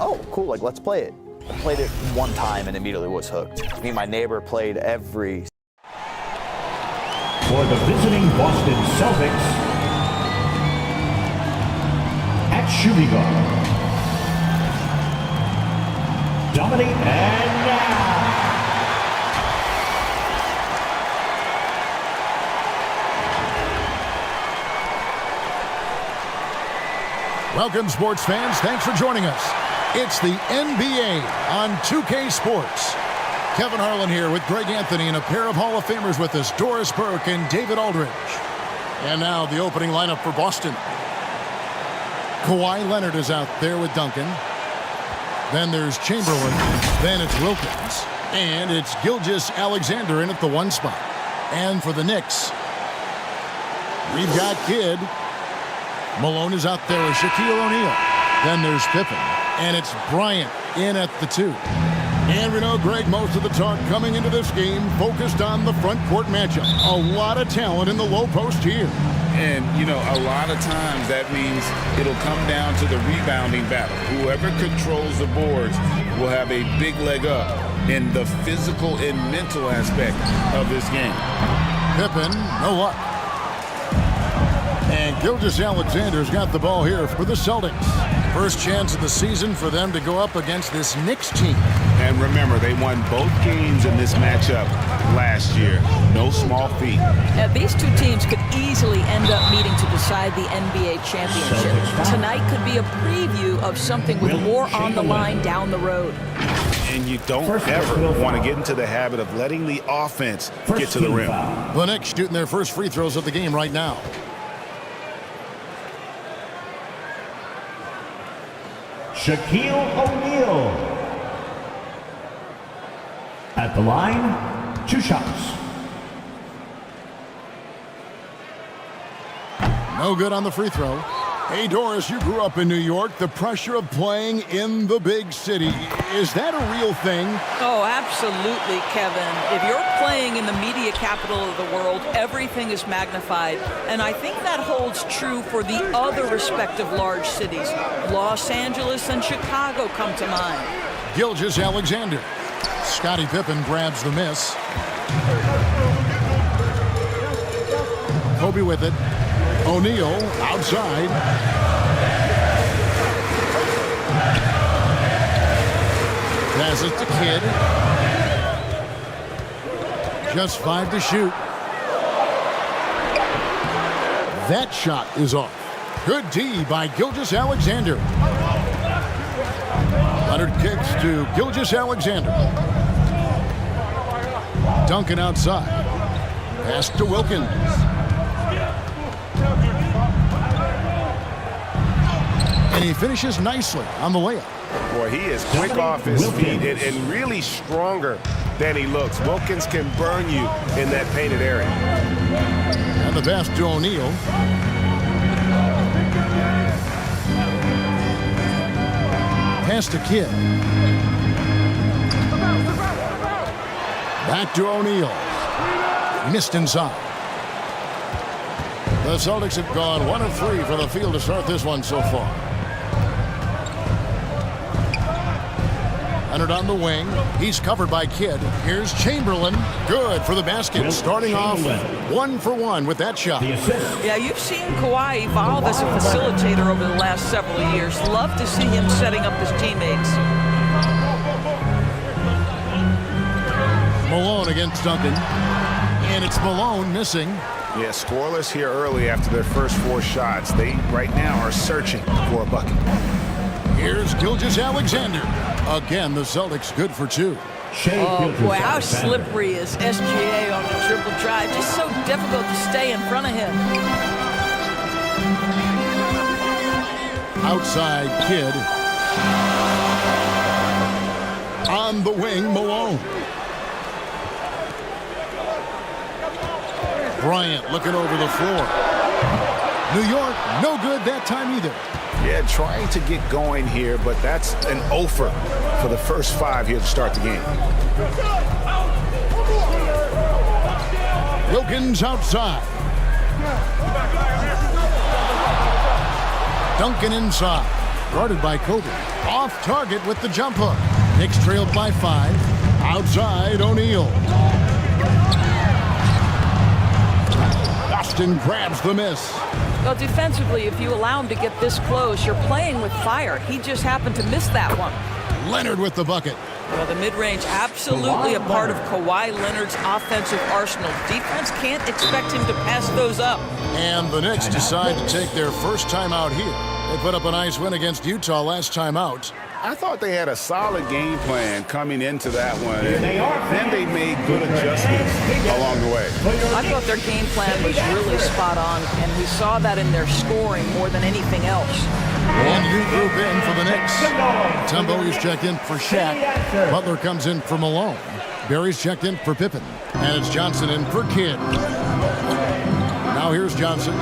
oh, cool, like, let's play it. I played it one time and immediately was hooked. Me and my neighbor played every... For the visiting Boston Celtics, at shooting guard, Dominic and now. Welcome, sports fans. Thanks for joining us. It's the NBA on 2K Sports. Kevin Harlan here with Greg Anthony and a pair of Hall of Famers with us, Doris Burke and David Aldridge. And now the opening lineup for Boston. Kawhi Leonard is out there with Duncan. Then there's Chamberlain. Then it's Wilkins. And it's Gilgeous-Alexander in at the 1 spot. And for the Knicks, we've got Kidd. Malone is out there with Shaquille O'Neal. Then there's Pippen. And it's Bryant in at the 2. And we know, Greg, most of the talk coming into this game focused on the front court matchup. A lot of talent in the low post here. And, you know, a lot of times that means it'll come down to the rebounding battle. Whoever controls the boards will have a big leg up in the physical and mental aspect of this game. Pippen, no luck. And Gilgeous-Alexander's got the ball here for the Celtics. First chance of the season for them to go up against this Knicks team. And remember, they won both games in this matchup last year. No small feat. Now, these two teams could easily end up meeting to decide the NBA championship. Tonight could be a preview of something with more on the line down the road. And you don't ever want to get into the habit of letting the offense get to the rim. The Knicks shooting their first free throws of the game right now. Shaquille O'Neal. At the line, 2 shots. No good on the free throw. Hey, Doris, you grew up in New York. The pressure of playing in the big city, is that a real thing? Oh, absolutely, Kevin. If you're playing in the media capital of the world, everything is magnified. And I think that holds true for the other respective large cities. Los Angeles and Chicago come to mind. Gilgeous-Alexander. Scottie Pippen grabs the miss. Kobe with it. O'Neal outside. Passes to Kidd. Just 5 to shoot. That shot is off. Good D by Gilgeous-Alexander. Leonard kicks to Gilgeous-Alexander. Duncan outside. Pass to Wilkins. And he finishes nicely on the layup. Boy, he is quick off his feet and really stronger than he looks. Wilkins can burn you in that painted area. And the pass to O'Neal. Pass to Kidd. Back to O'Neal. Missed inside. The Celtics have gone 1 of 3 for the field to start this one so far. Leonard on the wing. He's covered by Kidd. Here's Chamberlain. Good for the basket. Starting off 1 for 1 with that shot. Yeah, you've seen Kawhi evolve as a facilitator over the last several years. Love to see him setting up his teammates. Malone against Duncan. And it's Malone missing. Yeah, scoreless here early after their first 4 shots. They right now are searching for a bucket. Here's Gilgeous-Alexander. Again, the Celtics good for 2. Oh, boy, how slippery is SGA on the triple drive. Just so difficult to stay in front of him. Outside Kidd. On the wing, Malone. Bryant looking over the floor. New York, no good that time either. Yeah, trying to get going here, but that's an offer for the first 5 here to start the game. Wilkins outside. Duncan inside. Guarded by Kobe. Off target with the jump hook. Knicks trailed by 5. Outside O'Neal. Austin grabs the miss. Well, defensively, if you allow him to get this close, you're playing with fire. He just happened to miss that one. Leonard with the bucket. Well, the mid-range absolutely a part of Kawhi Leonard's offensive arsenal. Defense can't expect him to pass those up. And the Knicks decide to take their first time out here. They put up a nice win against Utah last time out. I thought they had a solid game plan coming into that one. And then they made good adjustments along the way. I thought their game plan was really spot on, and we saw that in their scoring more than anything else. And new group in for the Knicks. Tumbo is checked in for Shaq. Butler comes in for Malone. Barry's checked in for Pippen. And it's Johnson in for Kidd. Now here's Johnson.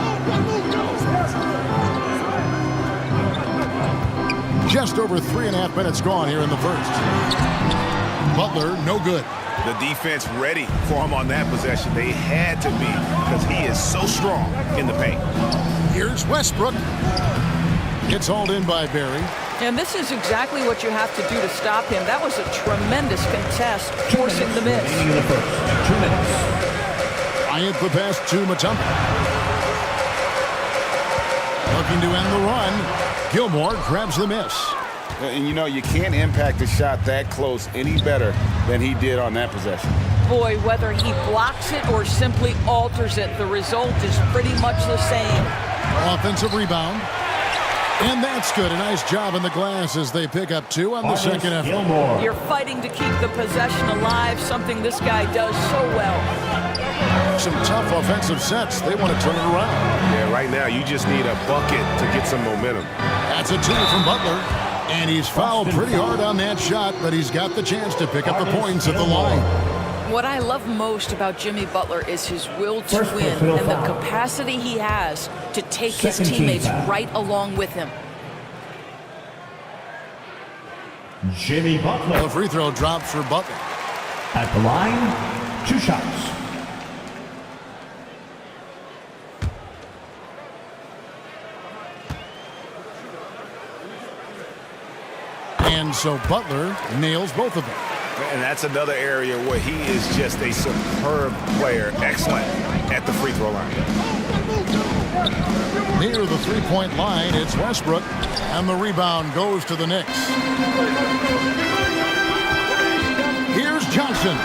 Just over 3.5 minutes gone here in the first. Butler, no good. The defense ready for him on that possession. They had to be because he is so strong in the paint. Here's Westbrook. It's hauled in by Barry. And this is exactly what you have to do to stop him. That was a tremendous contest, forcing the miss. Remaining in the first. 2 minutes. Bryant the pass to Mutombo. Looking to end the run. Gilmore grabs the miss. And you know, you can't impact a shot that close any better than he did on that possession. Boy, whether he blocks it or simply alters it, the result is pretty much the same. Offensive rebound. And that's good. A nice job in the glass as they pick up 2 on the second effort. Gilmore. You're fighting to keep the possession alive, something this guy does so well. Some tough offensive sets. They want to turn it around. Yeah, right now you just need a bucket to get some momentum. That's a 2 from Butler. And he's fouled pretty hard on that shot, but he's got the chance to pick up the points at the line. What I love most about Jimmy Butler is his will to win and the capacity he has to take his teammates right along with him. Jimmy Butler. The free throw drops for Butler. At the line, 2 shots. And so Butler nails both of them. And that's another area where he is just a superb player, excellent at the free throw line. Near the three-point line, it's Westbrook, and the rebound goes to the Knicks. Here's Johnson.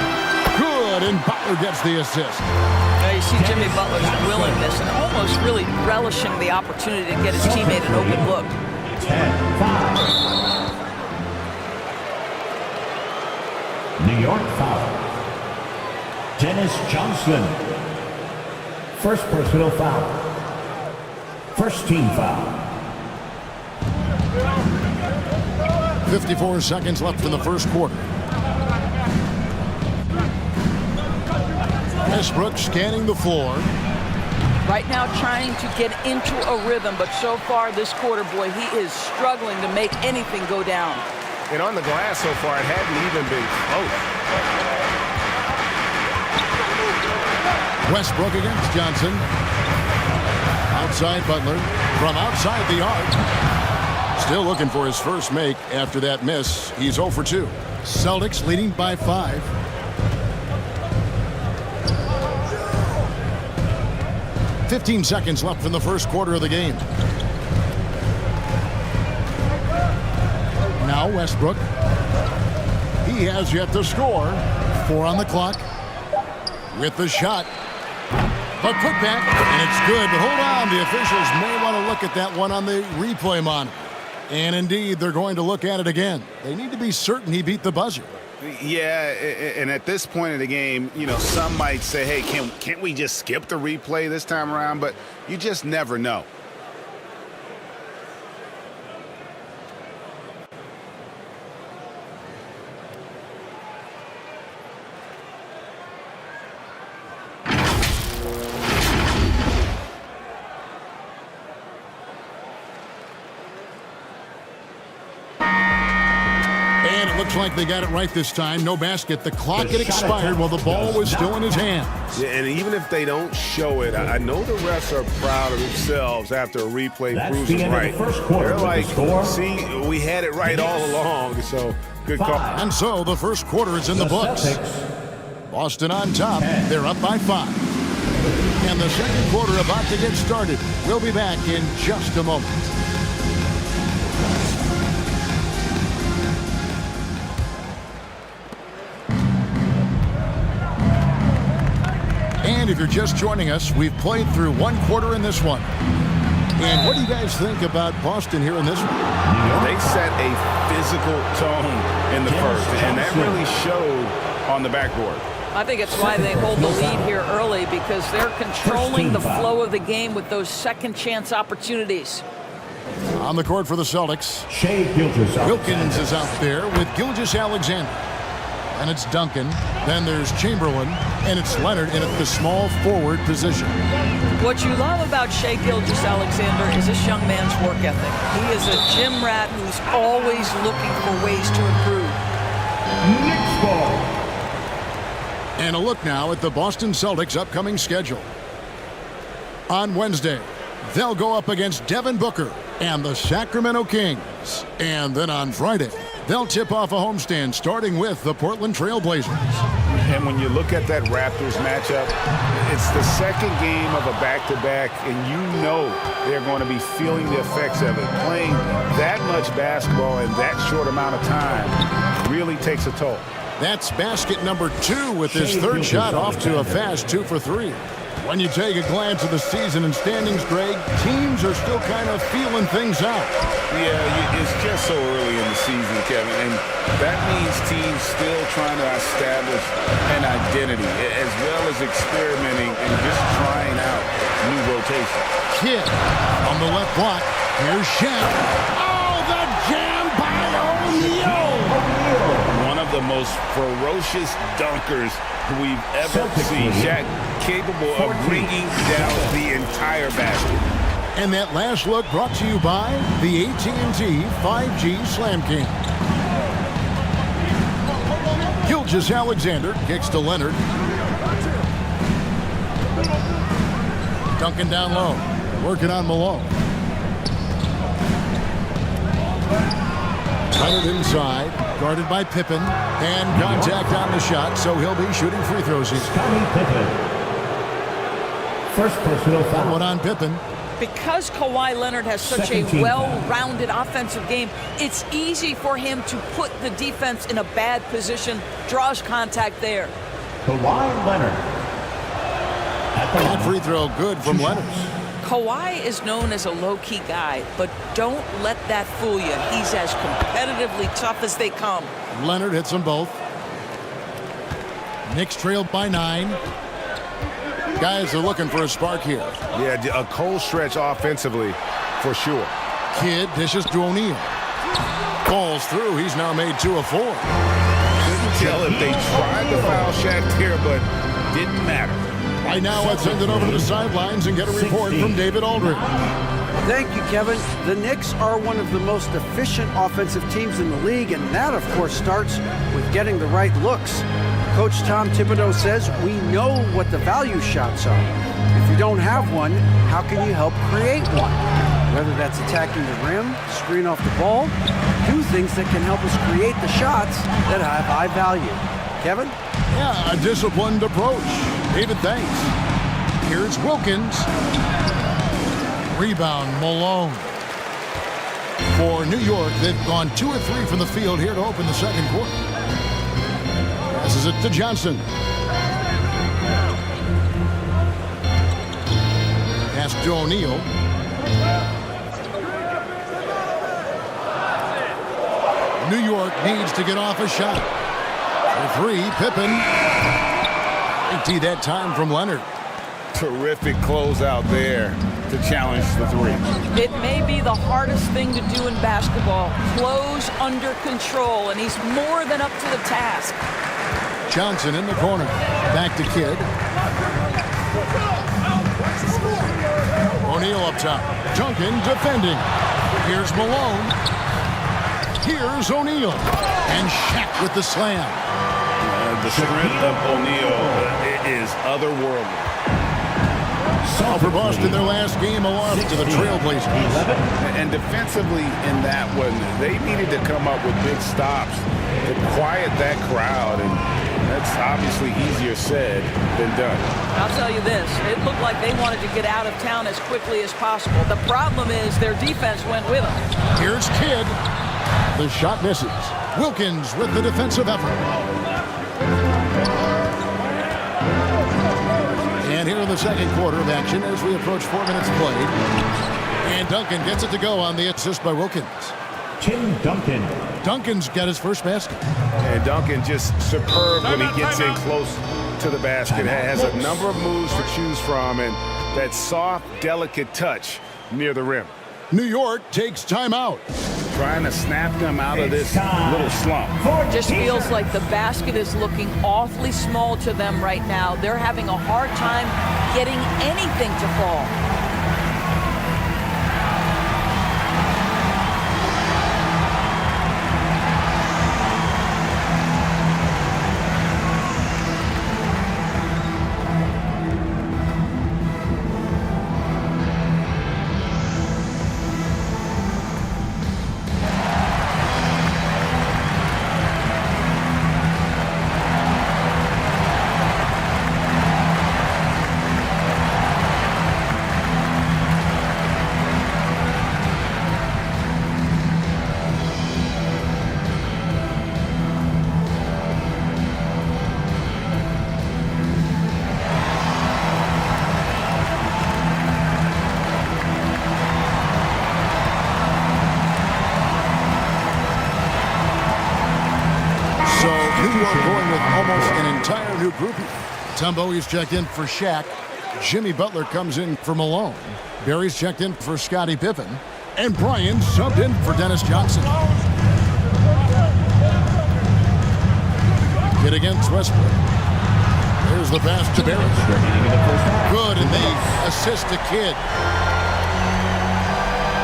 Good, and Butler gets the assist. Now you see Jimmy Butler's willingness and almost really relishing the opportunity to get his teammate an open look. 10-5. New York foul. Dennis Johnson. First personal foul. First team foul. 54 seconds left in the first quarter. Westbrook scanning the floor. Right now trying to get into a rhythm, but so far this quarter, boy, he is struggling to make anything go down. And on the glass so far, it hadn't even been close. Westbrook against Johnson. Outside Butler. From outside the arc. Still looking for his first make after that miss. He's 0 for 2. Celtics leading by 5. "15 seconds left in the first quarter of the game. Now Westbrook. He has yet to score. 4 on the clock. With the shot. But put back, and it's good. But hold on, the officials may want to look at that one on the replay monitor. And indeed, they're going to look at it again. They need to be certain he beat the buzzer. Yeah, and at this point in the game, you know, some might say, hey, can't we just skip the replay this time around? But you just never know. looks like they got it right this time. No basket. The clock The had shot expired attempt while the ball does was still not in his count. hands. Yeah, and even if they don't show it, I know the refs are proud of themselves after a replay That's proves the it end of right. the first quarter They're with the like, score. see, we had it right all along. So good call. 5. And so the first quarter is in the books. Celtics, Boston on top. 10. They're up by 5. And the second quarter about to get started. We'll be back in just a moment. And if you're just joining us, we've played through one quarter in this one. And what do you guys think about Boston here in this one? They set a physical tone in the first, and that really showed on the backboard. I think it's why they hold the lead here early, because they're controlling the flow of the game with those second chance opportunities. On the court for the Celtics, Shea Gilgeous-Alexander. Wilkins is out there with Gilgeous-Alexander. And it's Duncan. Then there's Chamberlain. And it's Leonard in at the small forward position. What you love about Shea Gilgeous-Alexander is this young man's work ethic. He is a gym rat who's always looking for ways to improve. Knicks ball. And a look now at the Boston Celtics' upcoming schedule. On Wednesday, they'll go up against Devin Booker and the Sacramento Kings. And then on Friday, they'll tip off a homestand starting with the Portland Trail Blazers. And when you look at that Raptors matchup, it's the second game of a back-to-back, and you know they're going to be feeling the effects of it. Playing that much basketball in that short amount of time really takes a toll. That's basket number 2 with his third shot off to a fast 2 for 3. When you take a glance at the season and standings, Greg, teams are still kind of feeling things out. Yeah, it's just so early in the season, Kevin, and that means teams still trying to establish an identity as well as experimenting and just trying out new rotations. Kidd on the left block. Here's Shaq. Oh, the jam by O'Neal. One of the most ferocious dunkers we've ever seen. Shaq capable of bringing down the entire basket. And that last look brought to you by the AT&T 5G Slam King. Gilgeous-Alexander kicks to Leonard. Duncan down low, working on Malone. Leonard inside, guarded by Pippen, and contact on the shot, so he'll be shooting free throws here. Scottie Pippen. First personal foul. One on Pippen. Because Kawhi Leonard has such a Second team well-rounded offensive game, it's easy for him to put the defense in a bad position, draws contact there. Kawhi Leonard. At the That line. free throw good from Leonard. Kawhi is known as a low-key guy, but don't let that fool you. He's as competitively tough as they come. Leonard hits them both. Knicks trailed by 9. Guys are looking for a spark here. Yeah, a cold stretch offensively for sure. Kidd dishes to O'Neal. Falls through. He's now made 2 of 4. Couldn't tell if they tried to foul Shaq there, but didn't matter. Right now, let's send it over to the sidelines and get a report from David Aldridge. Thank you, Kevin. The Knicks are one of the most efficient offensive teams in the league, and that, of course, starts with getting the right looks. Coach Tom Thibodeau says we know what the value shots are. If you don't have one, how can you help create one? Whether that's attacking the rim, screen off the ball, do things that can help us create the shots that have high value. Kevin? Yeah, a disciplined approach. David, thanks. Here's Wilkins. Rebound, Malone. For New York, they've gone 2 of 3 from the field here to open the second quarter. Passes it to Johnson. Pass to O'Neal. New York needs to get off a shot. For 3, Pippen. Empty that time from Leonard. Terrific closeout there to challenge the 3. It may be the hardest thing to do in basketball. Close under control, and he's more than up to the task. Johnson in the corner. Back to Kidd. O'Neal up top. Duncan defending. Here's Malone. Here's O'Neal. And Shaq with the slam. The strength of O'Neal is otherworldly. For Boston, their last game a loss to the Trailblazers. And defensively in that one, they needed to come up with big stops to quiet that crowd, and that's obviously easier said than done. I'll tell you this, it looked like they wanted to get out of town as quickly as possible. The problem is their defense went with them. Here's Kidd. The shot misses. Wilkins with the defensive effort. And here in the second quarter of action as we approach 4 minutes played. And Duncan gets it to go on the assist by Wilkins. Tim Duncan. Duncan's got his first basket. And Duncan just superb when he gets in close to the basket. Has a number of moves to choose from, and that soft, delicate touch near the rim. New York takes timeout. Trying to snap them out of this little slump. Just feels like the basket is looking awfully small to them right now. They're having a hard time getting anything to fall. New groupie. Tumbo, he's checked in for Shaq. Jimmy Butler comes in for Malone. Barry's checked in for Scottie Pippen. And Brian subbed in for Dennis Johnson. Kidd against Westbrook. There's the pass to Barry. Good, and they assist to Kidd.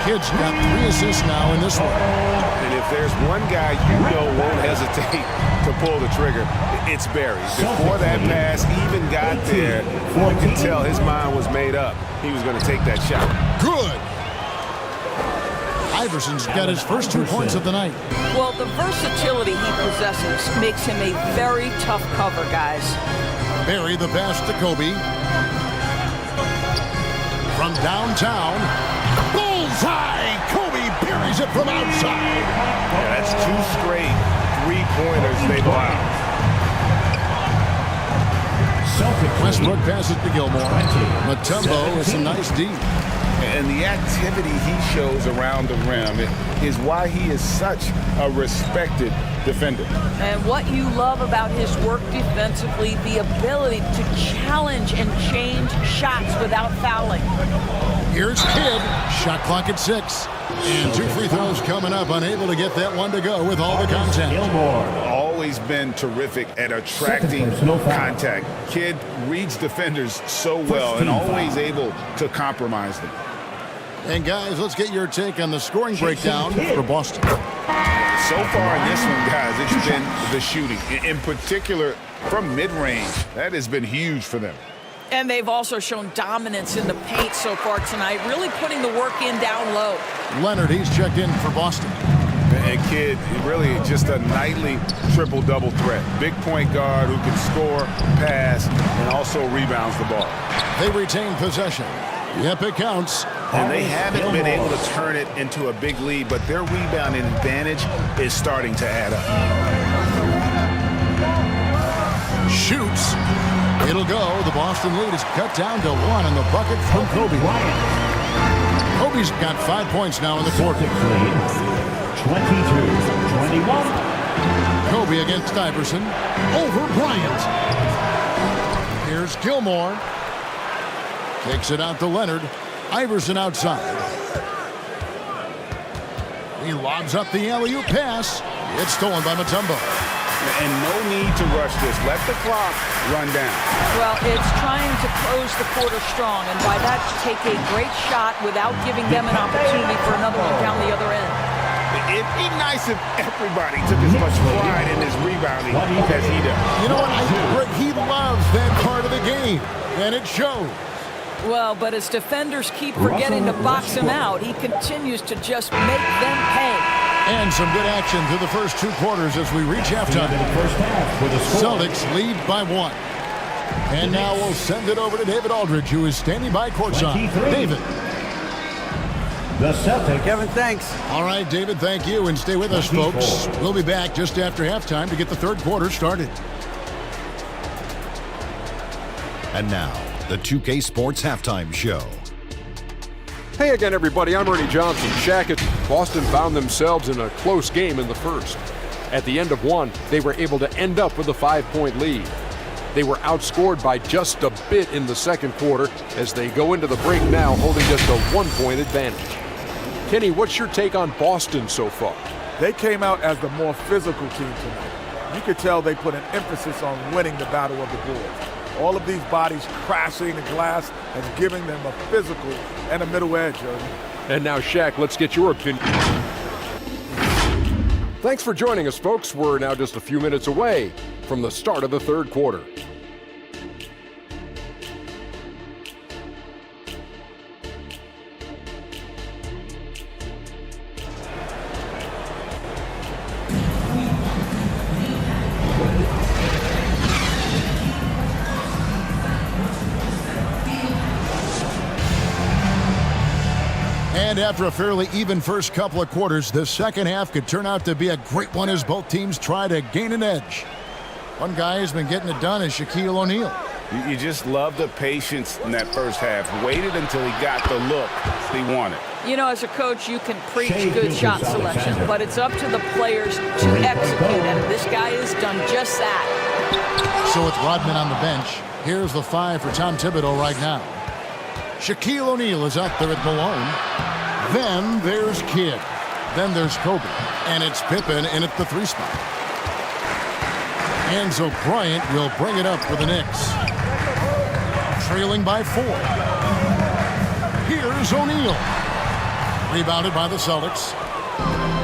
Kidd's got 3 assists now in this one. And if there's one guy you know won't hesitate to pull the trigger, it's Barry. Before that pass even got there, you could tell his mind was made up. He was going to take that shot. Good. Iverson's got his first 2 points of the night. Well, the versatility he possesses makes him a very tough cover, guys. Barry the pass to Kobe. From downtown. Bullseye! Kobe buries it from outside. Yeah, that's 2 straight 3-pointers they've allowed. Westbrook passes to Gilmore. Mutombo with some nice D. And the activity he shows around the rim is why he is such a respected defender. And what you love about his work defensively, the ability to challenge and change shots without fouling. Here's Kidd. Shot clock at 6. And 2 free throws coming up. Unable to get that one to go with all the contact. Always been terrific at attracting contact. Kidd reads defenders so well and always able to compromise them. And guys, let's get your take on the scoring breakdown for Boston. So far in this one, guys, it's been the shooting. In particular, from mid-range, that has been huge for them. And they've also shown dominance in the paint so far tonight, really putting the work in down low. Leonard, he's checked in for Boston. And Kidd, really just a nightly triple-double threat. Big point guard who can score, pass, and also rebounds the ball. They retain possession. Yep, it counts. And they haven't been able to turn it into a big lead, but their rebounding advantage is starting to add up. Shoots. It'll go. The Boston lead is cut down to 1 on the bucket from Kobe. Kobe's got 5 points now in the quarter. 22-21. Kobe against Iverson. Over Bryant. Here's Gilmore. Takes it out to Leonard. Iverson outside. He lobs up the alley-oop pass. It's stolen by Mutombo. And no need to rush this. Let the clock run down. Well, it's trying to close the quarter strong, and by that, take a great shot without giving them an opportunity for another one down the other end. It be nice if everybody took as much pride in his rebounding as he does. You know what? He loves that part of the game, and it shows. Well, but as defenders keep forgetting to box him out, he continues to just make them pay. And some good action through the first 2 quarters as we reach halftime. Celtics lead by 1. And now we'll send it over to David Aldridge, who is standing by courtside. David. The Celtics. Kevin, thanks. All right, David, thank you. And stay with us, folks. We'll be back just after halftime to get the third quarter started. And now, the 2K Sports Halftime Show. Hey again, everybody. I'm Ernie Johnson. Shaq and Boston found themselves in a close game in the first. At the end of one, they were able to end up with a 5-point lead. They were outscored by just a bit in the second quarter as they go into the break now holding just a 1-point advantage. Kenny, what's your take on Boston so far? They came out as the more physical team tonight. You could tell they put an emphasis on winning the battle of the boards. All of these bodies crashing the glass and giving them a physical and a middle edge, Ernie. And now, Shaq, let's get your opinion. Thanks for joining us, folks. We're now just a few minutes away from the start of the third quarter. And after a fairly even first couple of quarters, the second half could turn out to be a great one as both teams try to gain an edge. One guy who's been getting it done is Shaquille O'Neal. You just love the patience in that first half. Waited until he got the look he wanted. You know, as a coach, you can preach good shot selection, but it's up to the players to execute, and this guy has done just that. So with Rodman on the bench, here's the 5 for Tom Thibodeau right now. Shaquille O'Neal is out there at Malone. Then there's Kidd. Then there's Kobe. And it's Pippen in at the 3 spot. Enzo Bryant will bring it up for the Knicks. Trailing by 4. Here's O'Neal. Rebounded by the Celtics.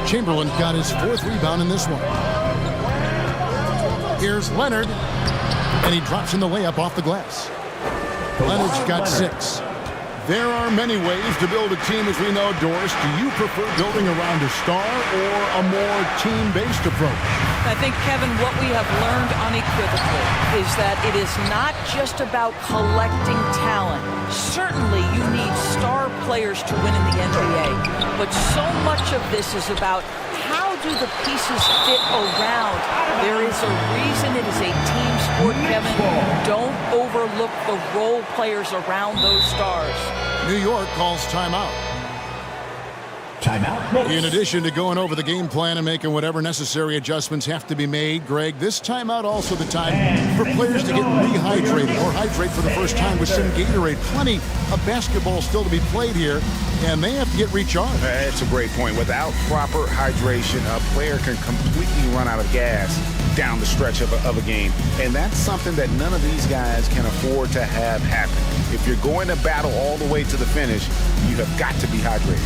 Chamberlain got his 4th rebound in this one. Here's Leonard. And he drops in the layup off the glass. Leonard's got 6. There are many ways to build a team, as we know, Doris. Do you prefer building around a star or a more team-based approach? I think, Kevin, what we have learned unequivocally is that it is not just about collecting talent. Certainly, you need star players to win in the NBA, but so much of this is about how do the pieces fit around. There is a reason it is a team sport, Kevin. Don't overlook the role players around those stars. New York calls timeout. Timeout. In addition to going over the game plan and making whatever necessary adjustments have to be made, Greg, this timeout also the time for players to get rehydrated or hydrate for the first time with some Gatorade. Plenty of basketball still to be played here, and they have to get recharged. That's a great point. Without proper hydration, a player can completely run out of gas down the stretch of a game. And that's something that none of these guys can afford to have happen. If you're going to battle all the way to the finish, you have got to be hydrated.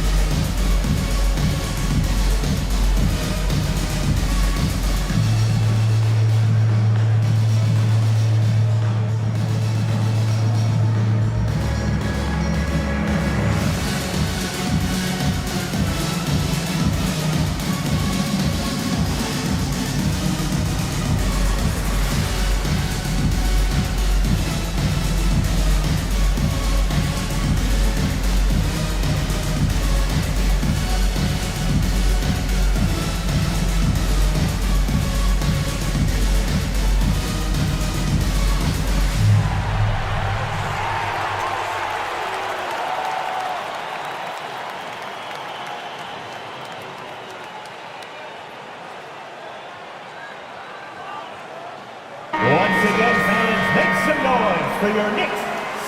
For your Knicks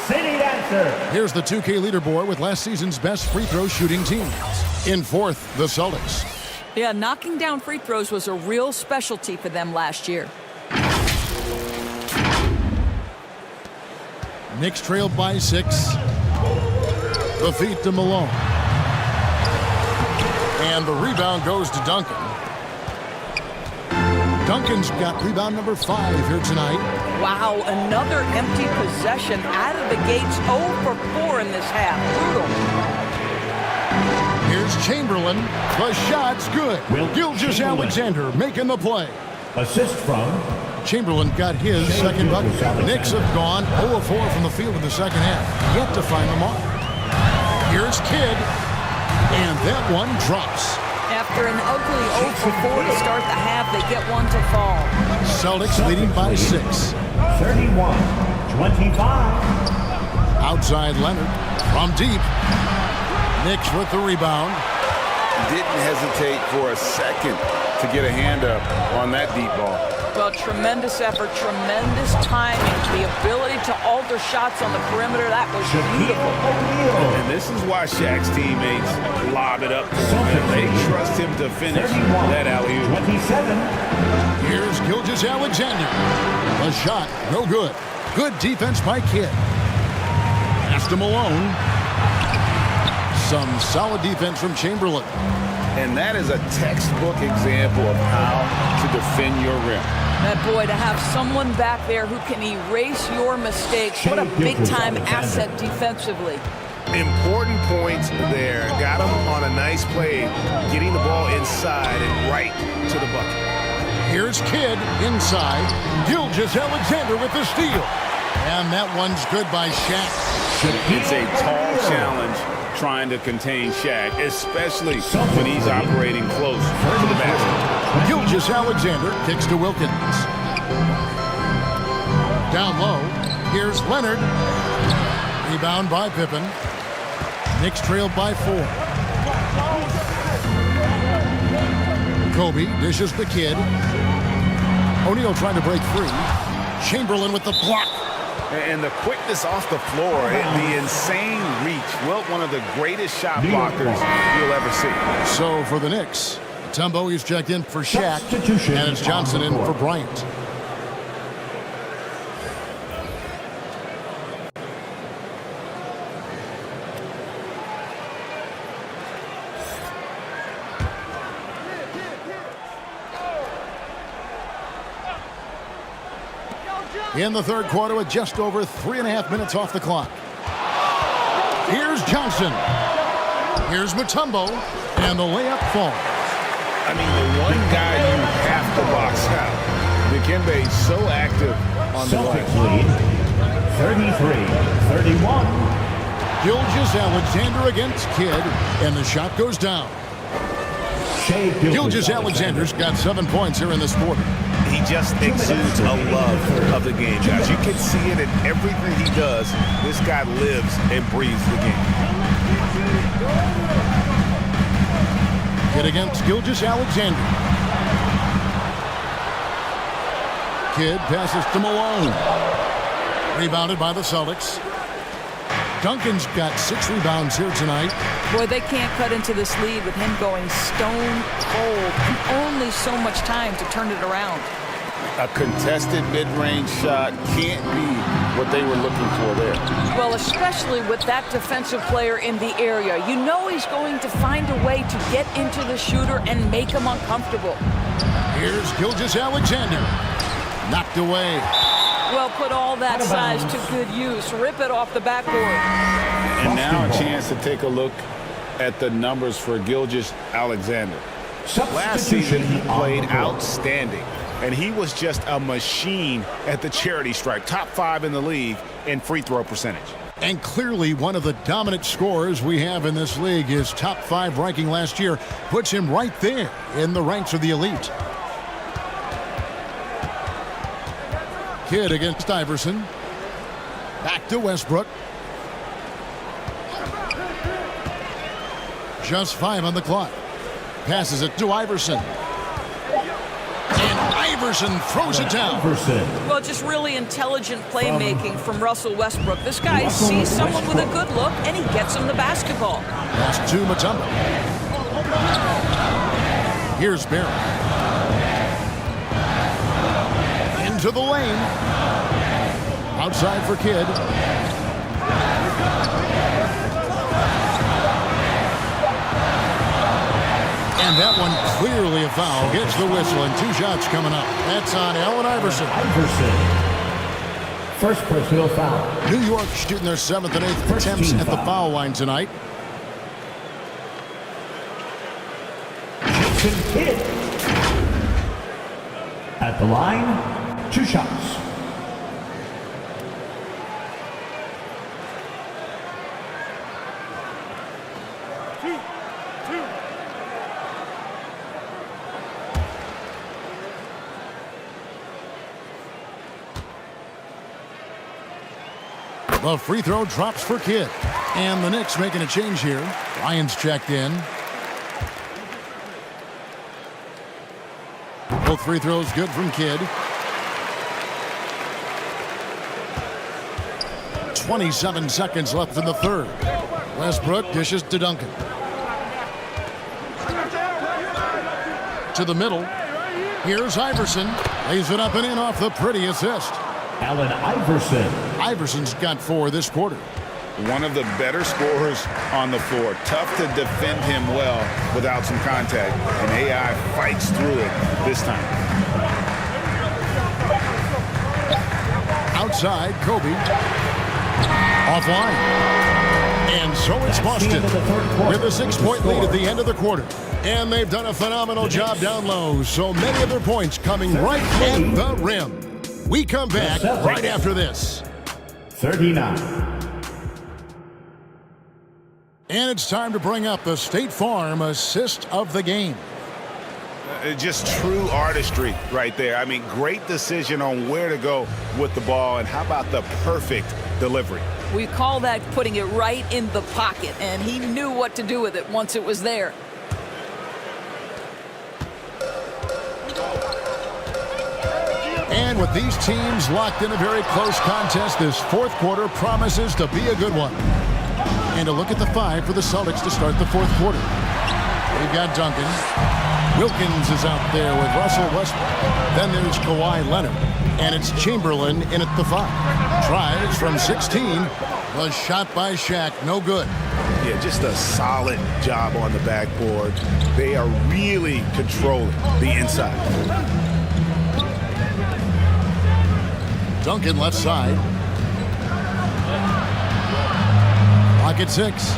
City Dancer. Here's the 2K leaderboard with last season's best free throw shooting teams. In 4th, the Celtics. Yeah, knocking down free throws was a real specialty for them last year. Knicks trailed by 6. The feed to Malone. And And the rebound goes to Duncan. Duncan's got rebound number 5 here tonight. Wow, another empty possession out of the gates. 0 for 4 in this half. Brutal. Here's Chamberlain. The shot's good. Gilgeous-Alexander making the play. Assist from Chamberlain got his second bucket. Knicks have gone 0 4 from the field in the second half. Yet to find the mark. Here's Kidd. And that one drops. After an ugly 0 for 4 to start the half, they get one to fall. Celtics leading by 6. 31-25. Outside Leonard from deep. Knicks with the rebound. Didn't hesitate for a second to get a hand up on that deep ball. Well, tremendous effort, tremendous timing, the ability to alter shots on the perimeter. That was beautiful. And this is why Shaq's teammates lob it up to him. They trust him to finish that alley-oop. 27. Here's Gilgeous-Alexander. The shot, no good. Good defense by Kidd. Pass to Malone. Some solid defense from Chamberlain. And that is a textbook example of how to defend your rim. That boy, to have someone back there who can erase your mistakes. What a big-time asset defensively. Important points there. Got him on a nice play, getting the ball inside and right to the bucket. Here's Kidd inside. Gilgeous-Alexander with the steal. And that one's good by Shaq. It's a tall challenge trying to contain Shaq, especially when he's operating close to the basket. Gilgeous-Alexander kicks to Wilkins. Down low, here's Leonard. Rebound by Pippen. Knicks trailed by 4. Kobe dishes the Kidd. O'Neal trying to break free. Chamberlain with the block. And the quickness off the floor, the insane reach. Well, one of the greatest shot blockers you'll ever see. So for the Knicks, Tumbo is checked in for Shaq, and it's Johnson in for Bryant. In the third quarter with just over 3.5 minutes off the clock. Here's Johnson. Here's Mutombo. And the layup falls. I mean, the one guy you have to box out. Dikembe is so active on the Celtics line. lead 33-31. Gilgeous-Alexander against Kidd. And the shot goes down. Gilgeous-Alexander's got 7 points here in this quarter. He just exudes a love of the game, guys. You can see it in everything he does. This guy lives and breathes the game. Kidd against Gilgeous-Alexander. Kidd passes to Malone. Rebounded by the Celtics. Duncan's got 6 rebounds here tonight. Boy, they can't cut into this lead with him going stone cold and only so much time to turn it around. A contested mid-range shot can't be what they were looking for there. Well, especially with that defensive player in the area. You know he's going to find a way to get into the shooter and make him uncomfortable. Here's Gilgeous-Alexander. Knocked away. Well, put all that size to good use. Rip it off the backboard. And now a chance to take a look at the numbers for Gilgeous-Alexander. Last season, he played outstanding, and he was just a machine at the charity stripe. Top 5 in the league in free throw percentage. And clearly one of the dominant scorers we have in this league. His top 5 ranking last year puts him right there in the ranks of the elite. Kidd against Iverson. Back to Westbrook. Just 5 on the clock. Passes it to Iverson. And Iverson throws it down. Well, just really intelligent playmaking from Russell Westbrook. This guy sees someone with a good look, and he gets him the basketball. Pass to Mutombo. Here's Barry. Into the lane. Outside for Kidd. And that one clearly a foul. Gets the whistle, and 2 shots coming up. That's on Allen Iverson. First personal foul. New York shooting their 7th and 8th attempts at the foul line tonight. Jason Kidd. At the line, 2 shots. The free throw drops for Kidd. And the Knicks making a change here. Ryan's checked in. Both free throws good from Kidd. 27 seconds left in the third. Westbrook dishes to Duncan. To the middle. Here's Iverson. Lays it up and in off the pretty assist. Allen Iverson. Iverson's got 4 this quarter. One of the better scorers on the floor. Tough to defend him well without some contact. And AI fights through it this time. Outside, Kobe. Offline. And so it's Boston with a 6-point lead at the end of the quarter. And they've done a phenomenal job down low. So many of their points coming right at the rim. We come back right after this. 39. And it's time to bring up the State Farm assist of the game. Just true artistry right there. I mean, great decision on where to go with the ball. And how about the perfect delivery? We call that putting it right in the pocket, and he knew what to do with it once it was there. And with these teams locked in a very close contest, this 4th quarter promises to be a good one. And a look at the 5 for the Celtics to start the 4th quarter. We've got Duncan. Wilkins is out there with Russell Westbrook. Then there's Kawhi Leonard. And it's Chamberlain in at the 5. Tries from 16. Was shot by Shaq. No good. Yeah, just a solid job on the backboard. They are really controlling the inside. Duncan left side. Pocket 6.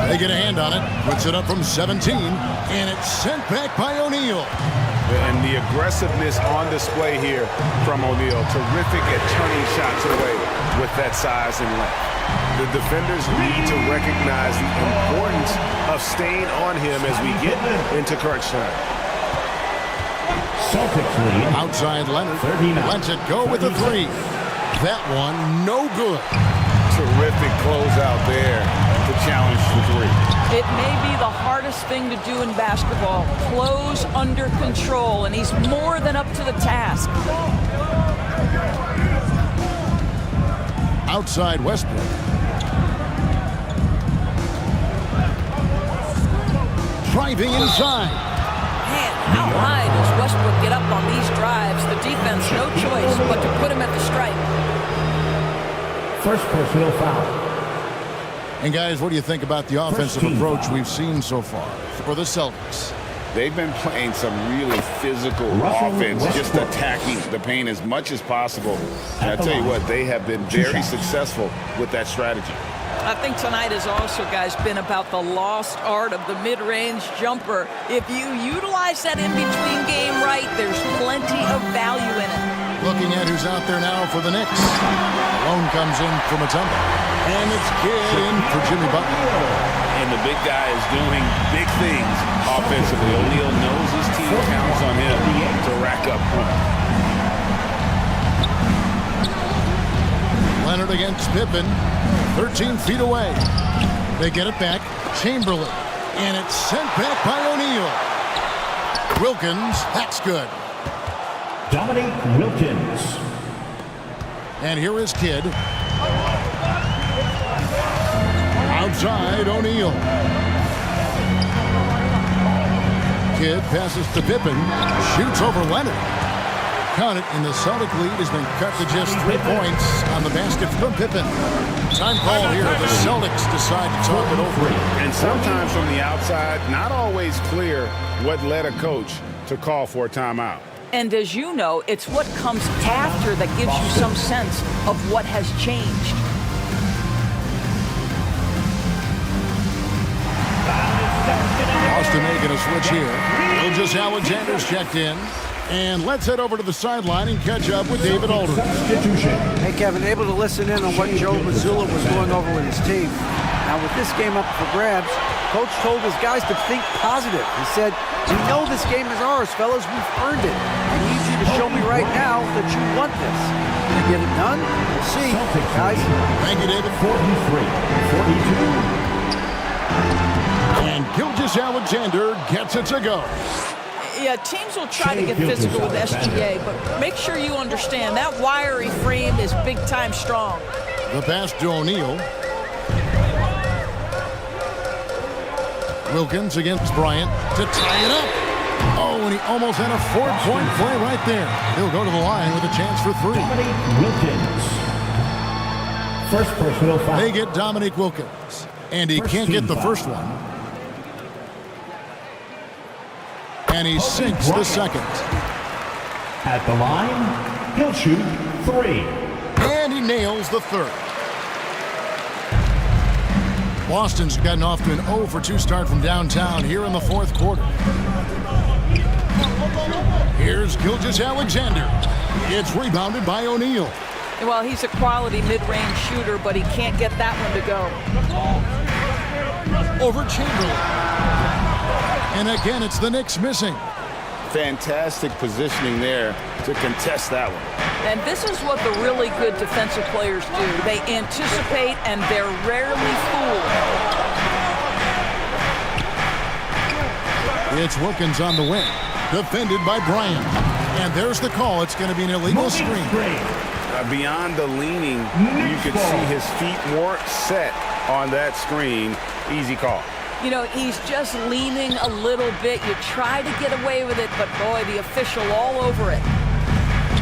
They get a hand on it. Puts it up from 17. And it's sent back by O'Neal. And the aggressiveness on display here from O'Neal. Terrific at turning shots away with that size and length. The defenders need to recognize the importance of staying on him as we get into crunch time. Celtics lead. Outside Leonard. 39. Lets it go with the 3. That one, no good. Terrific closeout there to challenge the 3. It may be the hardest thing to do in basketball. Close under control, and he's more than up to the task. Outside Westbrook. Driving inside. Man, how high does Westbrook get up on these drives? The defense, no choice but to put him at the stripe. First personal foul. And guys, what do you think about the offensive approach we've seen so far for the Celtics? They've been playing some really physical offense, just attacking the paint as much as possible. And I tell you what, they have been very successful with that strategy. I think tonight has also, guys, been about the lost art of the mid-range jumper. If you utilize that in-between game right, there's plenty of value in it. Looking at who's out there now for the Knicks. Malone comes in from a tumble. And it's Kidd in for Jimmy Butler. And the big guy is doing big things offensively. O'Neal knows his team counts on him to rack up points. Leonard against Pippen. 13 feet away. They get it back. Chamberlain. And it's sent back by O'Neal. Wilkins. That's good. Dominique Wilkins. And here is Kidd. Outside O'Neal. Kidd passes to Pippen. Shoots over Leonard. count it, and the Celtic lead has been cut to just 3 points on the basket from Pippen. Time call here. The Celtics decide to talk it over. And sometimes from the outside, not always clear what led a coach to call for a timeout. And as you know, it's what comes after that gives you some sense of what has changed. Boston making a switch here. Gilgeous-Alexander's checked in. And let's head over to the sideline and catch up with David Aldridge. Hey, Kevin, able to listen in on what Joe Mazzulla was going over with his team. Now, with this game up for grabs, Coach told his guys to think positive. He said, "We know this game is ours, fellas. We've earned it. I need you to show me right now that you want this." Can you get it done? We'll see, guys. Thank you, David. 43-42. And Gilgeous-Alexander gets it to go. Yeah, teams will try to get physical with SGA, but make sure you understand that wiry frame is big-time strong. The pass to O'Neal. Wilkins against Bryant to tie it up. Oh, and he almost had a 4-point play right there. He'll go to the line with a chance for 3. Wilkins. First personal foul. They get Dominique Wilkins, and he can't get the first one. And he sinks the second. At the line, he'll shoot 3. And he nails the third. Boston's gotten off to an 0-for-2 start from downtown here in the fourth quarter. Here's Gilgeous-Alexander. It's rebounded by O'Neal. Well, he's a quality mid-range shooter, but he can't get that one to go. Over Chamberlain. And again, it's the Knicks missing. Fantastic positioning there to contest that one. And this is what the really good defensive players do. They anticipate, and they're rarely fooled. It's Wilkins on the wing. Defended by Bryant. And there's the call. It's going to be an illegal screen. Beyond the leaning, you could see his feet weren't set on that screen. Easy call. You know, he's just leaning a little bit. You try to get away with it, but boy, the official all over it.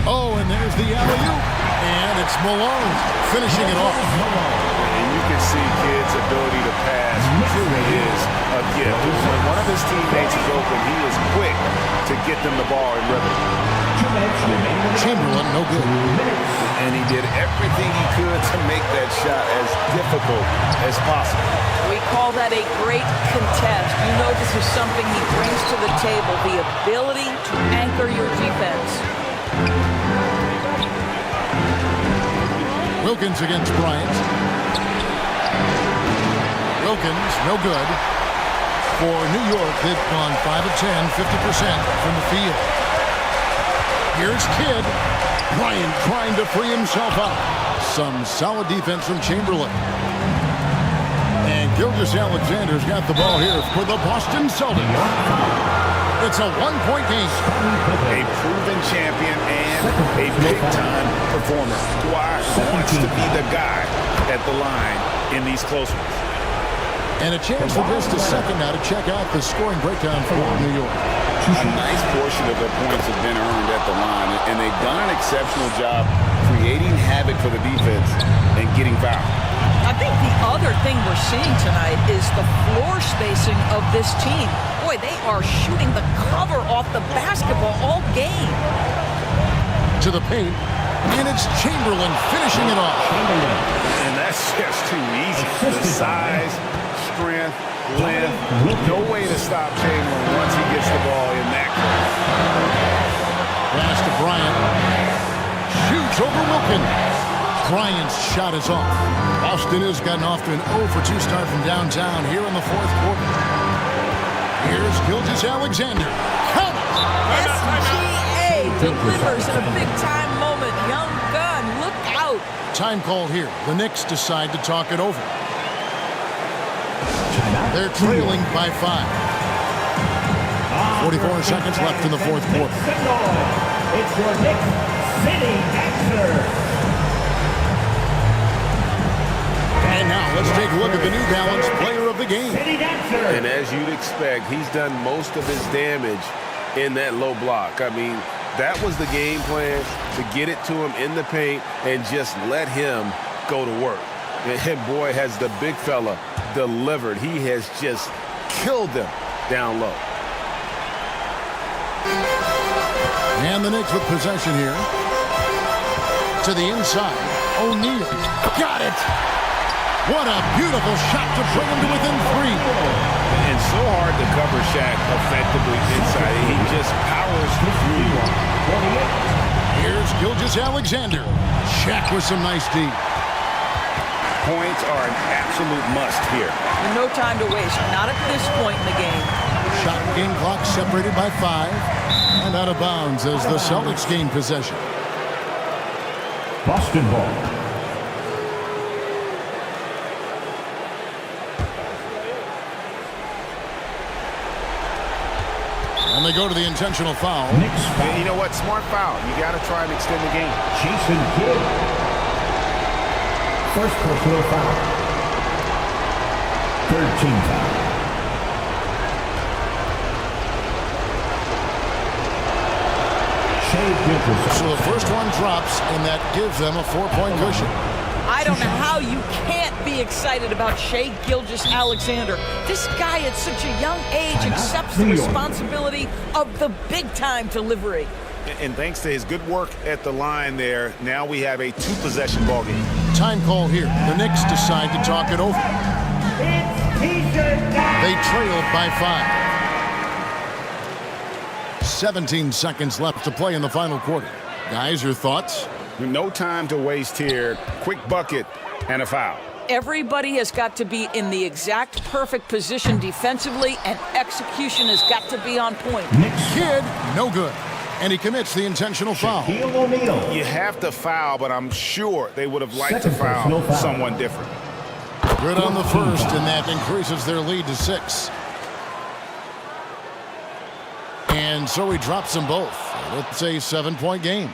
Oh, and there's the alley-oop. And it's Malone finishing it off. And you can see kids' ability to pass truly is a gift. When one of his teammates is open, he is quick to get them the ball in rhythm. Chamberlain, no good. And he did everything he could to make that shot as difficult as possible. We call that a great contest. You know this is something he brings to the table, the ability to anchor your defense. Wilkins against Bryant. Wilkins, no good. For New York, they've gone 5 of 10, 50% from the field. Here's Kidd. Bryant trying to free himself up. Some solid defense from Chamberlain. And Gilgeous-Alexander's got the ball here for the Boston Celtics. It's a one-point game. A proven champion and a big-time performer. Wants to be the guy at the line in these close ones. And a chance for just a second now to check out the scoring breakdown for New York. A nice portion of their points have been earned at the line, and they've done an exceptional job creating havoc for the defense and getting fouled. I think the other thing we're seeing tonight is the floor spacing of this team. Boy, they are shooting the cover off the basketball all game. To the paint, and it's Chamberlain finishing it off. And that's just too easy. The size, strength, length, no way to stop Chamberlain once he gets the ball in that close. Pass to Bryant. Shoots over Wilkins. Bryant's shot is off. Boston has gotten off to an 0-for-2 start from downtown here in the fourth quarter. Here's Gilgeous-Alexander. Count it! SGA delivers in a big-time moment. Young gun, look out. Time call here. The Knicks decide to talk it over. They're trailing by 5. 44 seconds left in the fourth quarter. It's your Knicks City Answer. And now let's take a look at the New Balance player of the game. And as you'd expect, he's done most of his damage in that low block. I mean, That was the game plan, to get it to him in the paint and just let him go to work. And boy, has the big fella delivered. He has just killed them down low. And the Knicks with possession here. To the inside. O'Neal. Got it! What a beautiful shot to bring him to within 3. And so hard to cover Shaq effectively inside. He just powers through. Here's Gilgeous-Alexander. Shaq with some nice D. Points are an absolute must here. And no time to waste. Not at this point in the game. Shot game clock separated by 5. And out of bounds as the Celtics gain possession. Boston ball. And they go to the intentional foul. Knicks foul. You know what? Smart foul. You got to try and extend the game. Jason Kidd. First personal foul. Third team foul. So the first one drops, and that gives them a 4-point cushion. I don't know how you can't be excited about Shai Gilgeous-Alexander. This guy at such a young age accepts the responsibility of the big-time delivery. And thanks to his good work at the line there, now we have a 2-possession ball game. Time call here. The Knicks decide to talk it over. They trailed by 5. 17 seconds left to play in the final quarter. Guys, your thoughts? No time to waste here. Quick bucket and a foul. Everybody has got to be in the exact perfect position defensively, and execution has got to be on point. Kidd, no good. And he commits the intentional foul. You have to foul, but I'm sure they would have liked to foul someone different. Good on the first, and that increases their lead to 6. And so he drops them both. It's a 7-point game.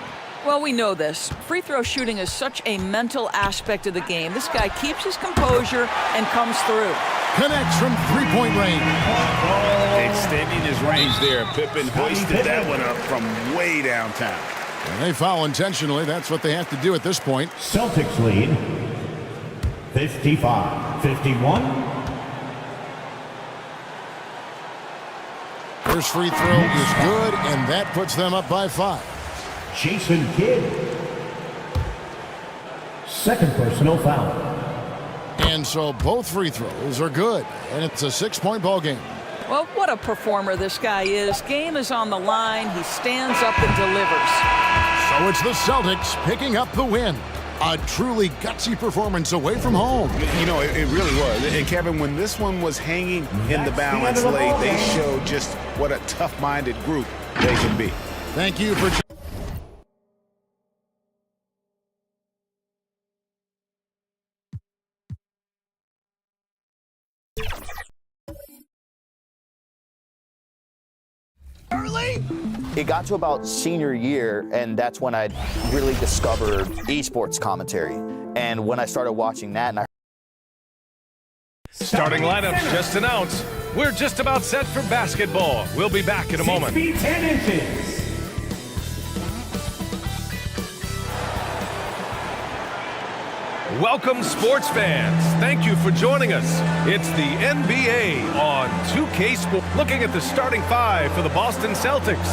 Well, we know this. Free throw shooting is such a mental aspect of the game. This guy keeps his composure and comes through. Connects from 3-point range. Extending his range there. Pippen hoisted that one up from way downtown. And they foul intentionally. That's what they have to do at this point. Celtics lead 55-51. First free throw is good, and that puts them up by 5. Jason Kidd. Second personal foul. And so both free throws are good, and it's a 6-point ball game. Well, what a performer this guy is. Game is on the line. He stands up and delivers. So it's the Celtics picking up the win. A truly gutsy performance away from home. You know, it really was. And Kevin, when this one was hanging in the balance late, they showed just what a tough-minded group they can be. Thank you for... It got to about senior year, and that's when I really discovered esports commentary. And when I started watching that, and I Starting lineups just announced. We're just about set for basketball. We'll be back in a moment. 6 feet 10 inches. Welcome, sports fans. Thank you for joining us. It's the NBA on 2K Sports. Looking at the starting 5 for the Boston Celtics.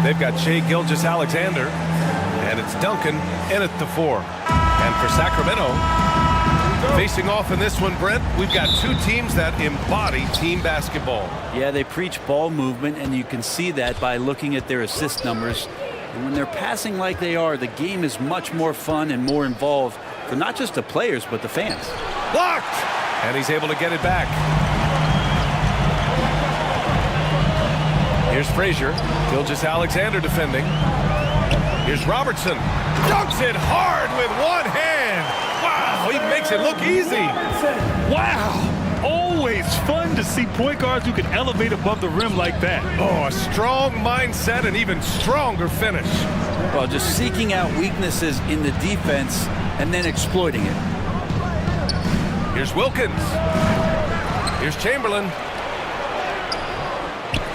They've got Shai Gilgeous-Alexander, and it's Duncan in at the 4. And for Sacramento, facing off in this one, Brent, we've got 2 teams that embody team basketball. Yeah, they preach ball movement, and you can see that by looking at their assist numbers. And when they're passing like they are, the game is much more fun and more involved for not just the players, but the fans. Blocked! And he's able to get it back. Here's Frazier. Gilgeous-Alexander defending. Here's Robertson. Dunks it hard with one hand. Wow, he makes it look easy. Wow. Always fun to see point guards who can elevate above the rim like that. Oh, a strong mindset and even stronger finish. Well, just seeking out weaknesses in the defense and then exploiting it. Here's Wilkins. Here's Chamberlain.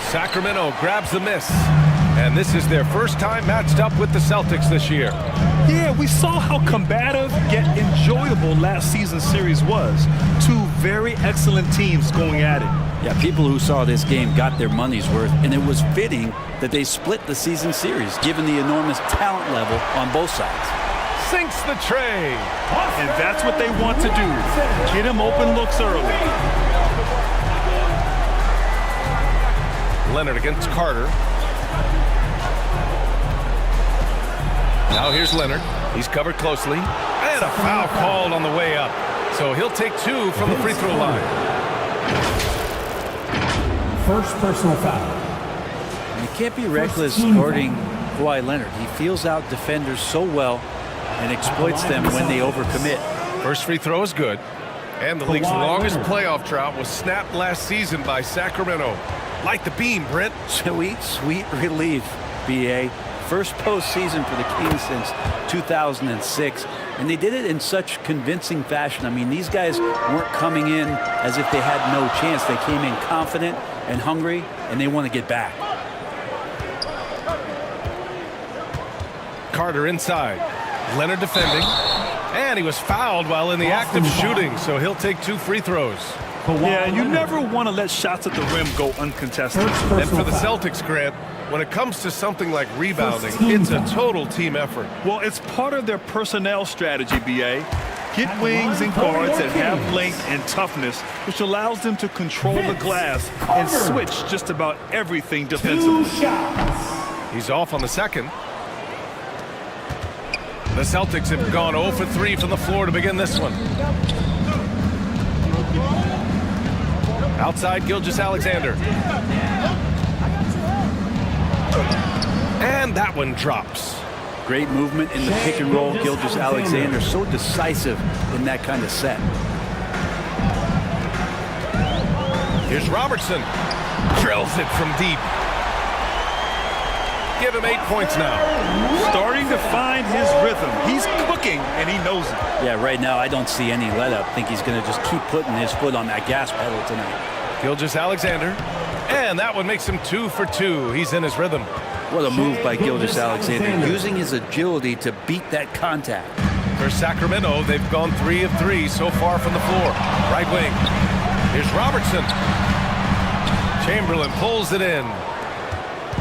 Sacramento grabs the miss. And this is their first time matched up with the Celtics this year. Yeah, we saw how combative yet enjoyable last season's series was. Two very excellent teams going at it. Yeah, people who saw this game got their money's worth, and it was fitting that they split the season series, given the enormous talent level on both sides. Sinks the tray. And that's what they want to do. Get him open looks early. Leonard against Carter. Now here's Leonard. He's covered closely. And a foul called on the way up. So he'll take 2 from the free throw line. First personal foul. And you can't be reckless guarding Kawhi Leonard. He feels out defenders so well and exploits them when they overcommit. First free throw is good. And the league's longest playoff drought was snapped last season by Sacramento. Light the beam, Brent. Sweet, sweet relief, B.A. First postseason for the Kings since 2006. And they did it in such convincing fashion. I mean, these guys weren't coming in as if they had no chance. They came in confident and hungry, and they want to get back. Carter inside. Leonard defending. And he was fouled while in the act of shooting, so he'll take 2 free throws. Yeah, you never want to let shots at the rim go uncontested. And for the Celtics, Grant, when it comes to something like rebounding, it's a total team effort. Well, it's part of their personnel strategy, B.A. Get wings and guards that have length and toughness, which allows them to control the glass and switch just about everything defensively. He's off on the second. The Celtics have gone 0 for 3 from the floor to begin this one. Outside, Gilgeous-Alexander. And that one drops. Great movement in the pick and roll. Gilgeous-Alexander so decisive in that kind of set. Here's Robertson. Drills it from deep. Give him 8 points now. Starting to find his rhythm. He's cooking, and he knows it. Yeah, right now I don't see any let up. I think he's going to just keep putting his foot on that gas pedal tonight. Gilgeous-Alexander. And that one makes him 2 for 2. He's in his rhythm. What a move by Gilgeous-Alexander, using his agility to beat that contact. For Sacramento, they've gone 3 of 3 so far from the floor. Right wing. Here's Robertson. Chamberlain pulls it in.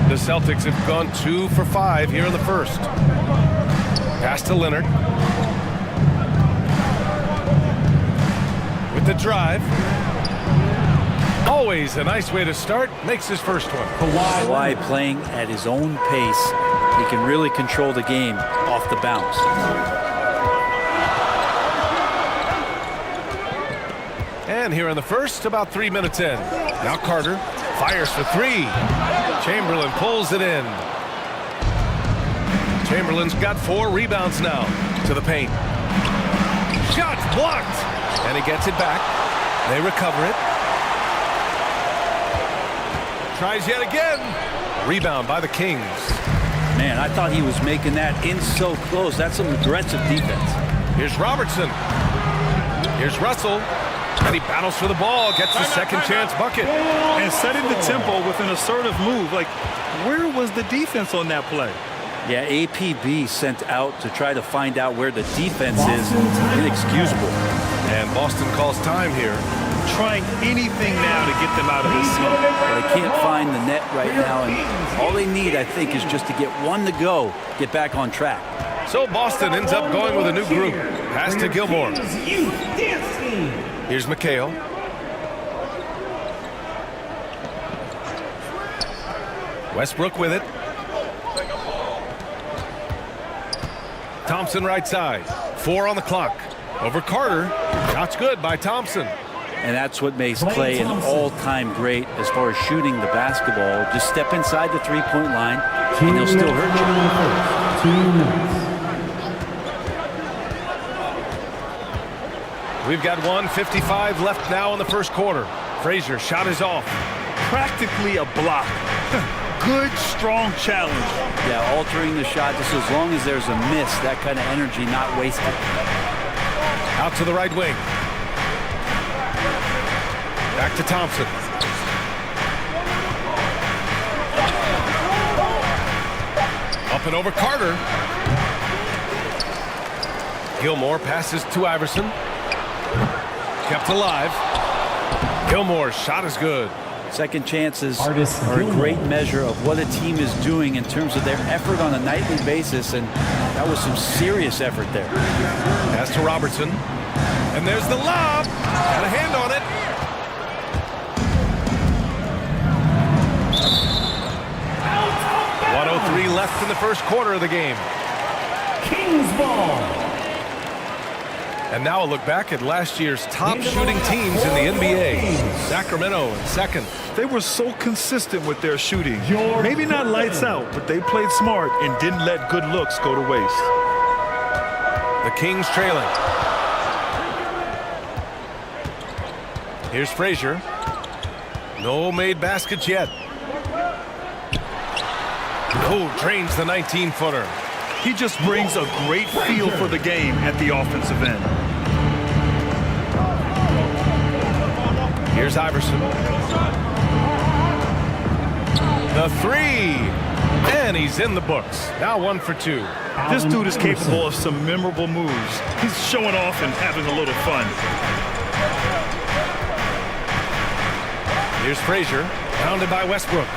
The Celtics have gone 2 for 5 here in the first. Pass to Leonard. With the drive. Always a nice way to start. Makes his first one. Kawhi playing at his own pace. He can really control the game off the bounce. And here in the first, about 3 minutes in. Now Carter fires for 3. Chamberlain pulls it in. Chamberlain's got 4 rebounds now to the paint. Shot blocked. And he gets it back. They recover it. Tries yet again. Rebound by the Kings. Man, I thought he was making that in so close. That's some aggressive defense. Here's Robertson. Here's Russell. And he battles for the ball, gets the second chance bucket. And setting the tempo with an assertive move. Like, where was the defense on that play? Yeah, APB sent out to try to find out where the defense is. Inexcusable. And Boston calls time here. Trying anything now to get them out of this slump. Well, they can't find the net right now, and all they need, I think, is just to get one to go, get back on track. So Boston ends up going with a new group. Pass to Gilmore. Here's McHale. Westbrook with it. Thompson right side. 4 on the clock. Over Carter. Shot's good by Thompson. And that's what makes Clay an all-time great as far as shooting the basketball. Just step inside the three-point line, and he'll still hurt you. We've got 1:55 left now in the first quarter. Frazier, shot is off. Practically a block. Good, strong challenge. Yeah, altering the shot just as long as there's a miss, that kind of energy not wasted. Out to the right wing. Back to Thompson. Up and over Carter. Gilmore passes to Iverson. Kept alive. Gilmore's shot is good. Second chances are a great measure of what a team is doing in terms of their effort on a nightly basis, and that was some serious effort there. Pass to Robertson. And there's the lob. Got a hand on it. .103 left in the first quarter of the game. Kings ball. And now a look back at last year's top shooting teams in the NBA. Sacramento in second. They were so consistent with their shooting. Maybe not lights out, but they played smart and didn't let good looks go to waste. The Kings trailing. Here's Frazier. No made baskets yet. No, drains the 19-footer. He just brings a great feel for the game at the offensive end. Here's Iverson. The three. And he's in the books. Now 1 for 2. This dude is capable of some memorable moves. He's showing off and having a little fun. Here's Frazier. Pounded by Westbrook.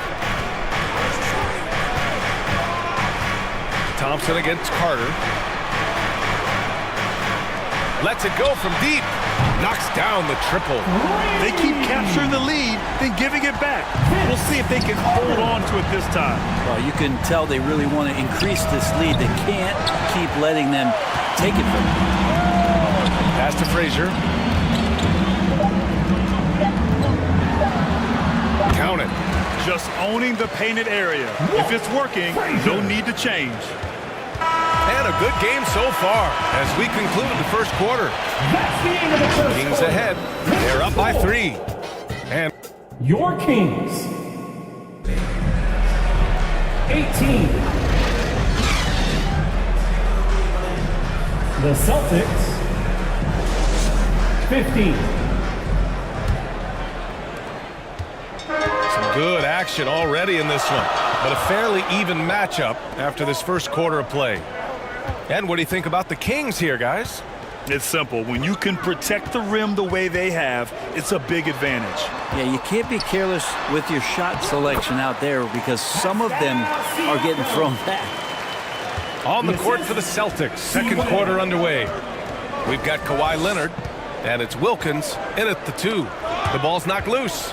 Thompson against Carter. Lets it go from deep. Knocks down the triple. They keep capturing the lead, then giving it back. We'll see if they can hold on to it this time. Well, you can tell they really want to increase this lead. They can't keep letting them take it from them. Pass to Frazier. Count it. Just owning the painted area. If it's working, no need to change. And a good game so far as we conclude the first quarter. Kings ahead. They're up by 3. And your Kings. 18. The Celtics. 15. some good action already in this one, but a fairly even matchup after this first quarter of play. And what do you think about the Kings here, guys? It's simple. When you can protect the rim the way they have, it's a big advantage. Yeah, you can't be careless with your shot selection out there because some of them are getting thrown back. On the court for the Celtics, second quarter underway. We've got Kawhi Leonard, and it's Wilkins in at the 2. The ball's knocked loose.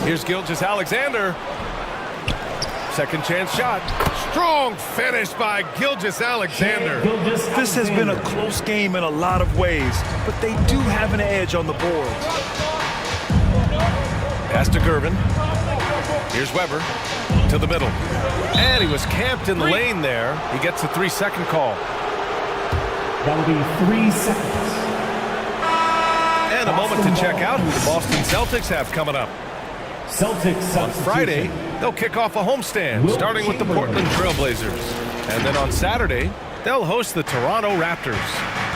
Here's Gilgeous-Alexander. Second chance shot. Strong finish by Gilgeous-Alexander. This has been a close game in a lot of ways, but they do have an edge on the boards. Pass to Gervin. Here's Weber to the middle. And he was camped in the lane there. He gets a 3-second call. That'll be 3 seconds. And a moment to check out who the Boston Celtics have coming up. Celtics on Friday, they'll kick off a homestand, starting with the Portland Trailblazers. And then on Saturday, they'll host the Toronto Raptors.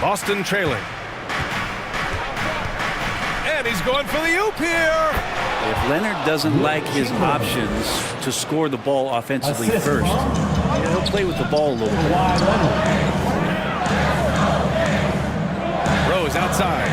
Boston trailing. And he's going for the oop here. If Leonard doesn't like his options to score the ball offensively first, he'll play with the ball a little bit. Rose outside.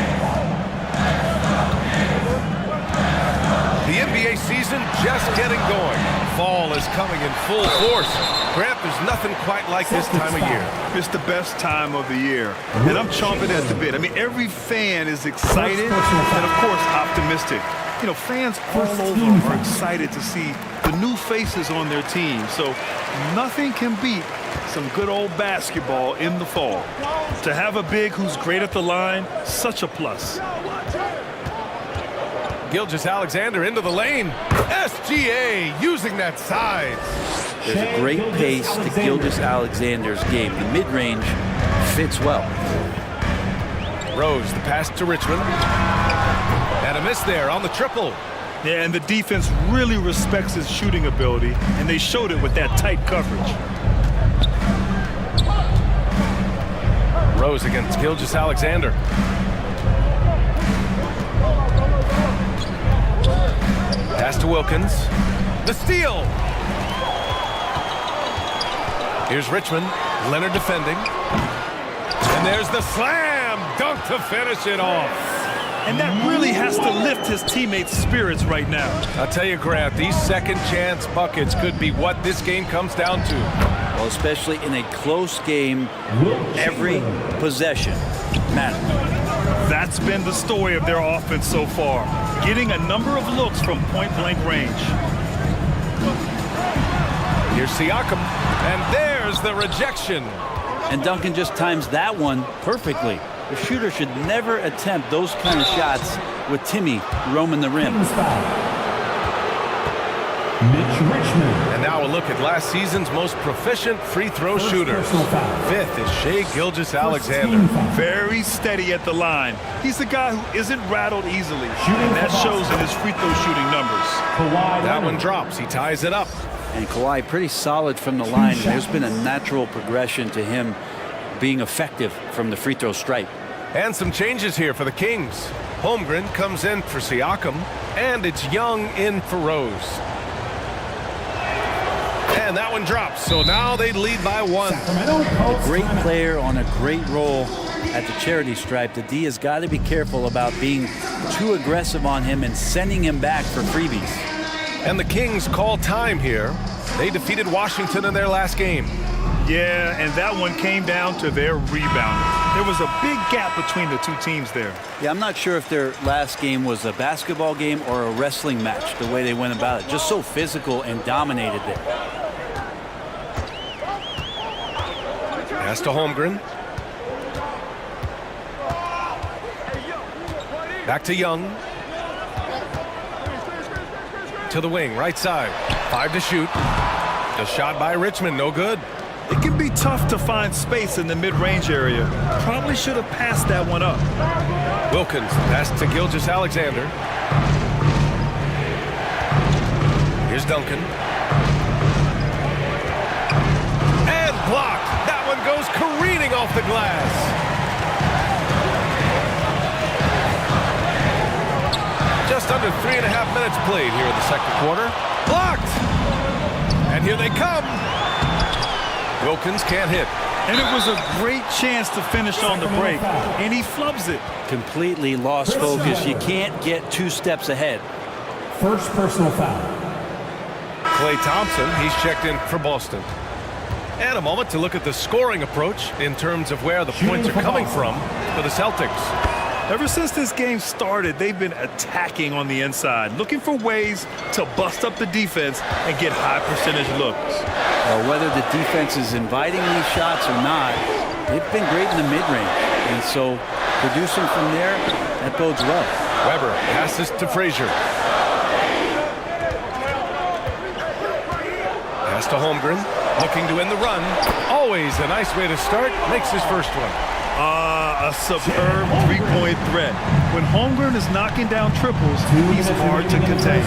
The NBA season just getting going. Fall is coming in full force. Grant, there's nothing quite like this time of year. It's the best time of the year. And I'm chomping at the bit. I mean, every fan is excited and, of course, optimistic. You know, fans all over are excited to see the new faces on their team. So nothing can beat some good old basketball in the fall. To have a big who's great at the line, such a plus. Gilgeous-Alexander into the lane. SGA using that size. There's a great pace to Gilgeous-Alexander's game. The mid-range fits well. Rose, the pass to Richmond. And a miss there on the triple. Yeah, and the defense really respects his shooting ability, and they showed it with that tight coverage. Rose against Gilgeous-Alexander. Pass to Wilkins. The steal. Here's Richmond. Leonard defending. And there's the slam dunk to finish it off. And that really has to lift his teammates' spirits right now. I'll tell you, Grant, these second chance buckets could be what this game comes down to. Well, especially in a close game, every possession matters. That's been the story of their offense so far, getting a number of looks from point-blank range. Here's Siakam, and there's the rejection. And Duncan just times that one perfectly. The shooter should never attempt those kind of shots with Timmy roaming the rim. And now a look at last season's most proficient free throw shooter. Fifth is Shai Gilgeous-Alexander. Very steady at the line. He's a guy who isn't rattled easily, and that shows in his free throw shooting numbers. That one drops. He ties it up. And Kawhi pretty solid from the line. There's been a natural progression to him being effective from the free throw stripe. And some changes here for the Kings. Holmgren comes in for Siakam, and it's Young in for Rose. And that one drops, so now they lead by one. A great player on a great role at the charity stripe. The D has got to be careful about being too aggressive on him and sending him back for freebies. And the Kings call time here. They defeated Washington in their last game. Yeah, and that one came down to their rebounding. There was a big gap between the two teams there. Yeah, I'm not sure if their last game was a basketball game or a wrestling match, the way they went about it. Just so physical and dominated there. Pass to Holmgren. Back to Young. To the wing, right side. 5 to shoot. The shot by Richmond, no good. It can be tough to find space in the mid-range area. Probably should have passed that one up. Wilkins, pass to Gilgeous-Alexander. Here's Duncan. And blocked. That one goes careening off the glass. Just under 3.5 minutes played here in the second quarter. Blocked! And here they come. Wilkins can't hit. And it was a great chance to finish on the break, and he flubs it. Completely lost focus. You can't get 2 steps ahead. First personal foul. Klay Thompson, he's checked in for Boston. And a moment to look at the scoring approach in terms of where the points are coming from for the Celtics. Ever since this game started, they've been attacking on the inside, looking for ways to bust up the defense and get high percentage looks. Well, whether the defense is inviting these shots or not, they've been great in the mid-range. And so producing from there, that bodes well. Weber passes to Frazier. Pass to Holmgren, looking to end the run. Always a nice way to start, makes his first one. A superb three-point threat. When Holmgren is knocking down triples, he's hard to contain.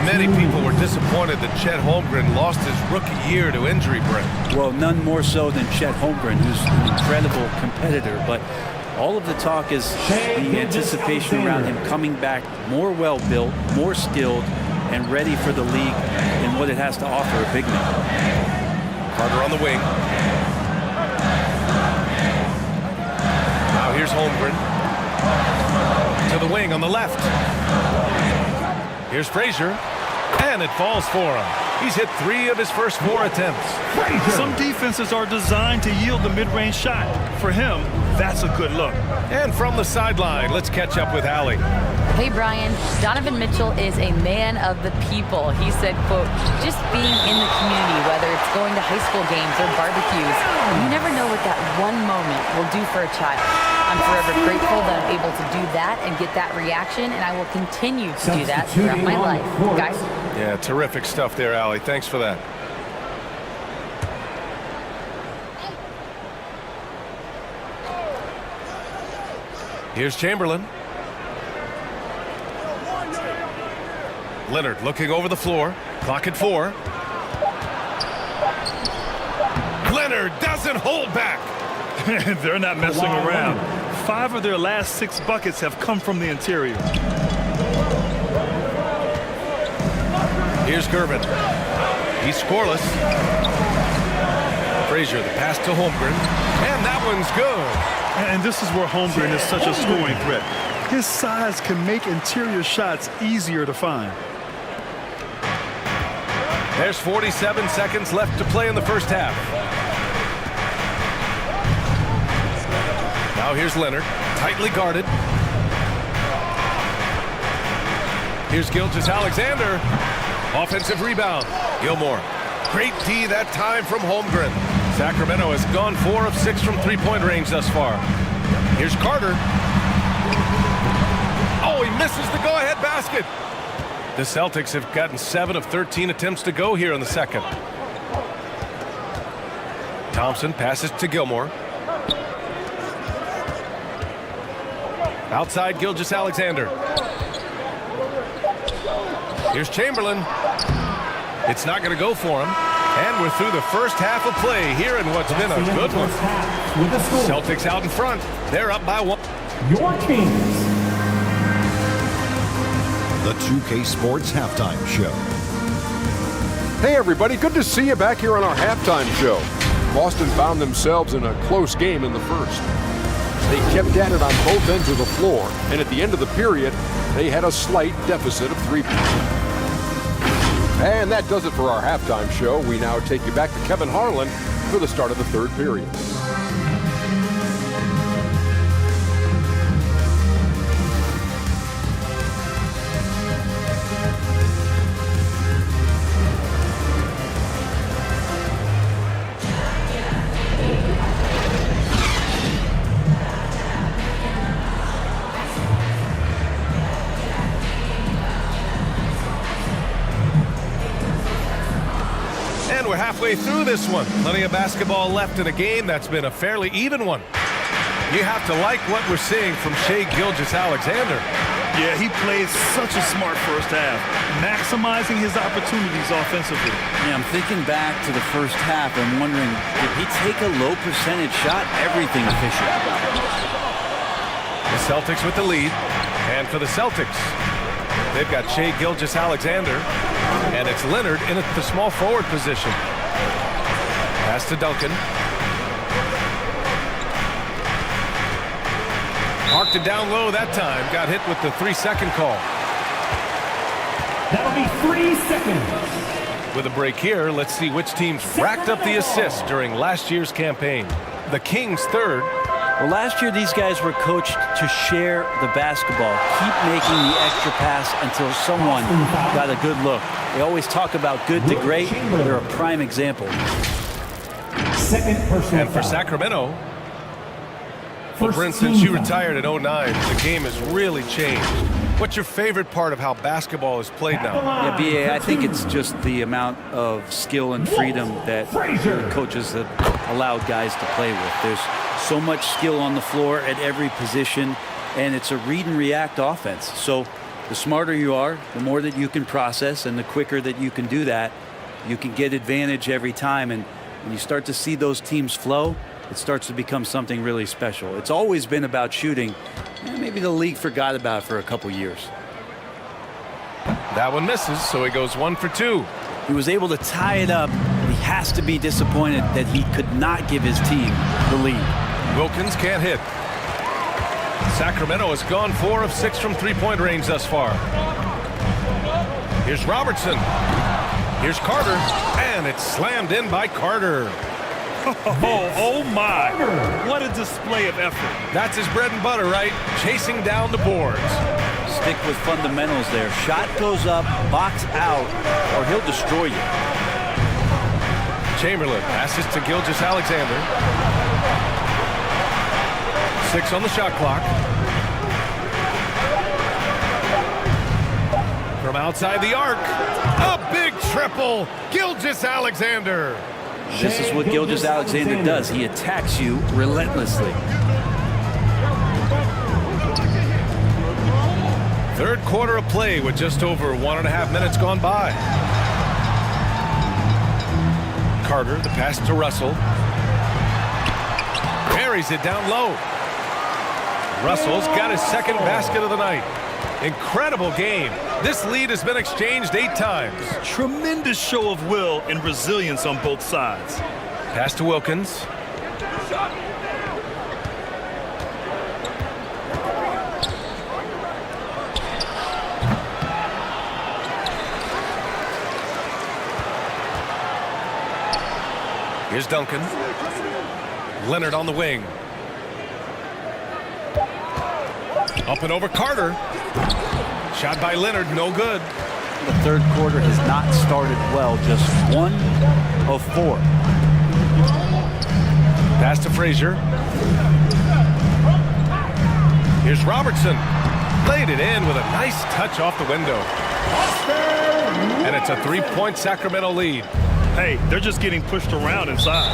Many people were disappointed that Chet Holmgren lost his rookie year to injury, Brent. Well, none more so than Chet Holmgren, who's an incredible competitor. But all of the talk is the anticipation around him coming back more well-built, more skilled, and ready for the league and what it has to offer a big man. Carter on the wing. Now here's Holmgren. To the wing on the left. Here's Frazier. And it falls for him. He's hit 3 of his first 4 attempts. Some defenses are designed to yield the mid-range shot. For him, that's a good look. And from the sideline, let's catch up with Allie. Hey, Brian. Donovan Mitchell is a man of the people. He said, quote, just being in the community, whether it's going to high school games or barbecues, you never know what that one moment will do for a child. I'm forever grateful that I'm able to do that and get that reaction, and I will continue to do that throughout my life. Guys? Yeah, terrific stuff there, Allie. Thanks for that. Here's Chamberlain. Leonard looking over the floor. Clock at 4. Leonard doesn't hold back. They're not messing around. 5 of their last 6 buckets have come from the interior. Here's Gervin. He's scoreless. Frazier, the pass to Holmgren, and that one's good. And this is where Holmgren is such a scoring threat. His size can make interior shots easier to find. There's 47 seconds left to play in the first half. Now here's Leonard, tightly guarded. Here's Gilgeous-Alexander. Offensive rebound. Gilmore. Great D that time from Holmgren. Sacramento has gone 4 of 6 from three-point range thus far. Here's Carter. Oh, he misses the go-ahead basket. The Celtics have gotten 7 of 13 attempts to go here in the second. Thompson passes to Gilmore. Outside Gilgeous-Alexander. Here's Chamberlain. It's not going to go for him. And we're through the first half of play here in what's been a good one. Celtics out in front. They're up by 1. Your Kings. The 2K Sports Halftime Show. Hey everybody, good to see you back here on our halftime show. Boston found themselves in a close game in the first. They kept at it on both ends of the floor, and at the end of the period, they had a slight deficit of 3 points. And that does it for our halftime show. We now take you back to Kevin Harlan for the start of the third period. We're halfway through this one. Plenty of basketball left in a game that's been a fairly even one. You have to like what we're seeing from Shai Gilgeous-Alexander. Yeah, he plays such a smart first half, maximizing his opportunities offensively. Yeah, I'm thinking back to the first half and wondering, did he take a low percentage shot? Everything efficient. The Celtics with the lead. And for the Celtics, they've got Shai Gilgeous-Alexander. And it's Leonard in the small forward position. Pass to Duncan. Marked it down low that time. Got hit with the 3-second call. That'll be 3 seconds. With a break here, let's see which teams racked up the assists during last year's campaign. The Kings third. Well, last year these guys were coached to share the basketball, keep making the extra pass until someone got a good look. They always talk about good to great. They're a prime example. And for Sacramento, well, Brent, since you retired in 09, the game has really changed. What's your favorite part of how basketball is played now? Yeah, B.A., I think it's just the amount of skill and freedom that the coaches have allowed guys to play with. There's so much skill on the floor at every position, and it's a read and react offense. So the smarter you are, the more that you can process, and the quicker that you can do that, you can get advantage every time. And when you start to see those teams flow, it starts to become something really special. It's always been about shooting. Maybe the league forgot about it for a couple years. That one misses, so he goes 1 for 2. He was able to tie it up. He has to be disappointed that he could not give his team the lead. Wilkins can't hit. Sacramento has gone 4 of 6 from three-point range thus far. Here's Robertson. Here's Carter. And it's slammed in by Carter. Oh my. What a display of effort. That's his bread and butter, right? Chasing down the boards. Stick with fundamentals there. Shot goes up, box out, or he'll destroy you. Chamberlain passes to Gilgeous-Alexander. 6 on the shot clock. From outside the arc, a big triple. Gilgeous-Alexander. This is what Gilgeous-Alexander does. He attacks you relentlessly. Third quarter of play with just over 1.5 minutes gone by. Carter, the pass to Russell. Buries it down low. Russell's got his second basket of the night. Incredible game. This lead has been exchanged 8 times. Tremendous show of will and resilience on both sides. Pass to Wilkins. Here's Duncan. Leonard on the wing. Up and over Carter. Shot by Leonard, no good. The third quarter has not started well, just 1 of 4. Pass to Frazier. Here's Robertson. Laid it in with a nice touch off the window. And it's a 3-point Sacramento lead. Hey, they're just getting pushed around inside.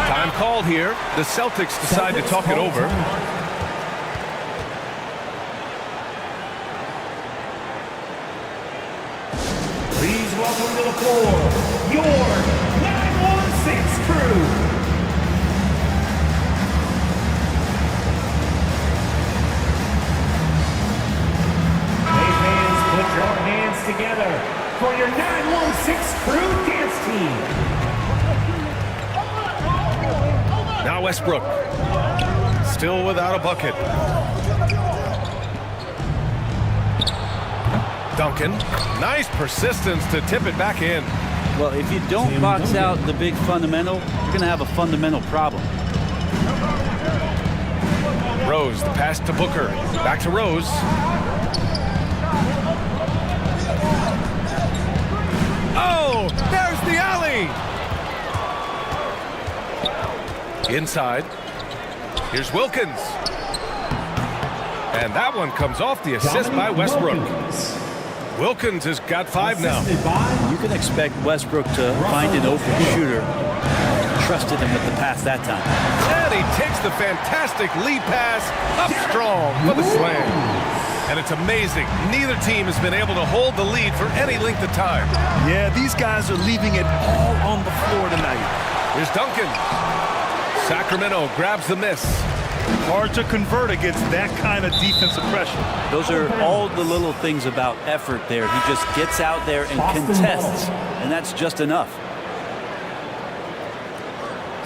Time called here. The Celtics decide to talk it over. Please welcome to the floor, your 916 crew. Hey fans, put your hands together for your 916 crew dance team. Now Westbrook. Still without a bucket. Duncan. Nice persistence to tip it back in. Well, if you don't box out the big fundamental, you're going to have a fundamental problem. Rose, the pass to Booker. Back to Rose. Oh, there's the alley. Inside. Here's Wilkins. And that one comes off the assist by Westbrook. Wilkins has got 5 now. You can expect Westbrook to find an open shooter. Trusted him with the pass that time. And he takes the fantastic lead pass up strong for the slam. And it's amazing. Neither team has been able to hold the lead for any length of time. Yeah, these guys are leaving it all on the floor tonight. Here's Duncan. Sacramento grabs the miss. Hard to convert against that kind of defensive pressure. Those are all the little things about effort there. He just gets out there and contests, and that's just enough.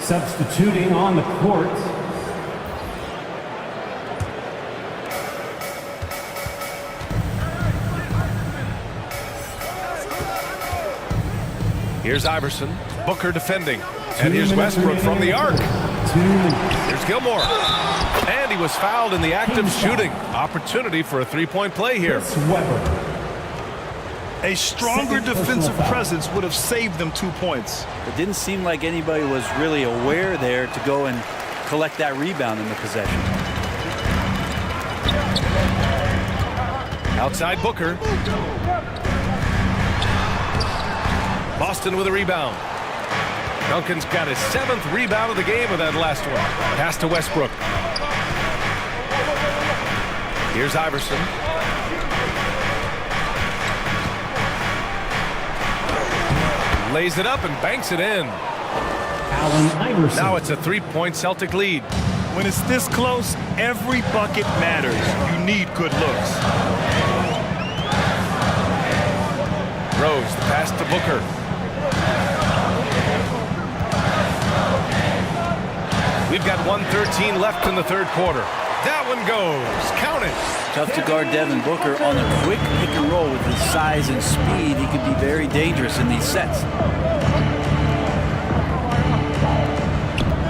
Substituting on the court. Here's Iverson. Booker defending. And here's Westbrook from the arc. Here's Gilmore. And he was fouled in the act of shooting. Opportunity for a 3-point play here. A stronger defensive presence would have saved them 2 points. It didn't seem like anybody was really aware there to go and collect that rebound in the possession. Outside Booker. Boston with a rebound. Duncan's got his 7th rebound of the game with that last one. Pass to Westbrook. Here's Iverson. Lays it up and banks it in. Allen Iverson. Now it's a 3-point Celtic lead. When it's this close, every bucket matters. You need good looks. Rose, the pass to Booker. We've got 1:13 left in the third quarter. That one goes. Count it. Tough to guard Devin Booker on a quick pick and roll with his size and speed. He could be very dangerous in these sets.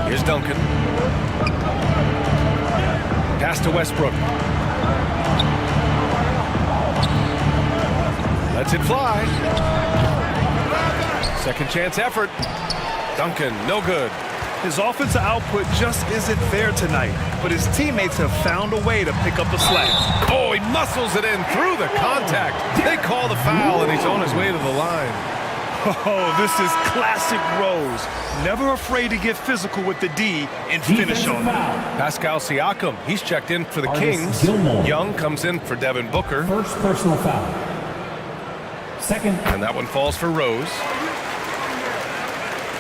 Here's Duncan. Pass to Westbrook. Lets it fly. Second chance effort. Duncan, no good. His offensive output just isn't there tonight, but his teammates have found a way to pick up the slack. Oh, he muscles it in through the contact. They call the foul, and he's on his way to the line. Oh, this is classic Rose. Never afraid to get physical with the D and finish on it. Pascal Siakam, he's checked in for the Kings. Young comes in for Devin Booker. First personal foul. Second. And that one falls for Rose.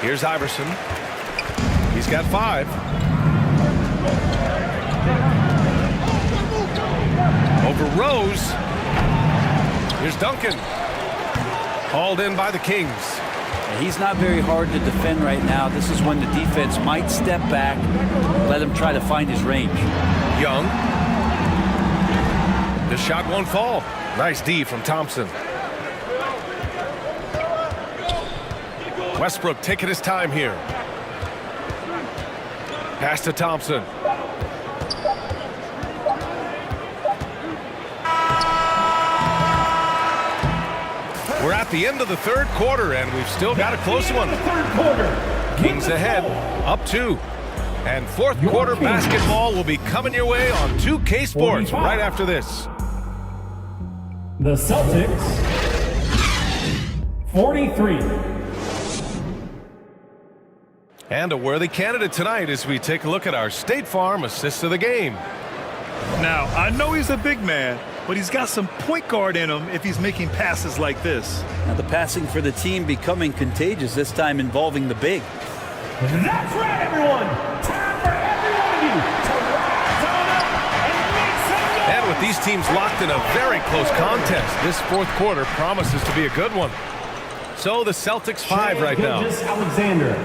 Here's Iverson. He's got 5. Over Rose. Here's Duncan. Hauled in by the Kings. He's not very hard to defend right now. This is when the defense might step back, let him try to find his range. Young. The shot won't fall. Nice D from Thompson. Westbrook taking his time here. Pass to Thompson. We're at the end of the third quarter, and we've still got a close one. Kings ahead, up 2. And fourth quarter basketball will be coming your way on 2K Sports right after this. The Celtics, 43. And a worthy candidate tonight as we take a look at our State Farm assist of the game. Now, I know he's a big man, but he's got some point guard in him if he's making passes like this. Now the passing for the team becoming contagious, this time involving the big. That's right, everyone. Time for every one of you to rise on up and make some noise. And with these teams locked in a very close contest, this fourth quarter promises to be a good one. So the Celtics 5 right now. Alexander.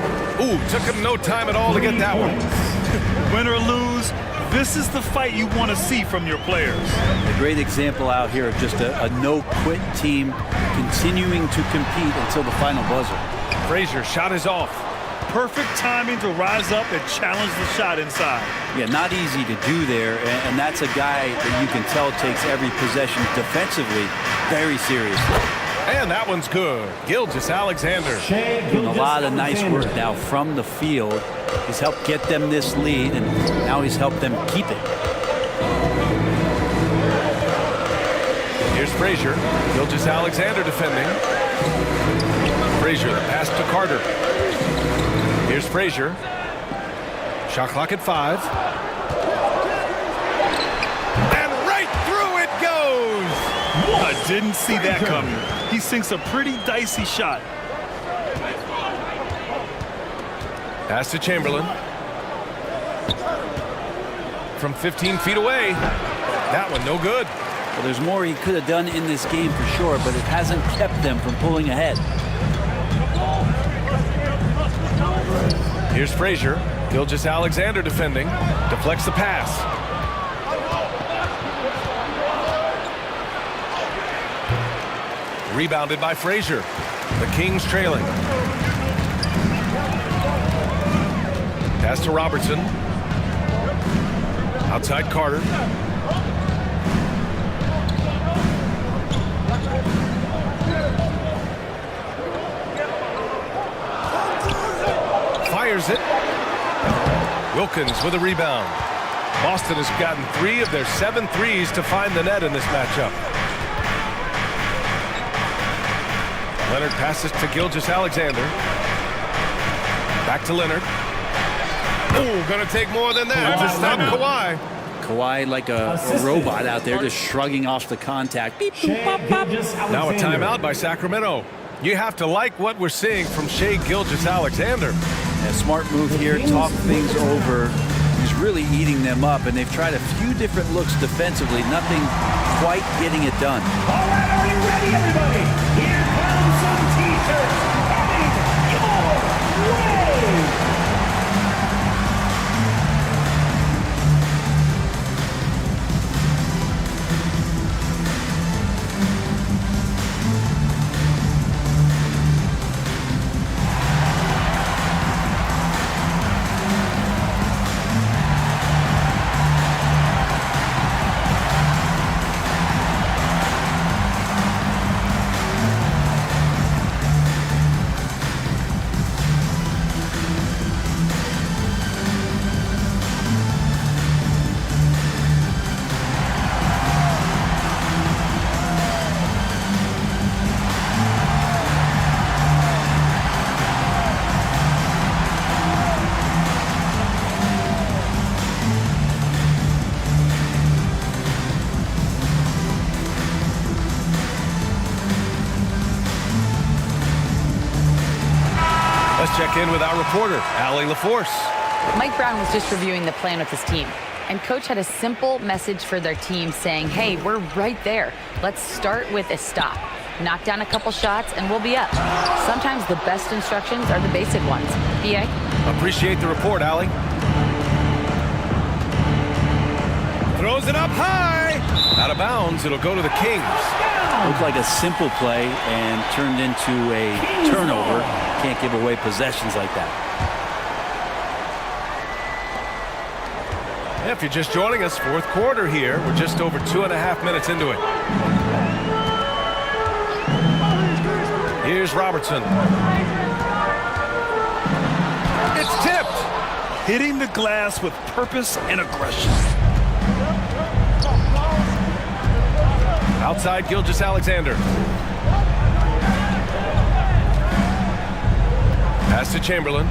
Ooh, took him no time at all to get that one. Win or lose, this is the fight you want to see from your players. A great example out here of just a no-quit team continuing to compete until the final buzzer. Frazier shot is off. Perfect timing to rise up and challenge the shot inside. Yeah, not easy to do there, and that's a guy that you can tell takes every possession defensively very seriously. And that one's good. Gilgeous-Alexander. Doing a lot of nice work now from the field. He's helped get them this lead, and now he's helped them keep it. Here's Frazier. Gilgeous-Alexander defending. Frazier, the pass to Carter. Here's Frazier. Shot clock at 5. And right through it goes! I didn't see that coming. He sinks a pretty dicey shot. Pass to Chamberlain. From 15 feet away. That one no good. Well, there's more he could have done in this game for sure, but it hasn't kept them from pulling ahead. Here's Frazier. Gilgeous-Alexander defending. Deflects the pass. Rebounded by Frazier. The Kings trailing. Pass to Robertson. Outside Carter. Fires it. Wilkins with a rebound. Boston has gotten 3 of their 7 threes to find the net in this matchup. Leonard passes to Gilgeous-Alexander. Back to Leonard. Oh, gonna take more than that to stop Kawhi. Kawhi like a robot out there, just shrugging off the contact. Beep, boop, pop, pop. Now a timeout by Sacramento. You have to like what we're seeing from Shai Gilgeous-Alexander. A smart move here, talk things over. He's really eating them up, and they've tried a few different looks defensively. Nothing quite getting it done. All right, are you ready, everybody? Here comes some T-shirts coming your way. Let's check in with our reporter, Allie LaForce. Mike Brown was just reviewing the plan with his team, and coach had a simple message for their team saying, hey, we're right there. Let's start with a stop. knock down a couple shots, and we'll be up. Sometimes the best instructions are the basic ones. B.A.? Appreciate the report, Allie. Throws it up high. Out of bounds. It'll go to the Kings. Looked like a simple play and turned into a turnover. Can't give away possessions like that. If you're just joining us, fourth quarter here. We're just over 2.5 minutes into it. Here's Robertson. It's tipped. Hitting the glass with purpose and aggression. Outside Gilgeous-Alexander. Pass to Chamberlain.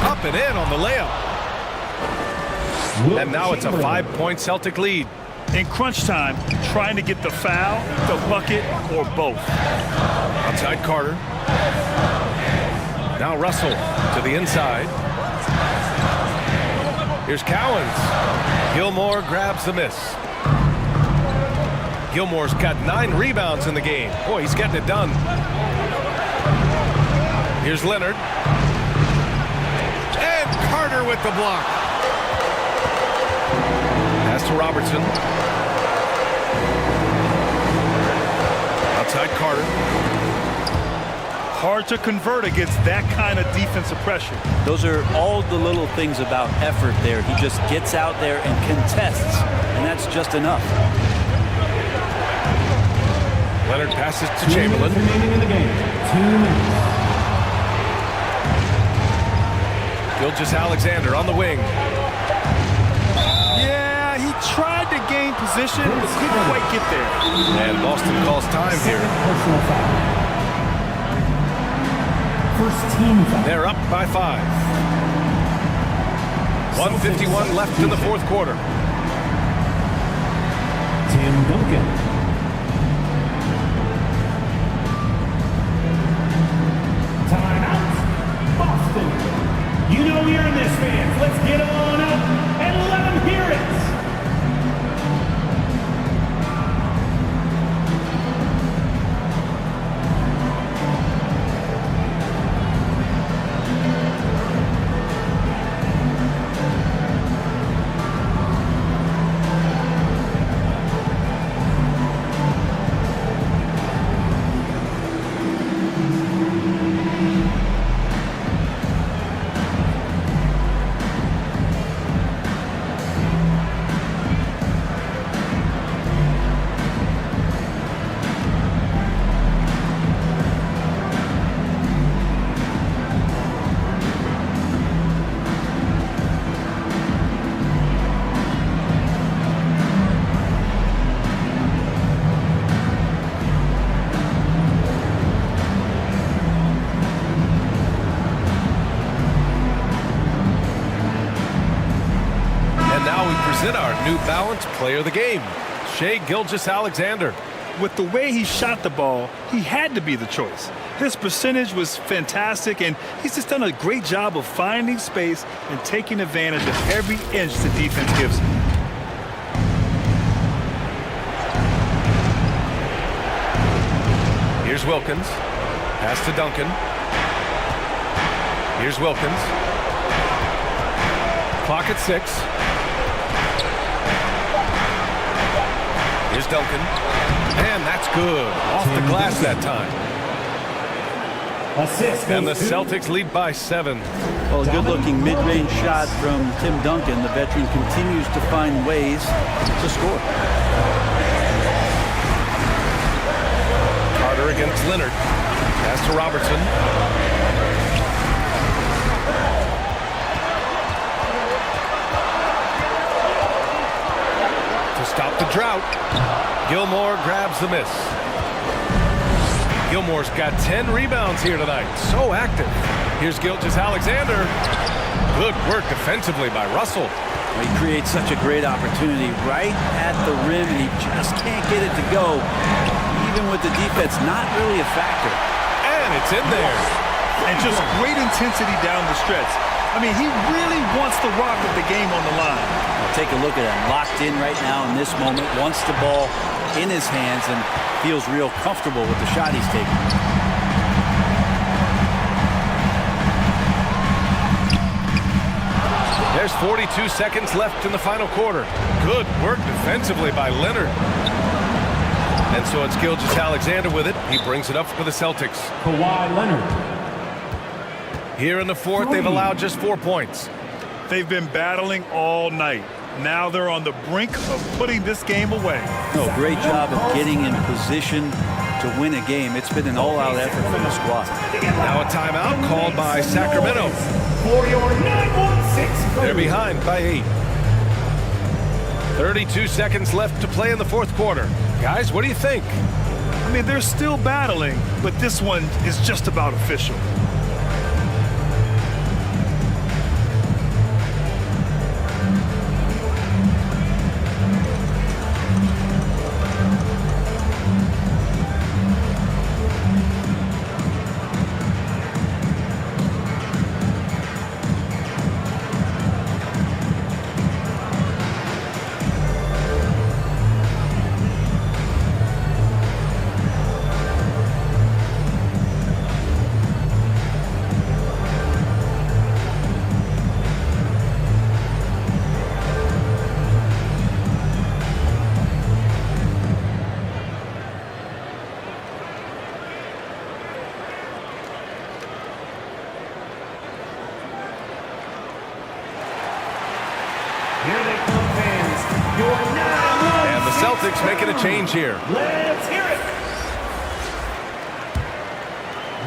Up and in on the layup. And now it's a 5-point Celtic lead. In crunch time, trying to get the foul, the bucket, or both. Outside Carter. Now Russell to the inside. Here's Cowens. Gilmore grabs the miss. Gilmore's got 9 rebounds in the game. Boy, he's getting it done. Here's Leonard. And Carter with the block. Pass to Robertson. Outside Carter. Hard to convert against that kind of defensive pressure. Those are all the little things about effort there. He just gets out there and contests, and that's just enough. Leonard passes to Chamberlain. Remaining in the game. 2 minutes. Gilgeous-Alexander on the wing. Yeah, he tried to gain position, but didn't quite get there. And Boston calls time here. Personal foul. First team foul. They're up by 5. 1:51 left in the fourth quarter. Tim Duncan. Timeout. Boston. You know you're in this, fans. Let's get on up and let them hear it. Our New Balance player of the game, Shai Gilgeous-Alexander. With the way he shot the ball, he had to be the choice. His percentage was fantastic, and he's just done a great job of finding space and taking advantage of every inch the defense gives him. Here's Wilkins. Pass to Duncan. Here's Wilkins. Clock at 6. Here's Duncan. And that's good. Off the glass that time. And the Celtics lead by 7. Well, a good-looking mid-range shot from Tim Duncan. The veteran continues to find ways to score. Carter against Leonard. Pass to Robertson. To stop the drought. Gilmore grabs the miss. Gilmore's got 10 rebounds here tonight. So active. Here's Gilgeous-Alexander. Good work defensively by Russell. He creates such a great opportunity right at the rim, and he just can't get it to go. Even with the defense not really a factor. And it's in there. And just great intensity down the stretch. I mean, he really wants the rock of the game on the line. Take a look at him, locked in right now in this moment, wants the ball in his hands and feels real comfortable with the shot he's taking. There's 42 seconds left in the final quarter. Good work defensively by Leonard. And so it's Gilgeous-Alexander with it. He brings it up for the Celtics. Kawhi Leonard. Here in the fourth, they've allowed just 4 points. They've been battling all night. Now they're on the brink of putting this game away. No, great job of getting in position to win a game. It's been an all-out effort from the squad. Now a timeout called by Sacramento. For your 9-1-6 crew. They're behind by 8. 32 seconds left to play in the fourth quarter. Guys, what do you think? I mean, they're still battling, but this one is just about official. Here they come, fans. Your 9-1-6 And the Celtics making a change here. Let's hear it.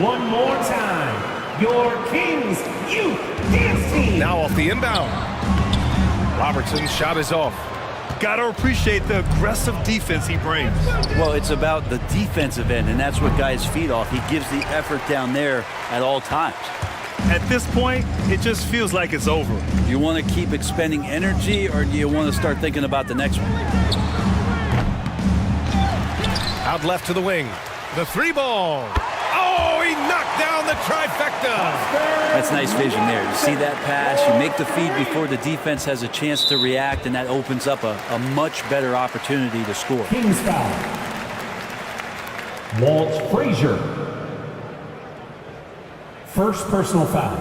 One more time. Your Kings Youth Dance Team. Now off the inbound. Robertson's shot is off. Gotta appreciate the aggressive defense he brings. Well, it's about the defensive end, and that's what guys feed off. He gives the effort down there at all times. At this point, it just feels like it's over. You want to keep expending energy, or do you want to start thinking about the next one? Out left to the wing. The 3-ball. Oh, he knocked down the trifecta. That's nice vision there. You see that pass, you make the feed before the defense has a chance to react, and that opens up a much better opportunity to score. Kings foul. Walt Frazier. First personal foul.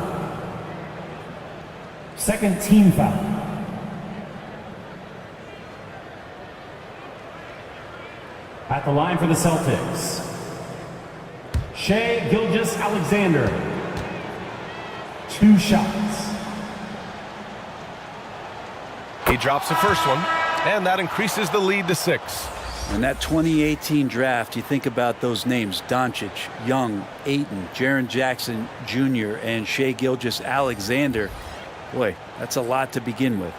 Second team foul. At the line for the Celtics, Shai Gilgeous-Alexander. 2 shots. He drops the first one, and that increases the lead to 6. In that 2018 draft, you think about those names: Doncic, Young, Ayton, Jaren Jackson Jr., and Shai Gilgeous-Alexander. Boy, that's a lot to begin with.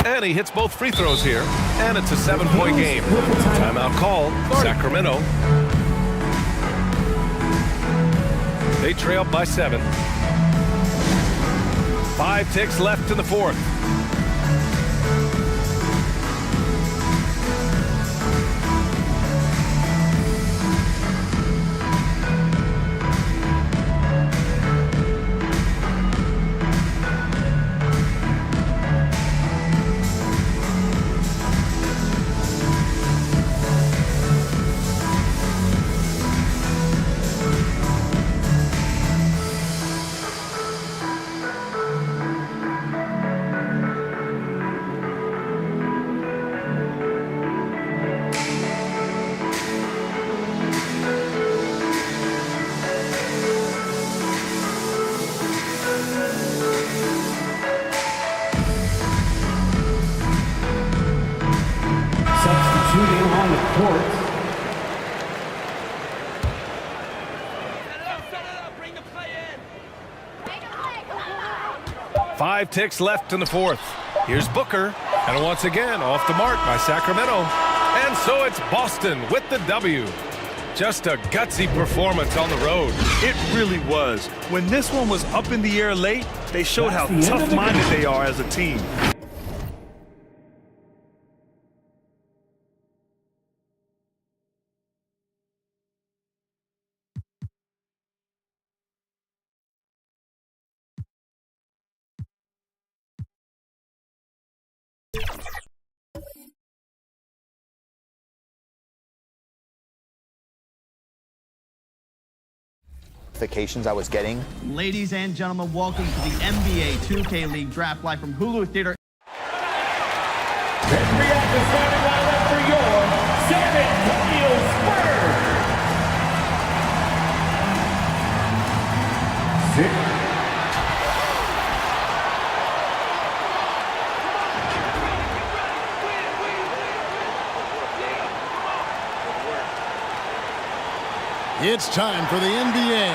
And he hits both free throws here, and it's a 7-point game. Timeout called, Sacramento. They trail by 7. 5 ticks left in the fourth. Substituting on the court. Five ticks left in the fourth. Here's Booker, and once again off the mark by Sacramento. And so it's Boston with the W. Just a gutsy performance on the road. It really was. When this one was up in the air late, they showed how tough-minded they are as a team. notifications I was getting. Ladies and gentlemen, welcome to the NBA 2K League Draft live from Hulu Theater. Let's react to starting lineup for your San Antonio Spurs. 6. It's time for the NBA,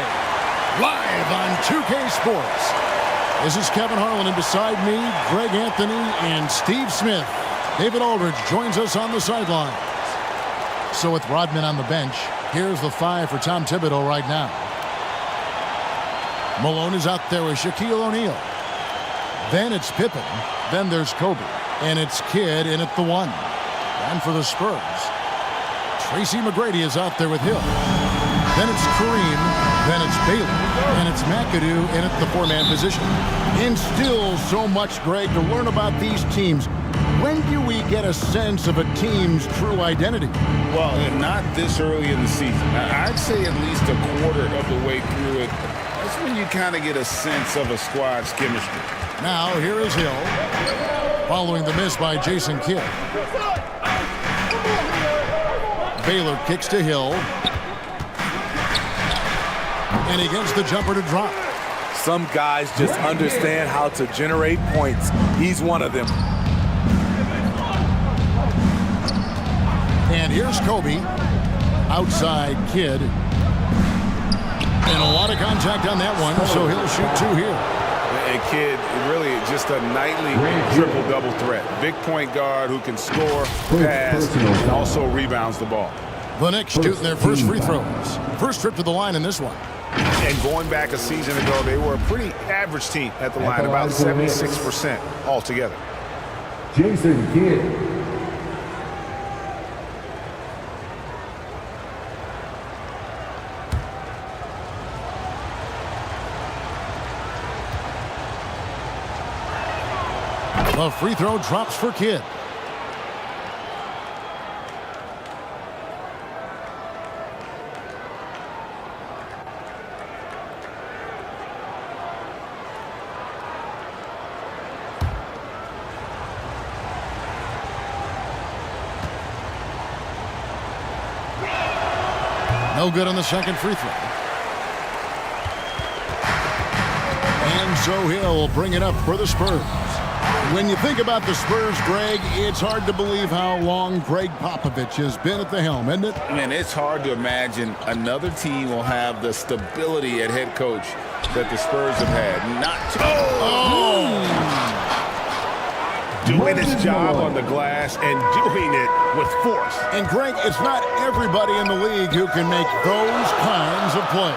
live on 2K Sports. This is Kevin Harlan, and beside me, Greg Anthony and Steve Smith. David Aldridge joins us on the sidelines. So with Rodman on the bench, here's the 5 for Tom Thibodeau right now. Malone is out there with Shaquille O'Neal. Then it's Pippen. Then there's Kobe. And it's Kidd in at the 1. And for the Spurs, Tracy McGrady is out there with Hill. Then it's Kareem, then it's Baylor, and it's McAdoo in at the 4-man position. And still so much, Greg, to learn about these teams. When do we get a sense of a team's true identity? Well, not this early in the season. I'd say at least a quarter of the way through it. That's when you kind of get a sense of a squad's chemistry. Now, here is Hill, following the miss by Jason Kidd. Baylor kicks to Hill. And he gets the jumper to drop. Some guys just understand how to generate points. He's one of them. And here's Kobe. Outside Kidd. And a lot of contact on that one, so he'll shoot 2 here. And Kidd, really just a nightly triple-double threat. Big point guard who can score, pass, and also rebounds the ball. The Knicks shooting their first free throws. First trip to the line in this one. And going back a season ago, they were a pretty average team at the line, about 76% altogether. Jason Kidd. The free throw drops for Kidd. No good on the second free throw. And so Hill will bring it up for the Spurs. When you think about the Spurs, Greg, it's hard to believe how long Greg Popovich has been at the helm, isn't it? Man, it's hard to imagine another team will have the stability at head coach that the Spurs have had. Doing his job on the glass and doing it with force. And Greg, it's not everybody in the league who can make those kinds of plays.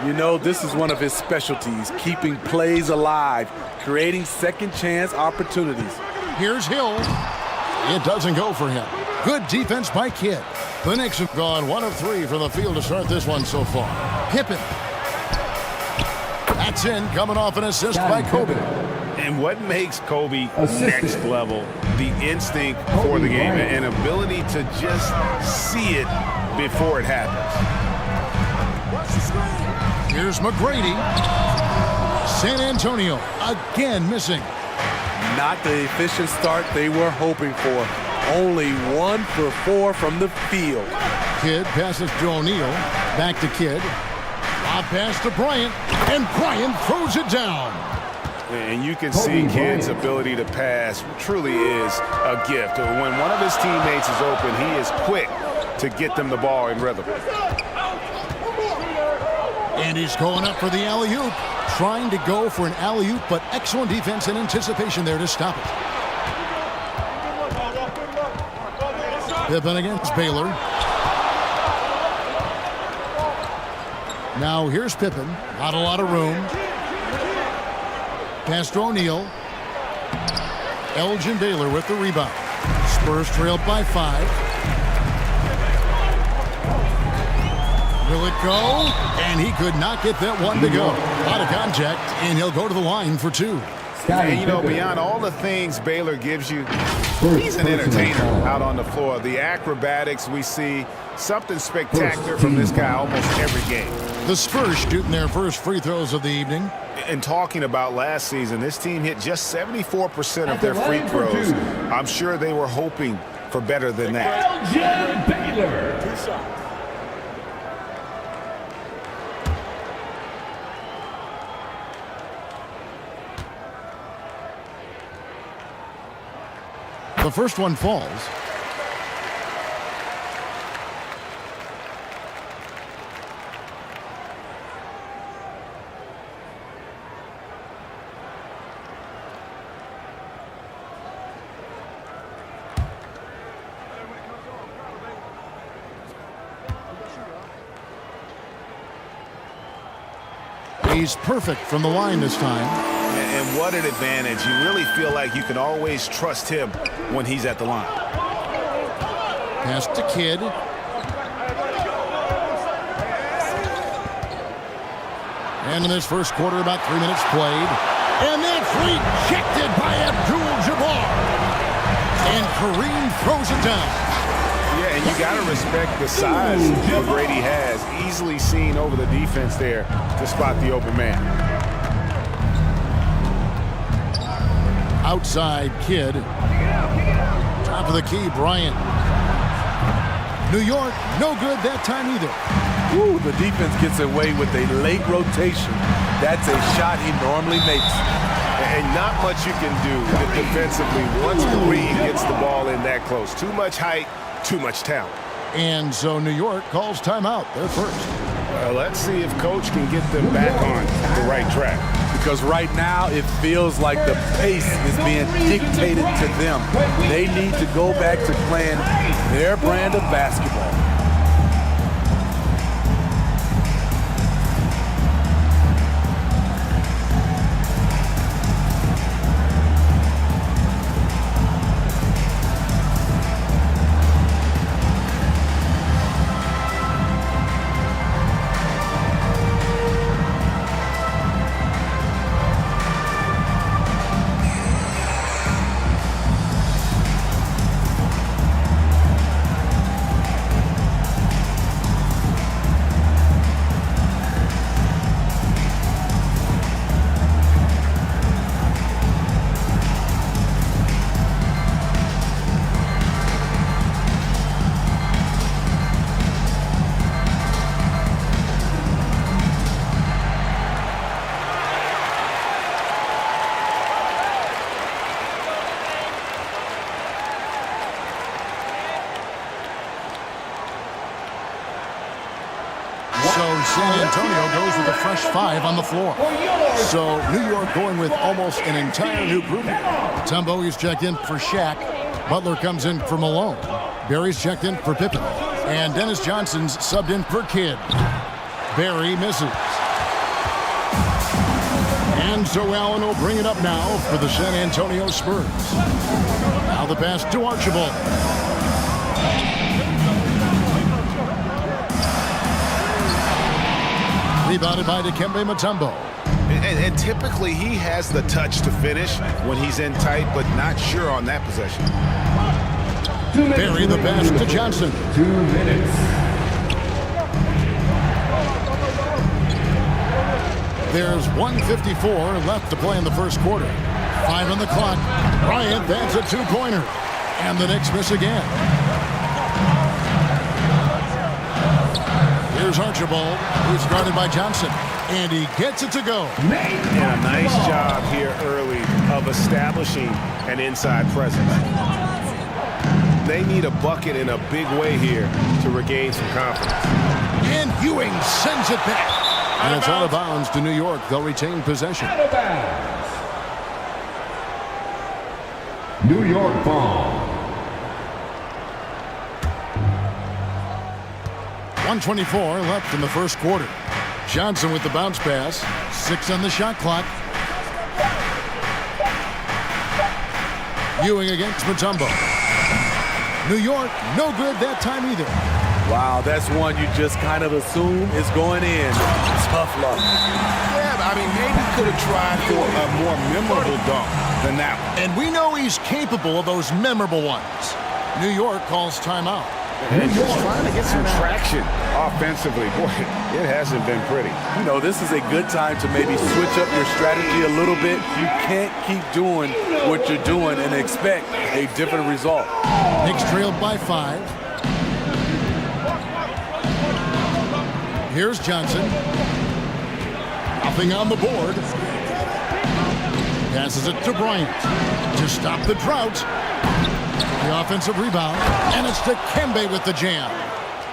You know, this is one of his specialties, keeping plays alive, creating second chance opportunities. Here's Hill. It doesn't go for him. Good defense by Kidd. The Knicks have gone 1 of 3 from the field to start this one so far. Pippen. That's in, coming off an assist by Kobe. And what makes Kobe next level? The instinct for the game, an ability to just see it before it happens. Here's McGrady. San Antonio again missing. Not the efficient start they were hoping for. Only 1 for 4 from the field. Kidd passes to O'Neal. Back to Kidd. Lob pass to Bryant. And Bryant throws it down. And you can see Kidd's ability to pass truly is a gift. When one of his teammates is open, he is quick to get them the ball in rhythm. And he's going up for the alley-oop. Trying to go for an alley-oop, but excellent defense and anticipation there to stop it. Pippen against Baylor. Now here's Pippen. Not a lot of room. Pass to O'Neal. Elgin Baylor with the rebound. Spurs trailed by 5. Will it go? And he could not get that one to go. A lot of contact, and he'll go to the line for 2. And, you know, beyond all the things Baylor gives you, he's an entertainer out on the floor. The acrobatics we see, something spectacular from this guy almost every game. The Spurs shooting their first free throws of the evening. And talking about last season, this team hit just 74% of their free throws. I'm sure they were hoping for better than that. Elgin Baylor. The first one falls. He's perfect from the line this time. And what an advantage. You really feel like you can always trust him when he's at the line. Pass to Kidd. And in this first quarter, about 3 minutes played. And that's rejected by Abdul-Jabbar. And Kareem throws it down. Yeah, and you got to respect the size that Brady has. Easily seen over the defense there to spot the open man. Outside Kidd. Top of the key, Bryant. New York, no good that time either. Ooh, the defense gets away with a late rotation. That's a shot he normally makes. And not much you can do defensively once Kareem gets the ball in that close. Too much height, too much talent. And so New York calls timeout. They're first. Let's see if Coach can get them back on the right track. Because right now it feels like the pace is being dictated to them. They need to go back to playing their brand of basketball. So San Antonio goes with a fresh 5 on the floor. So New York going with almost an entire new group. Mutombo is checked in for Shaq. Butler comes in for Malone. Barry's checked in for Pippen. And Dennis Johnson's subbed in for Kidd. Barry misses. And so Allen will bring it up now for the San Antonio Spurs. Now the pass to Archibald. Rebounded by Dikembe Mutombo. And typically he has the touch to finish when he's in tight, but not sure on that possession. Barry the pass to Johnson. 2 minutes. There's 1:54 left to play in the first quarter. 5 on the clock. Bryant, that's a 2-pointer. And the Knicks miss again. Here's Archibald, who's guarded by Johnson. And he gets it to go. And a nice job here early of establishing an inside presence. They need a bucket in a big way here to regain some confidence. And Ewing sends it back. And it's out of bounds to New York. They'll retain possession. Out of bounds. New York ball. 1:24 left in the first quarter. Johnson with the bounce pass. 6 on the shot clock. Ewing against Mutombo. New York, no good that time either. Wow, that's one you just kind of assume is going in. Tough luck. Yeah, but I mean, maybe could have tried for a more memorable dunk than that one. And we know he's capable of those memorable ones. New York calls timeout. And just trying to get some traction offensively. Boy, it hasn't been pretty. You know, this is a good time to maybe switch up your strategy a little bit. You can't keep doing what you're doing and expect a different result. Knicks trailed by 5. Here's Johnson. Nothing on the board. Passes it to Bryant to stop the drought. The offensive rebound, and it's to Dikembe with the jam.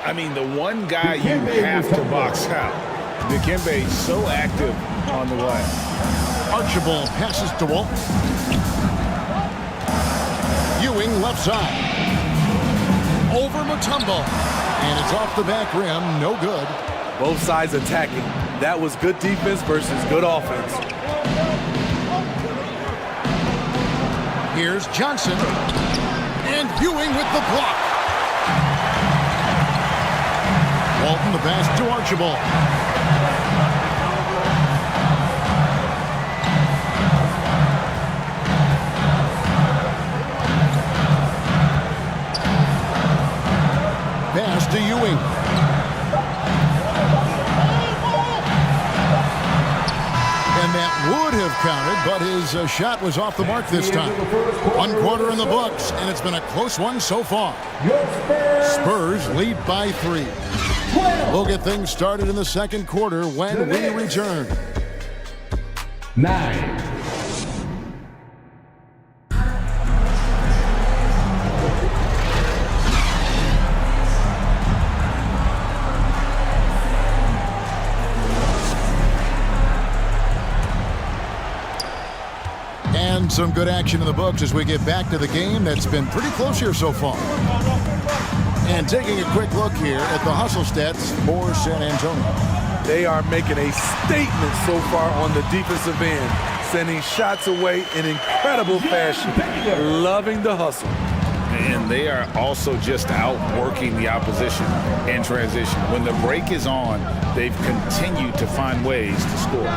I mean, the one guy you have to box out. Dikembe so active on the glass. Archibald passes to Walton. Ewing left side. Over Mutombo. And it's off the back rim, no good. Both sides attacking. That was good defense versus good offense. Here's Johnson. And Ewing with the block. Walton the pass to Archibald. Pass to Ewing. And that would have counted, but his shot was off the mark this time. 1 quarter in the books, and it's been a close one so far. Spurs lead by 3. We'll get things started in the second quarter when we return. 9. And some good action in the books as we get back to the game that's been pretty close here so far. And taking a quick look here at the hustle stats for San Antonio. They are making a statement so far on the defensive end, sending shots away in incredible fashion. Loving the hustle. And they are also just outworking the opposition in transition. When the break is on, they've continued to find ways to score.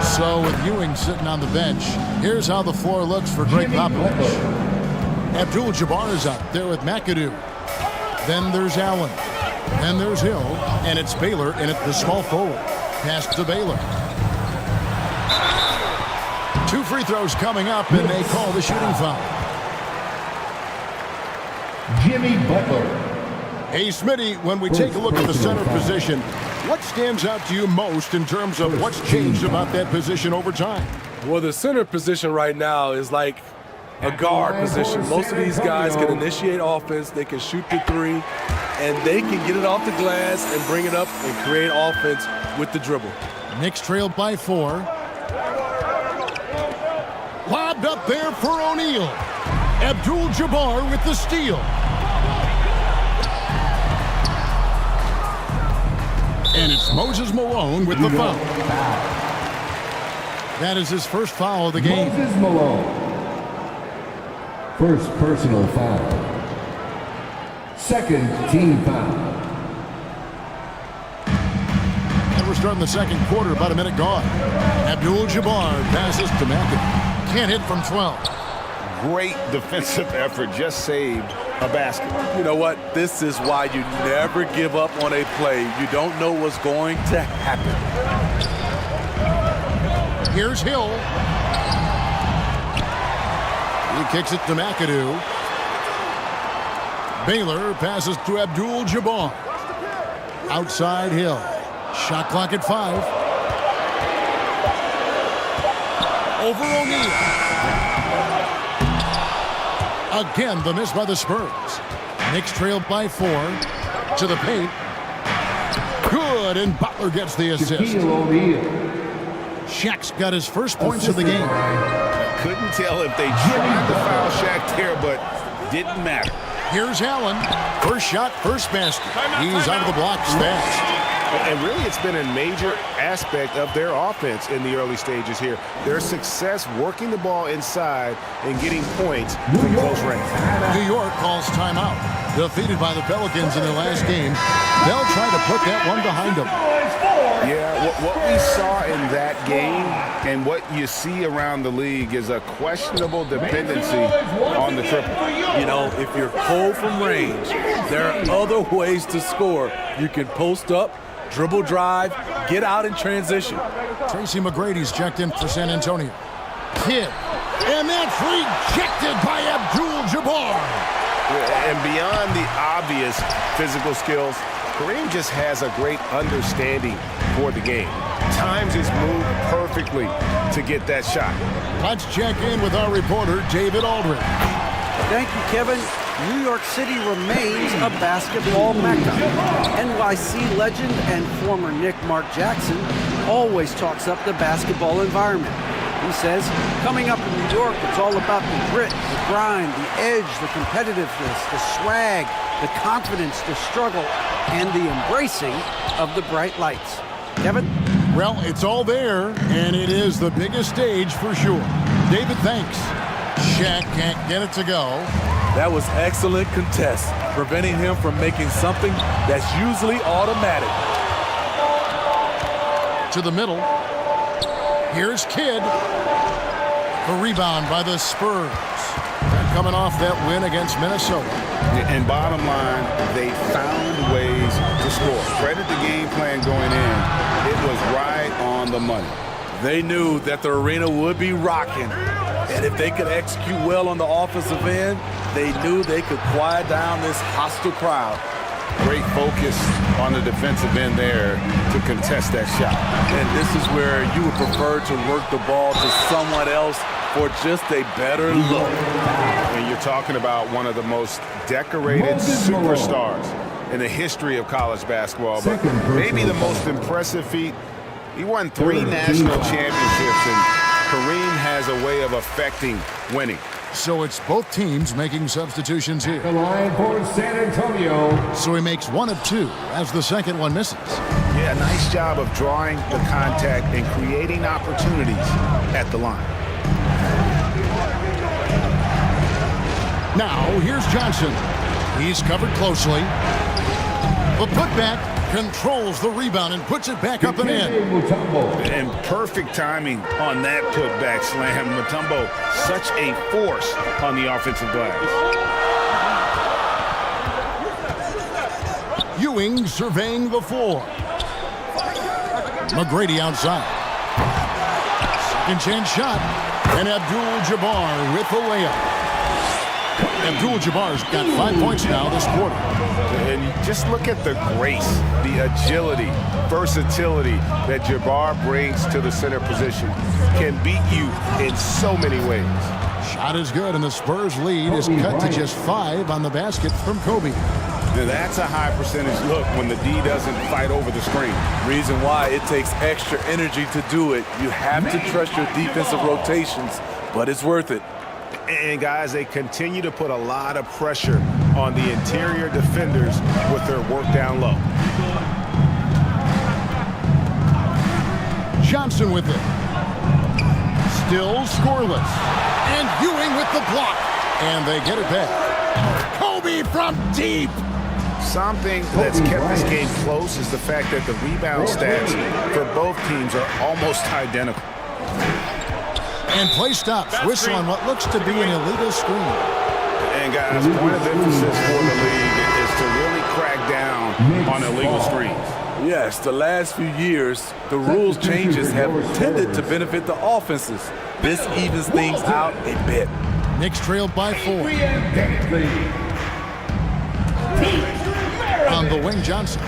So with Ewing sitting on the bench, here's how the floor looks for Greg Popovich. Abdul-Jabbar is out there with McAdoo. Then there's Allen. Then there's Hill. And it's Baylor in at the small forward. Pass to Baylor. 2 free throws coming up, and they call the shooting foul. Jimmy Butler. Hey, Smitty, when we take a look at the center position, what stands out to you most in terms of what's changed about that position over time? Well, the center position right now is like a guard position. Most of these guys can initiate offense, they can shoot the 3, and they can get it off the glass and bring it up and create offense with the dribble. Knicks trailed by 4. Lobbed up there for O'Neal. Abdul-Jabbar with the steal. And it's Moses Malone with the foul. That is his first foul of the game. Moses Malone. First personal foul. Second team foul. And we're starting the second quarter, about a minute gone. Abdul-Jabbar passes to McAdoo. Can't hit from 12. Great defensive effort, just saved a basket. You know what? This is why you never give up on a play. You don't know what's going to happen. Here's Hill. He kicks it to McAdoo. Baylor passes to Abdul-Jabbar. Outside Hill. Shot clock at 5. Over O'Neal. Again, the miss by the Spurs. Knicks trailed by 4. To the paint. Good, and Butler gets the assist. Shaq's got his first points of the game. Couldn't tell if they tried to foul Shaq there, but didn't matter. Here's Allen. First shot, first basket. He's out of the blocks fast. And really, it's been a major aspect of their offense in the early stages here. Their success working the ball inside and getting points from close range. New York calls timeout. Defeated by the Pelicans in their last game, they'll try to put that one behind them. Yeah, what we saw in that game and what you see around the league is a questionable dependency on the triple. You know, if you're cold from range, There are other ways to score. You can post up, dribble drive, get out in transition. Tracy McGrady's checked in for San Antonio. Kidd. And that's rejected by Abdul-Jabbar. And beyond the obvious physical skills, Kareem just has a great understanding for the game. Times his move perfectly to get that shot. Let's check in with our reporter, David Aldridge. Thank you, Kevin. New York City remains a basketball mecca. NYC legend and former Knick Mark Jackson always talks up the basketball environment. He says, coming up in New York, it's all about the grit, the grind, the edge, the competitiveness, the swag, the confidence, the struggle, and the embracing of the bright lights. Kevin? Well, it's all there, and it is the biggest stage for sure. David, thanks. Shaq can't get it to go. That was excellent contest, preventing him from making something that's usually automatic. To the middle. Here's Kidd. The rebound by the Spurs. They're coming off that win against Minnesota. And bottom line, they found ways to score. Credit the game plan going in. It was right on the money. They knew that the arena would be rocking. And if they could execute well on the offensive end, they knew they could quiet down this hostile crowd. Great focus on the defensive end there to contest that shot. And this is where you would prefer to work the ball to someone else for just a better look. And you're talking about one of the most decorated superstars in the history of college basketball, but maybe the most impressive feat. He won 3 national championships, and Kareem has a way of affecting winning. So it's both teams making substitutions here. The line for San Antonio. So he makes 1 of 2 as the second one misses. Yeah, nice job of drawing the contact and creating opportunities at the line. Now, here's Johnson. He's covered closely. The putback controls the rebound and puts it back up and in. And perfect timing on that putback slam. Mutombo, such a force on the offensive glass. Ewing surveying the floor. McGrady outside. Second chance shot. And Abdul-Jabbar with the layup. Abdul-Jabbar's got 5 points now this quarter. And just look at the grace, the agility, versatility that Jabbar brings to the center position. Can beat you in so many ways. Shot is good, and the Spurs lead is cut to just 5 on the basket from Kobe. Now that's a high percentage look when the D doesn't fight over the screen. Reason why it takes extra energy to do it. You have to trust your defensive rotations, but it's worth it. And guys, they continue to put a lot of pressure on the interior defenders with their work down low. Johnson with it. Still scoreless. And Ewing with the block. And they get it back. Kobe from deep. Something that's kept this game close is the fact that the rebound stats for both teams are almost identical. And play stops. Whistle on what looks to be an illegal screen. And guys, point of emphasis for the league is to really crack down on illegal screens. Yes, the last few years, the rules changes have tended to benefit the offenses. This evens things out a bit. Knicks trailed by 4. On the wing, Johnson.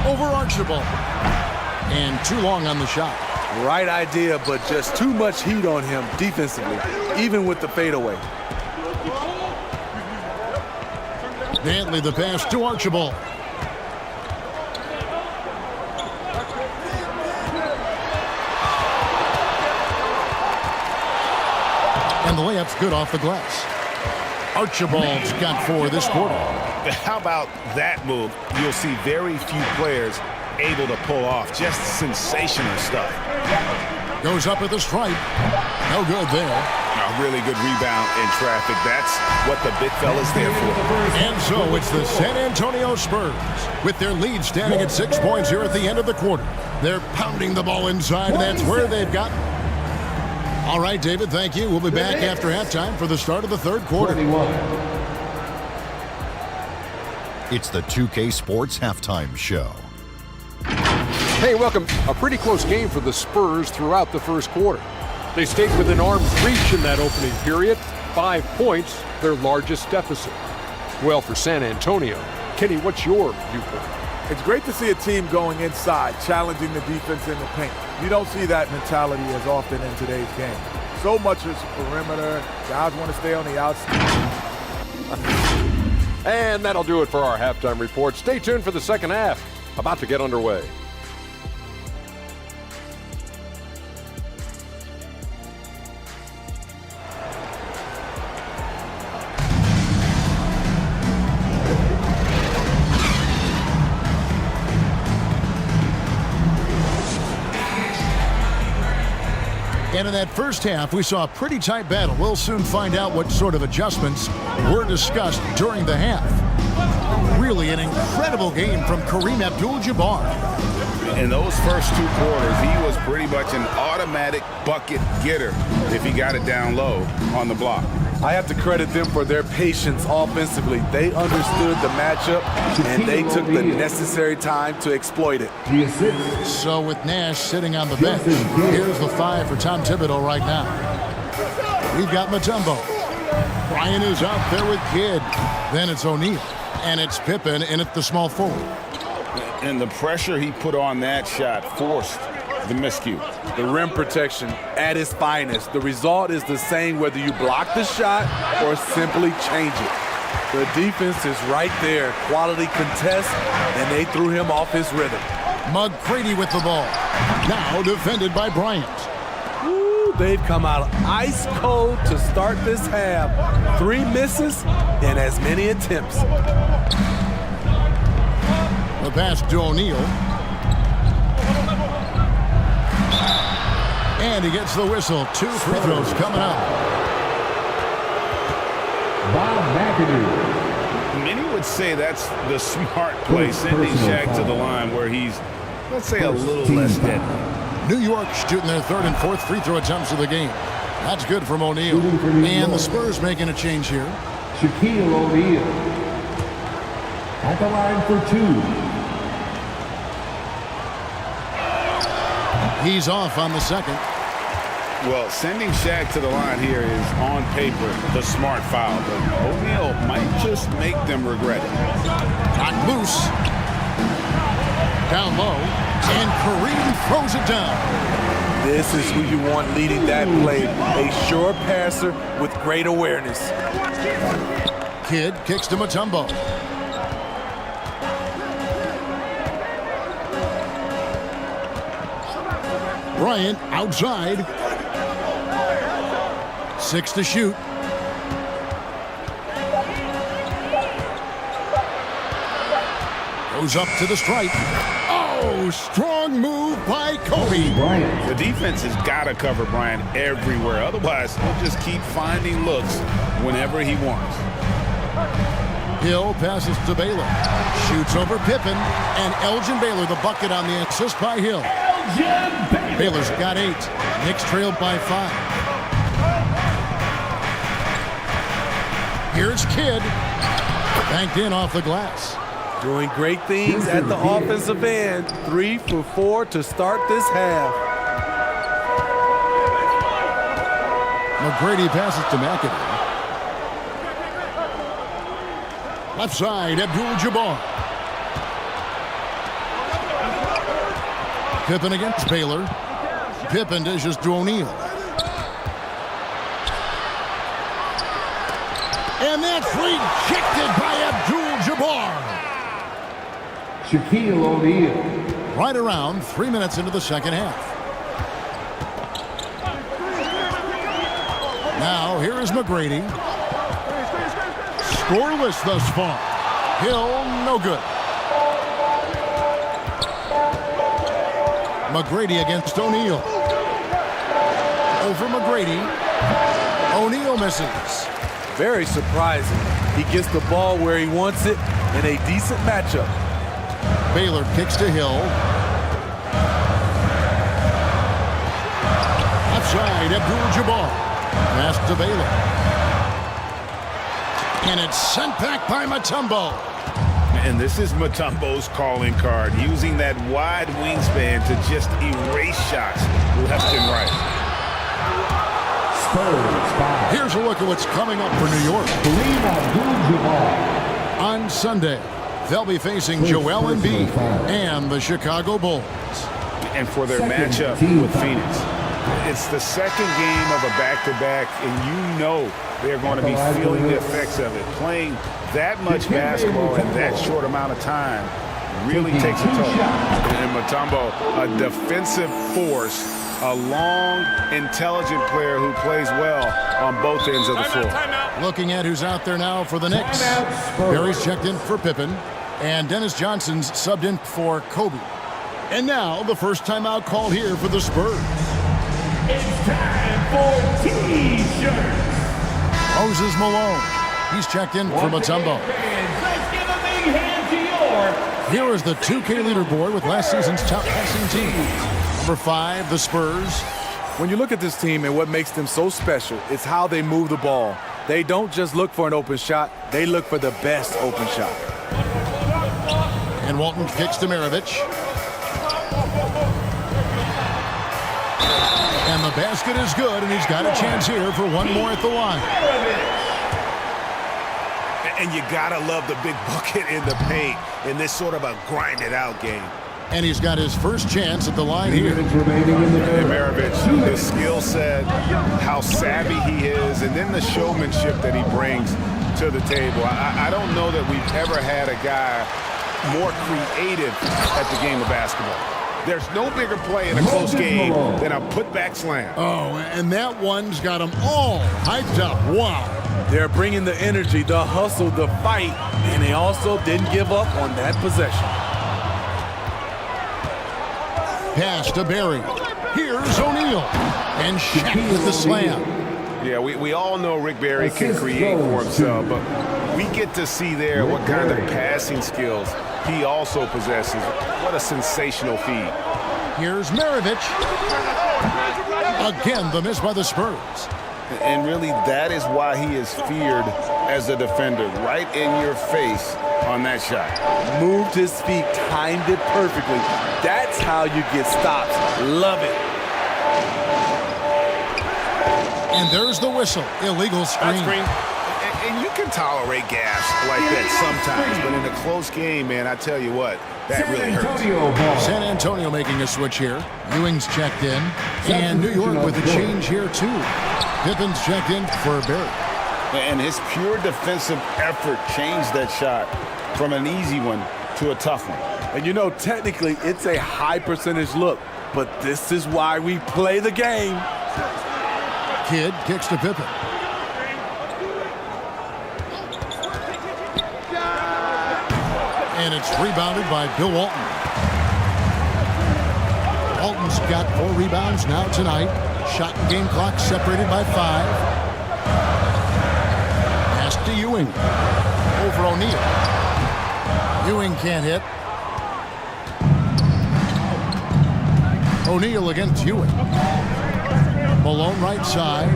Over Archibald. And too long on the shot. Right idea, but just too much heat on him defensively, even with the fadeaway. Dantley the pass to Archibald. And the layup's good off the glass. Archibald's got 4 this quarter. How about that move? You'll see very few players able to pull off. Just sensational stuff. Goes up at the stripe. No good there. A really good rebound in traffic. That's what the big fella's there for. And so it's the San Antonio Spurs with their lead standing at 6 points here at the end of the quarter. They're pounding the ball inside, and that's where they've got All right, David, thank you. We'll be back after halftime for the start of the third quarter. It's the 2K Sports Halftime Show. Hey, welcome. A pretty close game for the Spurs throughout the first quarter. They stayed within arm's reach in that opening period. 5 points, their largest deficit. Well, for San Antonio, Kenny, what's your viewpoint? It's great to see a team going inside, challenging the defense in the paint. You don't see that mentality as often in today's game. So much is perimeter. Guys want to stay on the outside. And that'll do it for our halftime report. Stay tuned for the second half. About to get underway. And in that first half, we saw a pretty tight battle. We'll soon find out what sort of adjustments were discussed during the half. Really an incredible game from Kareem Abdul-Jabbar. In those first 2 quarters, he was pretty much an automatic bucket getter if he got it down low on the block. I have to credit them for their patience offensively. They understood the matchup, and they took the necessary time to exploit it. So with Nash sitting on the bench, here's the 5 for Tom Thibodeau right now. We've got Mutombo. Bryant is out there with Kidd. Then it's O'Neal. And it's Pippen in at the small forward. And the pressure he put on that shot forced the miscue. The rim protection at its finest. The result is the same whether you block the shot or simply change it. The defense is right there. Quality contest, and they threw him off his rhythm. McGrady with the ball. Now defended by Bryant. Ooh, they've come out ice cold to start this half. 3 misses and as many attempts. The pass to O'Neal. And he gets the whistle. 2 free throws coming up. Bob McAdoo. Many would say that's the smart play, sending Shaq to the line where he's, let's say, a little less deadly. New York shooting their 3rd and 4th free throw attempts of the game. That's good from O'Neal. And the Spurs making a change here. Shaquille O'Neal at the line for 2. He's off on the second. Well, sending Shaq to the line here is, on paper, the smart foul. But O'Neal might just make them regret it. Got loose. Down low. And Kareem throws it down. This is who you want leading that play. A sure passer with great awareness. Kidd kicks to Mutombo. Bryant outside. 6 to shoot. Goes up to the stripe. Oh, strong move by Kobe. The defense has got to cover Bryant everywhere. Otherwise, he'll just keep finding looks whenever he wants. Hill passes to Baylor. Shoots over Pippen. And Elgin Baylor, the bucket on the assist by Hill. Baylor's got 8. Knicks trailed by 5. Here's Kidd. Banked in off the glass. Doing great things at the offensive end. 3 for 4 to start this half. McGrady passes to McAdoo. Left side, Abdul-Jabbar. Pippen against Baylor. Pippen dishes to O'Neal. And that's rejected by Abdul-Jabbar. Shaquille O'Neal. Right around 3 minutes into the second half. Now, here is McGrady. Scoreless thus far. Hill, no good. McGrady against O'Neal. Over McGrady. O'Neal misses. Very surprising. He gets the ball where he wants it in a decent matchup. Baylor kicks to Hill. Left side, Abdul-Jabbar. Pass to Baylor. And it's sent back by Mutombo. And this is Mutombo's calling card, using that wide wingspan to just erase shots left and right. Here's a look at what's coming up for New York. On Sunday, they'll be facing Joel Embiid and the Chicago Bulls. And for their matchup with Phoenix, it's the second game of a back-to-back, and you know they're going to be feeling the effects of it. Playing that much basketball in that short amount of time really takes a toll. And Mutombo, a defensive force, a long, intelligent player who plays well on both ends of the floor. Looking at who's out there now for the Knicks. Barry's checked in for Pippen, and Dennis Johnson's subbed in for Kobe. And now the first timeout called here for the Spurs. It's time for T-shirts. Moses Malone. He's checked in for Mutombo. Let's give a big hand to your... Here is the 2K leaderboard with last season's top passing team. Number 5, the Spurs. When you look at this team and what makes them so special, it's how they move the ball. They don't just look for an open shot, they look for the best open shot. And Walton kicks to Maravich. And the basket is good, and he's got a chance here for one more at the line. And you gotta love the big bucket in the paint in this sort of a grinded-out game. And he's got his first chance at the line here. Maravich, the skill set, how savvy he is, and then the showmanship that he brings to the table. I don't know that we've ever had a guy more creative at the game of basketball. There's no bigger play in a close game than a putback slam. Oh, and that one's got them all hyped up. Wow. They're bringing the energy, the hustle, the fight, and they also didn't give up on that possession. Pass to Barry. Here's O'Neal. And Shaq with the slam. Yeah, we all know Rick Barry can create for himself, but we get to see there what kind of passing skills he also possesses. What a sensational feed. Here's Maravich. Again, the miss by the Spurs. And really, that is why he is feared as a defender. Right in your face on that shot. Moved his feet, timed it perfectly. That's how you get stops. Love it. And there's the whistle. Illegal screen. And you can tolerate gas like that sometimes, but in a close game, man, I tell you what, that really hurts. San Antonio making a switch here. Ewing's checked in. And New York with a change here, too. Pippen's checked in for Barry. And his pure defensive effort changed that shot from an easy one to a tough one. And you know, technically, it's a high percentage look, but this is why we play the game. Kidd kicks to Pippen. And it's rebounded by Bill Walton. Walton's got 4 rebounds now tonight. Shot and game clock separated by 5. Pass to Ewing. Over O'Neal. Ewing can't hit. O'Neal against Ewing. Malone right side.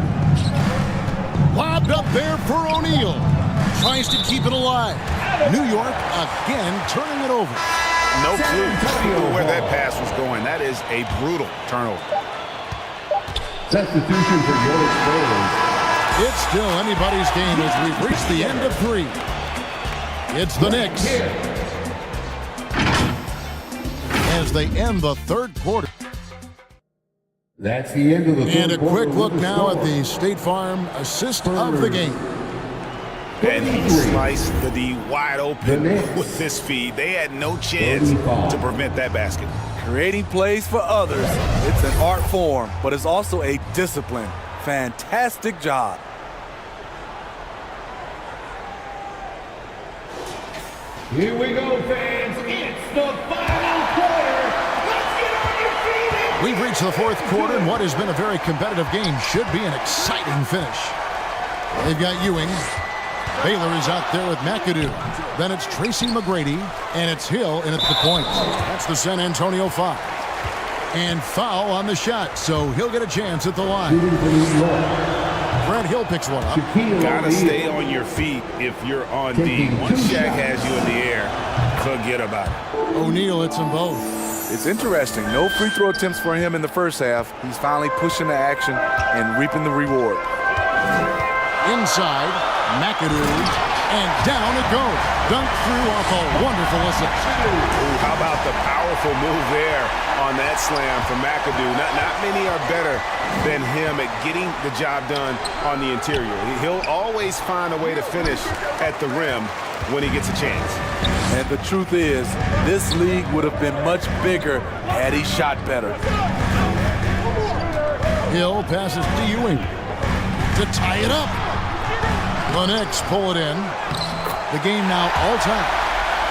Lobbed up there for O'Neal. Tries to keep it alive. New York again turning it over. No clue where that pass was going. That is a brutal turnover. Substitution for your Spurs. It's still anybody's game as we've reached the end of 3. It's the Knicks as they end the third quarter. That's the end of the third And a quarter. quick look now at the State Farm assist of the game. And he sliced the D wide open with this feed. They had no chance to prevent that basket. Creating plays for others, it's an art form, but it's also a discipline. Fantastic job. Here we go, fans. It's the final quarter. Let's get on your feet. We've reached the fourth quarter, and what has been a very competitive game should be an exciting finish. They've got Ewing. Baylor is out there with McAdoo. Then it's Tracy McGrady, and it's Hill in at the point. That's the San Antonio 5. And foul on the shot, so he'll get a chance at the line. Brad Hill picks one up. Gotta stay on your feet if you're on D. Once Shaq has you in the air, forget about it. O'Neal hits them both. It's interesting. No free throw attempts for him in the first half. He's finally pushing the action and reaping the reward. Inside, McAdoo, and down it goes. Dunked through off a wonderful assist. Ooh, how about the powerful move there on that slam from McAdoo? Not many are better than him at getting the job done on the interior. He'll always find a way to finish at the rim when he gets a chance. And the truth is, this league would have been much bigger had he shot better. Hill passes to Ewing to tie it up. The Knicks pull it in. The game now all-time.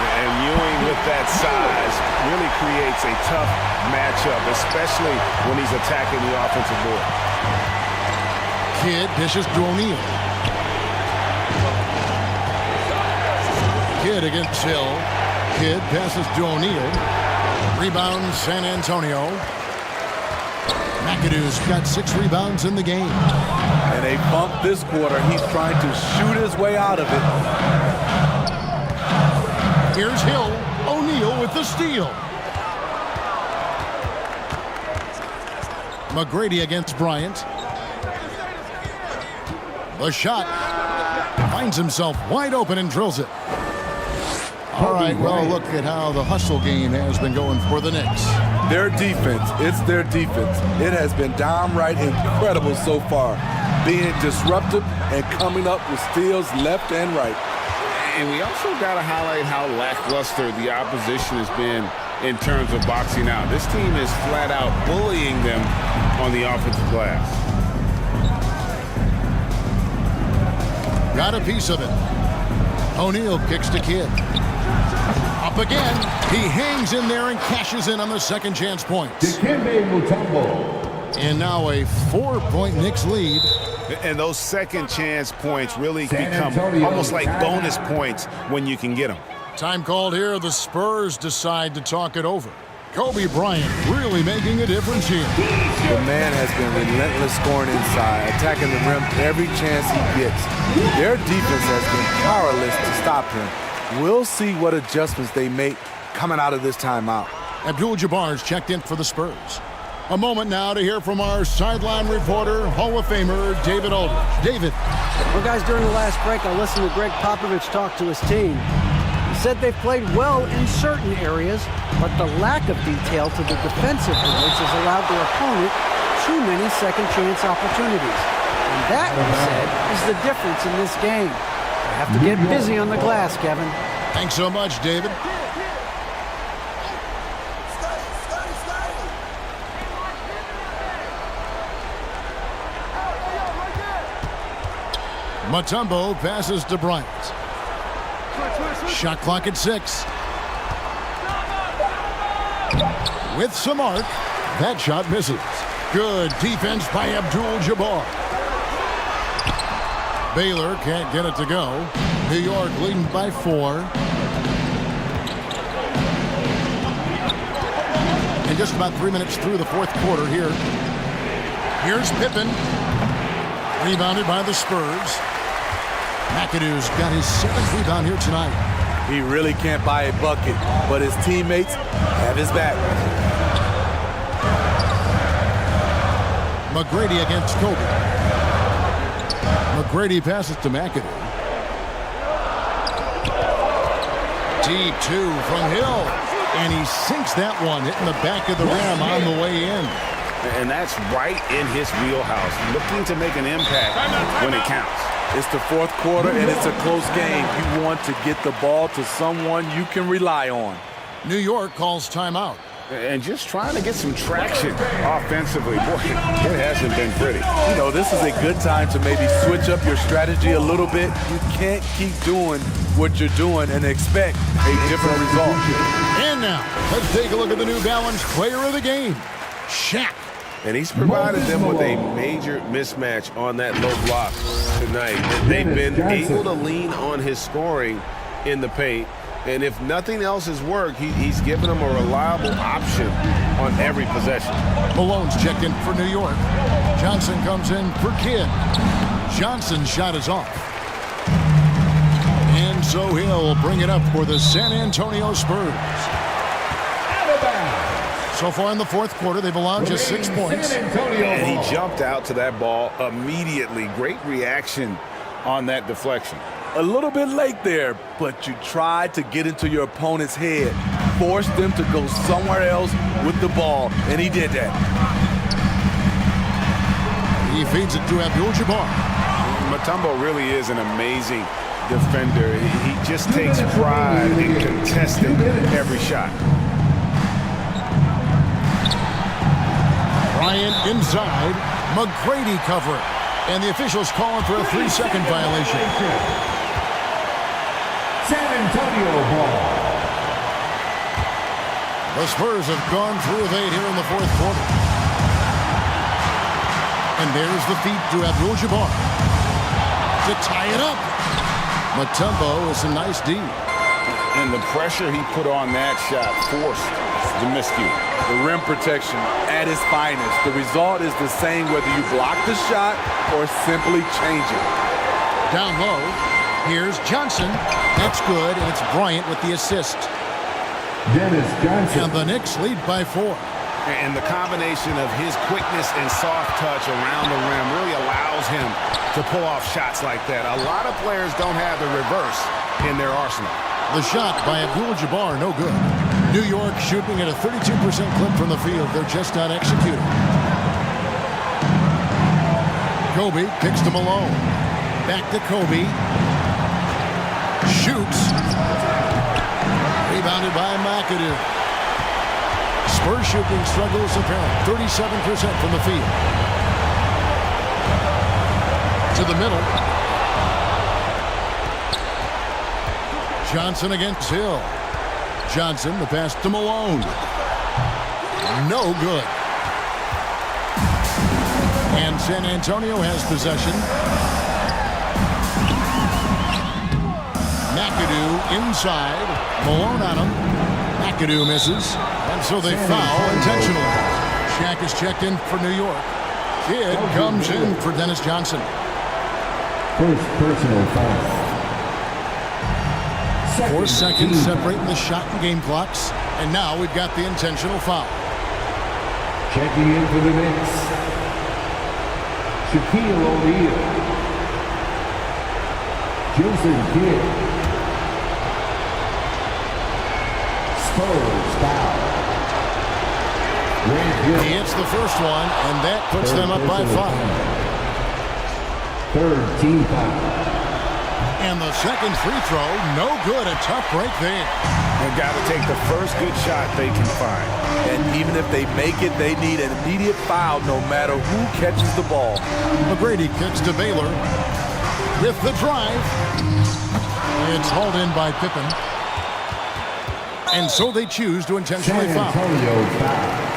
And Ewing with that size really creates a tough matchup, especially when he's attacking the offensive board. Kidd dishes to O'Neal. Kidd against Hill. Kidd passes to O'Neal. Rebound San Antonio. McAdoo's got 6 rebounds in the game. And a bump this quarter. He's trying to shoot his way out of it. Here's Hill. O'Neal with the steal. McGrady against Bryant. The shot. Finds himself wide open and drills it. All right, well, look at how the hustle game has been going for the Knicks. Their defense, it's their defense. It has been downright incredible so far, being disruptive and coming up with steals left and right. And we also got to highlight how lackluster the opposition has been in terms of boxing out. This team is flat out bullying them on the offensive glass. Got a piece of it. O'Neal kicks to Kidd. Up again. He hangs in there and cashes in on the second chance points. And now a 4-point Knicks lead. And those second chance points really become almost like bonus points when you can get them. Time called here. The Spurs decide to talk it over. Kobe Bryant really making a difference here. The man has been relentless scoring inside, attacking the rim every chance he gets. Their defense has been powerless to stop him. We'll see what adjustments they make coming out of this timeout. Abdul-Jabbar's checked in for the Spurs. A moment now to hear from our sideline reporter, Hall of Famer David Aldridge. David. Well, guys, during the last break, I listened to Greg Popovich talk to his team. He said they've played well in certain areas, but the lack of detail to the defensive boards has allowed their opponent too many second chance opportunities. And that, he said, is the difference in this game. They have to get busy on the glass, Kevin. Thanks so much, David. Mutombo passes to Bryant. Shot clock at 6. With some arc, that shot misses. Good defense by Abdul-Jabbar. Baylor can't get it to go. New York leading by 4. And just about 3 minutes through the fourth quarter here. Here's Pippen. Rebounded by the Spurs. McAdoo's got his 7th rebound here tonight. He really can't buy a bucket, but his teammates have his back. McGrady against Kobe. McGrady passes to McAdoo. Deep 2 from Hill. And he sinks that one, hitting the back of the rim on the way in. And that's right in his wheelhouse, looking to make an impact when it counts. It's the fourth quarter, and it's a close game. You want to get the ball to someone you can rely on. New York calls timeout. And just trying to get some traction offensively. Boy, it hasn't been pretty. You know, this is a good time to maybe switch up your strategy a little bit. You can't keep doing what you're doing and expect a different result. And now, let's take a look at the New Balance player of the game, Shaq. And he's provided them with a major mismatch on that low block tonight. They've been able to lean on his scoring in the paint And if nothing else has worked, he's given them a reliable option on every possession. Malone's checked in for New York. Johnson comes in for Kidd. Johnson's shot is off. And so he'll bring it up for the San Antonio Spurs. So far in the fourth quarter, they've allowed just 6 points. And he jumped out to that ball immediately. Great reaction on that deflection. A little bit late there, but you tried to get into your opponent's head. Force them to go somewhere else with the ball, and he did that. He feeds it to Abdul-Jabbar. Mutombo really is an amazing defender. He just takes pride in contesting every shot. Bryant inside. McGrady covering. And the officials calling for a 3-second violation. San Antonio ball. The Spurs have gone 3 of 8 here in the fourth quarter. And there's the feed to Abdul-Jabbar to tie it up. Mutombo is a nice D. And the pressure he put on that shot forced the miscue. The rim protection at its finest. The result is the same whether you block the shot or simply change it. Down low, here's Johnson. That's good, and it's Bryant with the assist. Dennis Johnson. And the Knicks lead by 4. And the combination of his quickness and soft touch around the rim really allows him to pull off shots like that. A lot of players don't have the reverse in their arsenal. The shot by Abdul-Jabbar, no good. New York shooting at a 32% clip from the field. They're just not executing. Kobe kicks to Malone. Back to Kobe. Shoots. Rebounded by McAdoo. Spurs shooting struggles apparent. 37% from the field. To the middle. Johnson against Hill. Johnson, the pass to Malone. No good. And San Antonio has possession. McAdoo inside. Malone on him. McAdoo misses. And so they foul intentionally. Shaq is checked in for New York. Kidd comes in for Dennis Johnson. First personal foul. 4 seconds separating the shot and game clocks. And now we've got the intentional foul. Checking in for the Knicks, Shaquille O'Neal. Joseph Kidd. Spurs foul. He hits the first one, and that puts them up by 5. Third team foul. And the second free throw, no good. A tough break there. They've got to take the first good shot they can find. And even if they make it, they need an immediate foul no matter who catches the ball. McGrady kicks to Baylor with the drive. It's hauled in by Pippen. And so they choose to intentionally San foul. Antonio foul.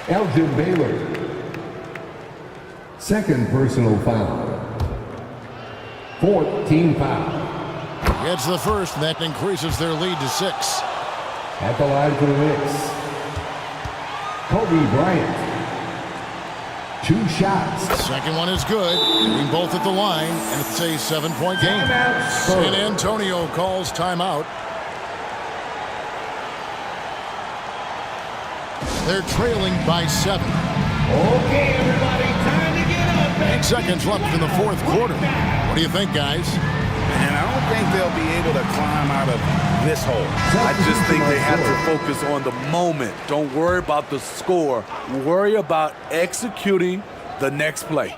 Elgin Baylor. Second personal foul. 4th team foul. It's the first, and that increases their lead to 6. At the line for the Knicks, Kobe Bryant. 2 shots. Second one is good. Hitting both at the line, and it's a 7-point game. San Antonio calls timeout. They're trailing by 7. Okay, everybody, time to get up. 8 seconds left in the fourth quarter. What do you think, guys? And I don't think they'll be able to climb out of this hole. I just think they have to focus on the moment. Don't worry about the score. Worry about executing the next play.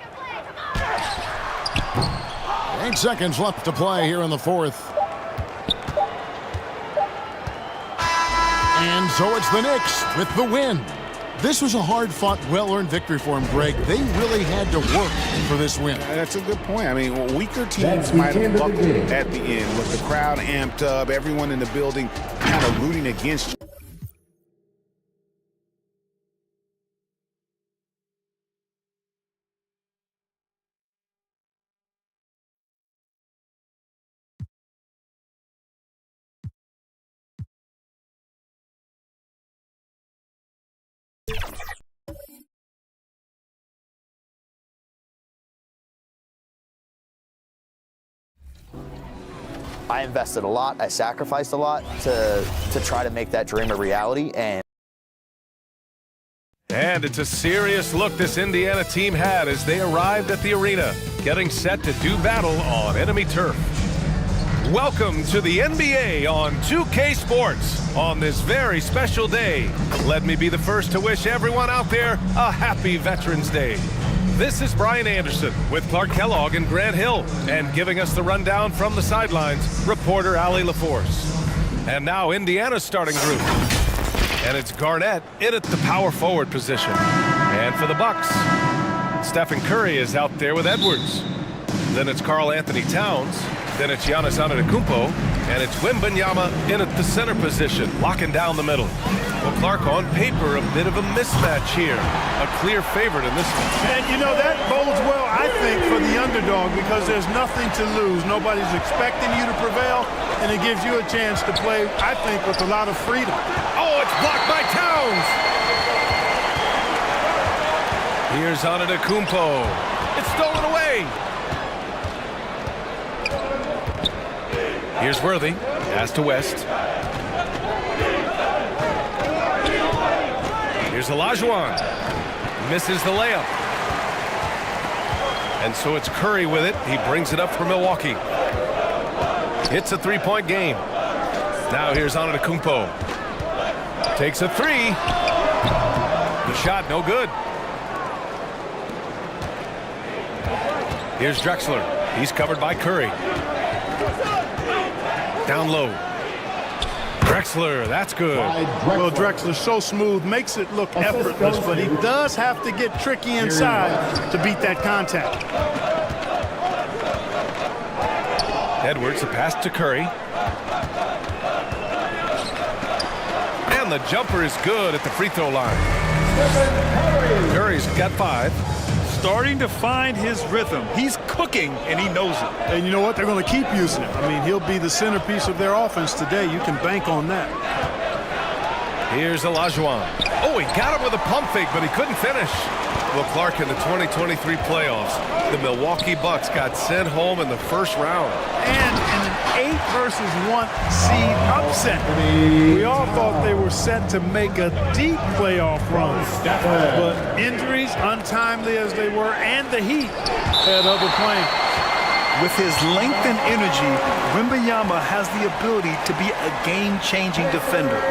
8 seconds left to play here in the fourth. And so it's the Knicks with the win. This was a hard-fought, well-earned victory for them, Greg. They really had to work for this win. That's a good point. I mean, weaker teams might have buckled at the end with the crowd amped up, everyone in the building kind of rooting against you. I invested a lot, I sacrificed a lot to try to make that dream a reality. And it's a serious look this Indiana team had as they arrived at the arena, getting set to do battle on enemy turf. Welcome to the NBA on 2K Sports on this very special day. Let me be the first to wish everyone out there a happy Veterans Day. This is Brian Anderson with Clark Kellogg and Grant Hill, and giving us the rundown from the sidelines, reporter Allie LaForce. And now Indiana's starting group. And it's Garnett in at the power forward position. And for the Bucks, Stephen Curry is out there with Edwards. Then it's Karl Anthony Towns. Then it's Giannis Antetokounmpo. And it's Wembanyama in at the center position, locking down the middle. Well, Clark, on paper, a bit of a mismatch here. A clear favorite in this one. And, you know, that bodes well, I think, for the underdog because there's nothing to lose. Nobody's expecting you to prevail, and it gives you a chance to play, I think, with a lot of freedom. Oh, it's blocked by Towns. Here's Antetokounmpo. It's stolen away. Here's Worthy. Pass to West. Here's Olajuwon. Misses the layup. And so it's Curry with it. He brings it up for Milwaukee. It's a three-point game. Now here's Antetokounmpo. Takes a three. The shot no good. Here's Drexler. He's covered by Curry. Down low. Drexler, that's good. Well, Drexler's so smooth, makes it look effortless, but he does have to get tricky inside to beat that contact. Edwards, a pass to Curry. And the jumper is good at the free throw line. Curry's got 5. Starting to find his rhythm. He's cooking, and he knows it. And you know what? They're going to keep using him. I mean, he'll be the centerpiece of their offense today. You can bank on that. Here's Olajuwon. Oh, he got him with a pump fake, but he couldn't finish. Well, Clark, in the 2023 playoffs, the Milwaukee Bucks got sent home in the first round. And in an 8 versus 1 seed upset. We all thought they were set to make a deep playoff run. But injuries, untimely as they were, and the heat had other plans. With his length and energy, Wembanyama has the ability to be a game-changing defender.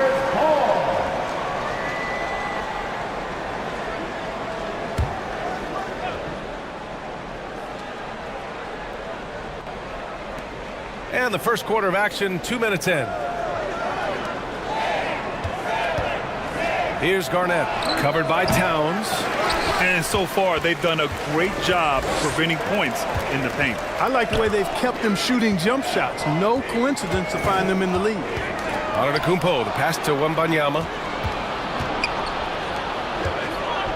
And the first quarter of action, 2 minutes in. Here's Garnett, covered by Towns. And so far, they've done a great job preventing points in the paint. I like the way they've kept them shooting jump shots. No coincidence to find them in the lead. Antetokounmpo, the pass to Wembanyama.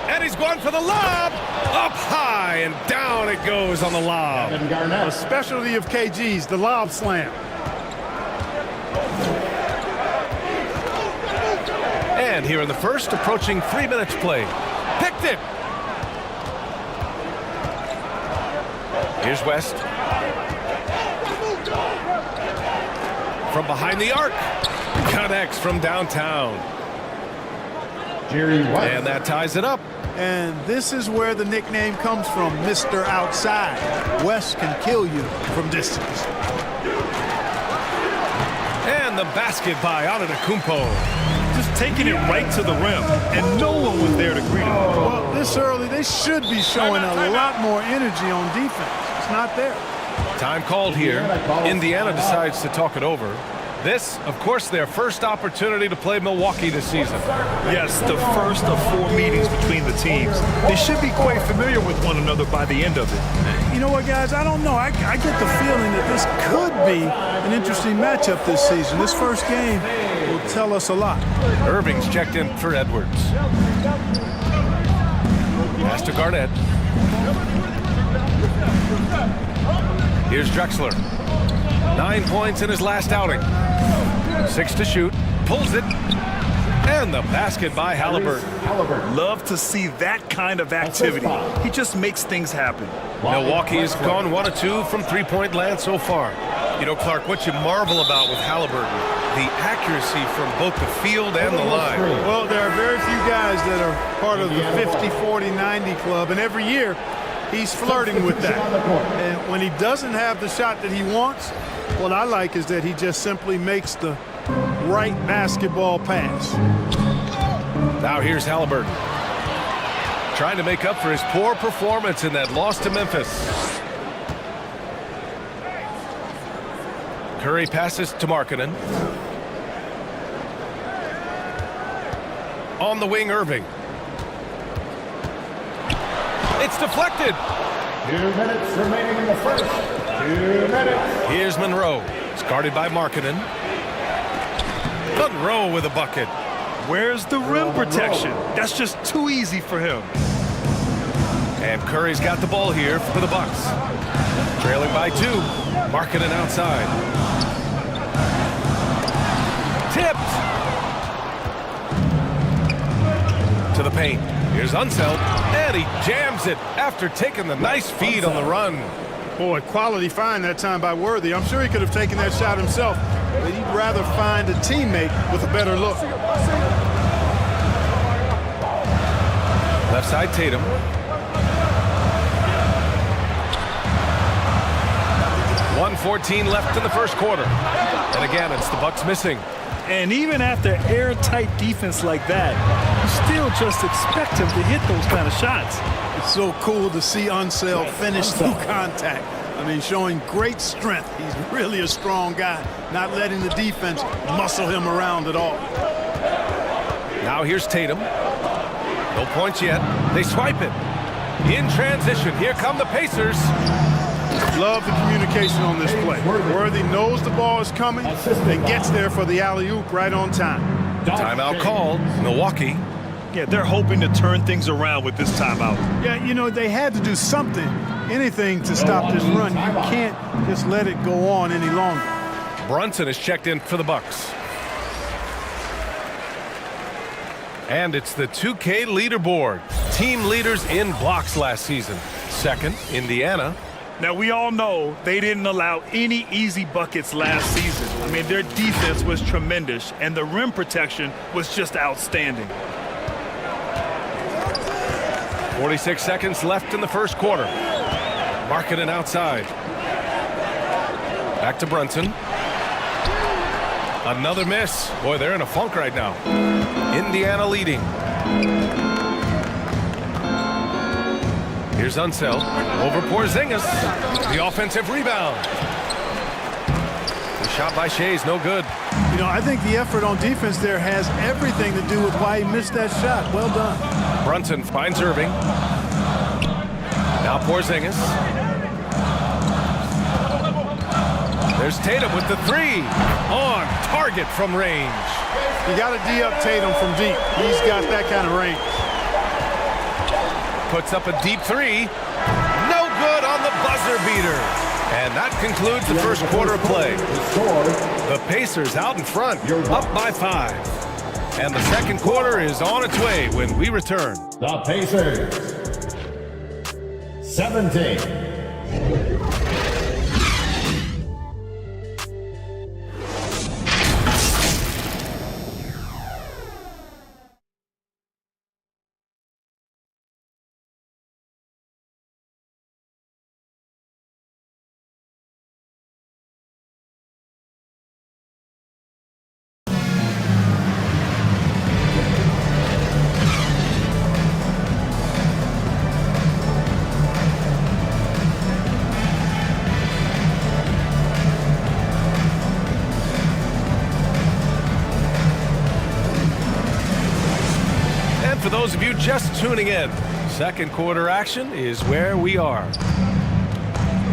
And he's going for the lob. Up high and down it goes on the lob. A specialty of KG's, the lob slam. And here in the first, approaching 3 minutes play. Picked it. Here's West. From behind the arc. Connects from downtown. And that ties it up. And this is where the nickname comes from, Mr. Outside. West can kill you from distance. And the basket by Antetokounmpo. Just taking it right to the rim, and no one was there to greet him. Well, this early, they should be showing a lot more energy on defense. It's not there. Time called here. Indiana decides to talk it over. This, of course, their first opportunity to play Milwaukee this season. Yes, the first of 4 meetings between the teams. They should be quite familiar with one another by the end of it. You know what, guys? I don't know. I get the feeling that this could be an interesting matchup this season. This first game will tell us a lot. Irving's checked in for Edwards. Pass to Garnett. Here's Drexler. 9 points in his last outing. 6 to shoot. Pulls it. And the basket by Halliburton. Love to see that kind of activity. He just makes things happen. Milwaukee has gone 1 of 2 from three-point land so far. You know, Clark, what you marvel about with Halliburton, the accuracy from both the field and the line. Well, there are very few guys that are part of the 50, 40, 90 club, and every year he's flirting with that. And when he doesn't have the shot that he wants, what I like is that he just simply makes the right basketball pass. Now here's Halliburton, trying to make up for his poor performance in that loss to Memphis. Curry passes to Markkanen. On the wing, Irving. It's deflected. 2 minutes remaining in the first. 2 minutes. Here's Monroe. It's guarded by Markkanen. Monroe with a bucket. Where's the rim protection? That's just too easy for him. And Curry's got the ball here for the Bucks. Trailing by 2. Markkanen outside. Tipped. To the paint. Here's Unseld. And he jams it after taking the nice feed on the run. Boy, quality find that time by Worthy. I'm sure he could have taken that shot himself, but he'd rather find a teammate with a better look. Left side, Tatum. .114 left in the first quarter. And again, it's the Bucks missing. And even after airtight defense like that, you still just expect him to hit those kind of shots. It's so cool to see Unseld finish through contact. I mean, showing great strength. He's really a strong guy, not letting the defense muscle him around at all. Now here's Tatum. No points yet. They swipe it. In transition, here come the Pacers. Love the communication on this play. Worthy knows the ball is coming and gets there for the alley-oop right on time. Timeout called. Milwaukee. Yeah, they're hoping to turn things around with this timeout. Yeah, you know, they had to do something, anything to stop this run. You can't just let it go on any longer. Brunson is checked in for the Bucks. And it's the 2K leaderboard. Team leaders in blocks last season. Second, Indiana. Now, we all know they didn't allow any easy buckets last season. I mean, their defense was tremendous, and the rim protection was just outstanding. 46 seconds left in the first quarter. Markkanen outside. Back to Brunson. Another miss. Boy, they're in a funk right now. Indiana leading. Here's Unseld. Over Porzingis. The offensive rebound. The shot by Shea is no good. You know, I think the effort on defense there has everything to do with why he missed that shot. Well done. Brunson finds Irving. Now Porzingis. There's Tatum with the 3. On target from range. You got to D-up Tatum from deep. He's got that kind of range. Puts up a deep 3. No good on the buzzer beater. And that concludes the first quarter of play. The Pacers out in front, up by 5. And the second quarter is on its way when we return. The Pacers, 17. For those of you just tuning in, second quarter action is where we are.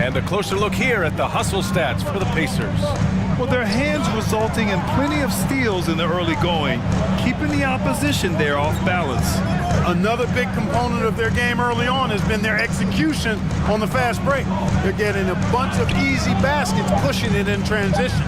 And a closer look here at the hustle stats for the Pacers. Well, their hands resulting in plenty of steals in the early going, keeping the opposition there off balance. Another big component of their game early on has been their execution on the fast break. They're getting a bunch of easy baskets, pushing it in transition.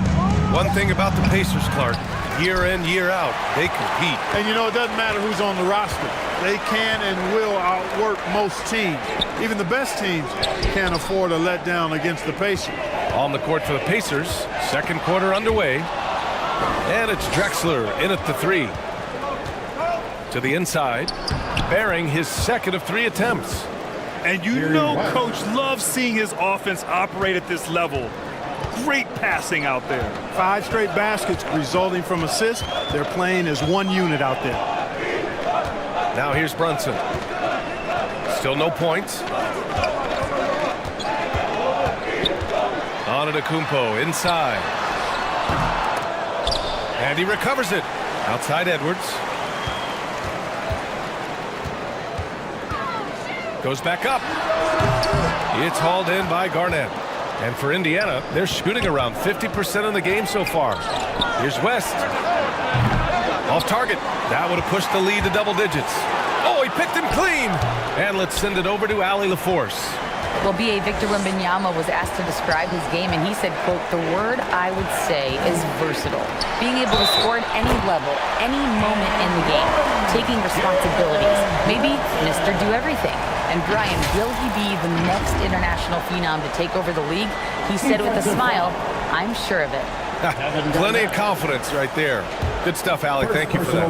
One thing about the Pacers, Clark, year in, year out. They compete. And you know, it doesn't matter who's on the roster. They can and will outwork most teams. Even the best teams can't afford a letdown against the Pacers. On the court for the Pacers, second quarter underway. And it's Drexler in at the three. To the inside, bearing his second of 3 attempts. And you know Coach loves seeing his offense operate at this level. Great passing out there. 5 straight baskets resulting from assists. They're playing as one unit out there. Now here's Brunson. Still no points. Antetokounmpo inside. And he recovers it. Outside Edwards. Goes back up. It's hauled in by Garnett. And for Indiana, they're shooting around 50% in the game so far. Here's West. Off target. That would have pushed the lead to double digits. Oh, he picked him clean. And let's send it over to Allie LaForce. Well, B.A. Victor Wembanyama was asked to describe his game, and he said, quote, "The word I would say is versatile. Being able to score at any level, any moment in the game, taking responsibilities. Maybe Mr. Do-Everything." And Brian, will he be the next international phenom to take over the league? He said with a smile, "I'm sure of it." Plenty of confidence right there. Good stuff, Allie. Thank you for that.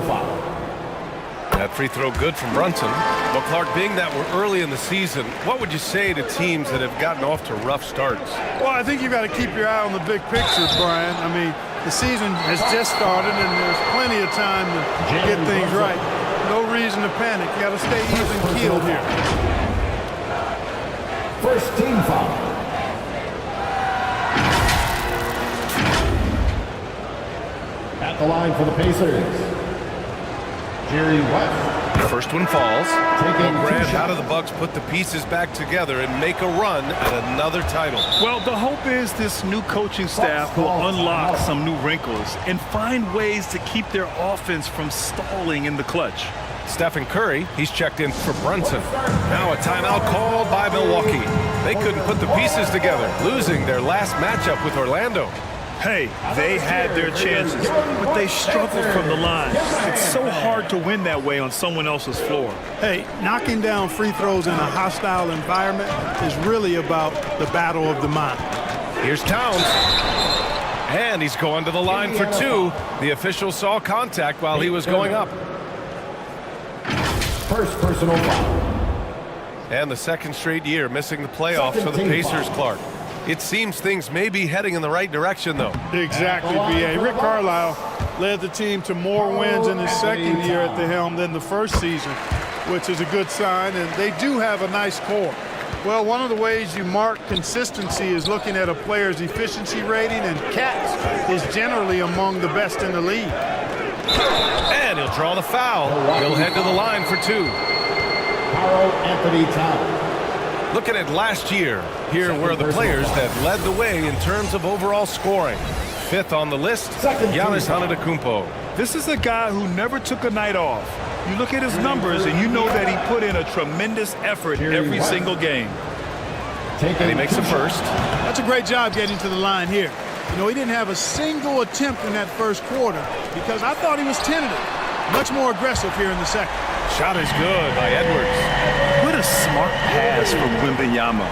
That free throw good from Brunson. Well, Clark, being that we're early in the season, what would you say to teams that have gotten off to rough starts? Well, I think you've got to keep your eye on the big picture, Brian. I mean, the season has just started, and there's plenty of time to get things right. No reason to panic. You got to stay even-keeled here. First team foul. At the line for the Pacers, Jerry West. First one falls. Grant, how do the Bucks put the pieces back together and make a run at another title? Well, the hope is this new coaching staff will unlock some new wrinkles and find ways to keep their offense from stalling in the clutch. Stephen Curry, he's checked in for Brunson. Now a timeout called by Milwaukee. They couldn't put the pieces together, losing their last matchup with Orlando. Hey, they had their chances, but they struggled from the line. It's so hard to win that way on someone else's floor. Hey, knocking down free throws in a hostile environment is really about the battle of the mind. Here's Towns. And he's going to the line for 2. The official saw contact while he was going up. First personal foul. And the second straight year missing the playoffs for the Pacers, Clark. It seems things may be heading in the right direction, though. Exactly, B.A. Rick Carlisle led the team to more wins in his second year at the helm than the first season, which is a good sign, and they do have a nice core. Well, one of the ways you mark consistency is looking at a player's efficiency rating, and Katz is generally among the best in the league. And he'll draw the foul. He'll head to the line for 2. Carl Anthony Towns. Looking at last year, here were the players that led the way in terms of overall scoring. 5th on the list, Giannis Antetokounmpo. This is a guy who never took a night off. You look at his numbers and you know that he put in a tremendous effort every single game. And he makes the first. That's a great job getting to the line here. You know, he didn't have a single attempt in that first quarter because I thought he was tentative. Much more aggressive here in the second. Shot is good by Edwards. What a smart pass from Wembanyama.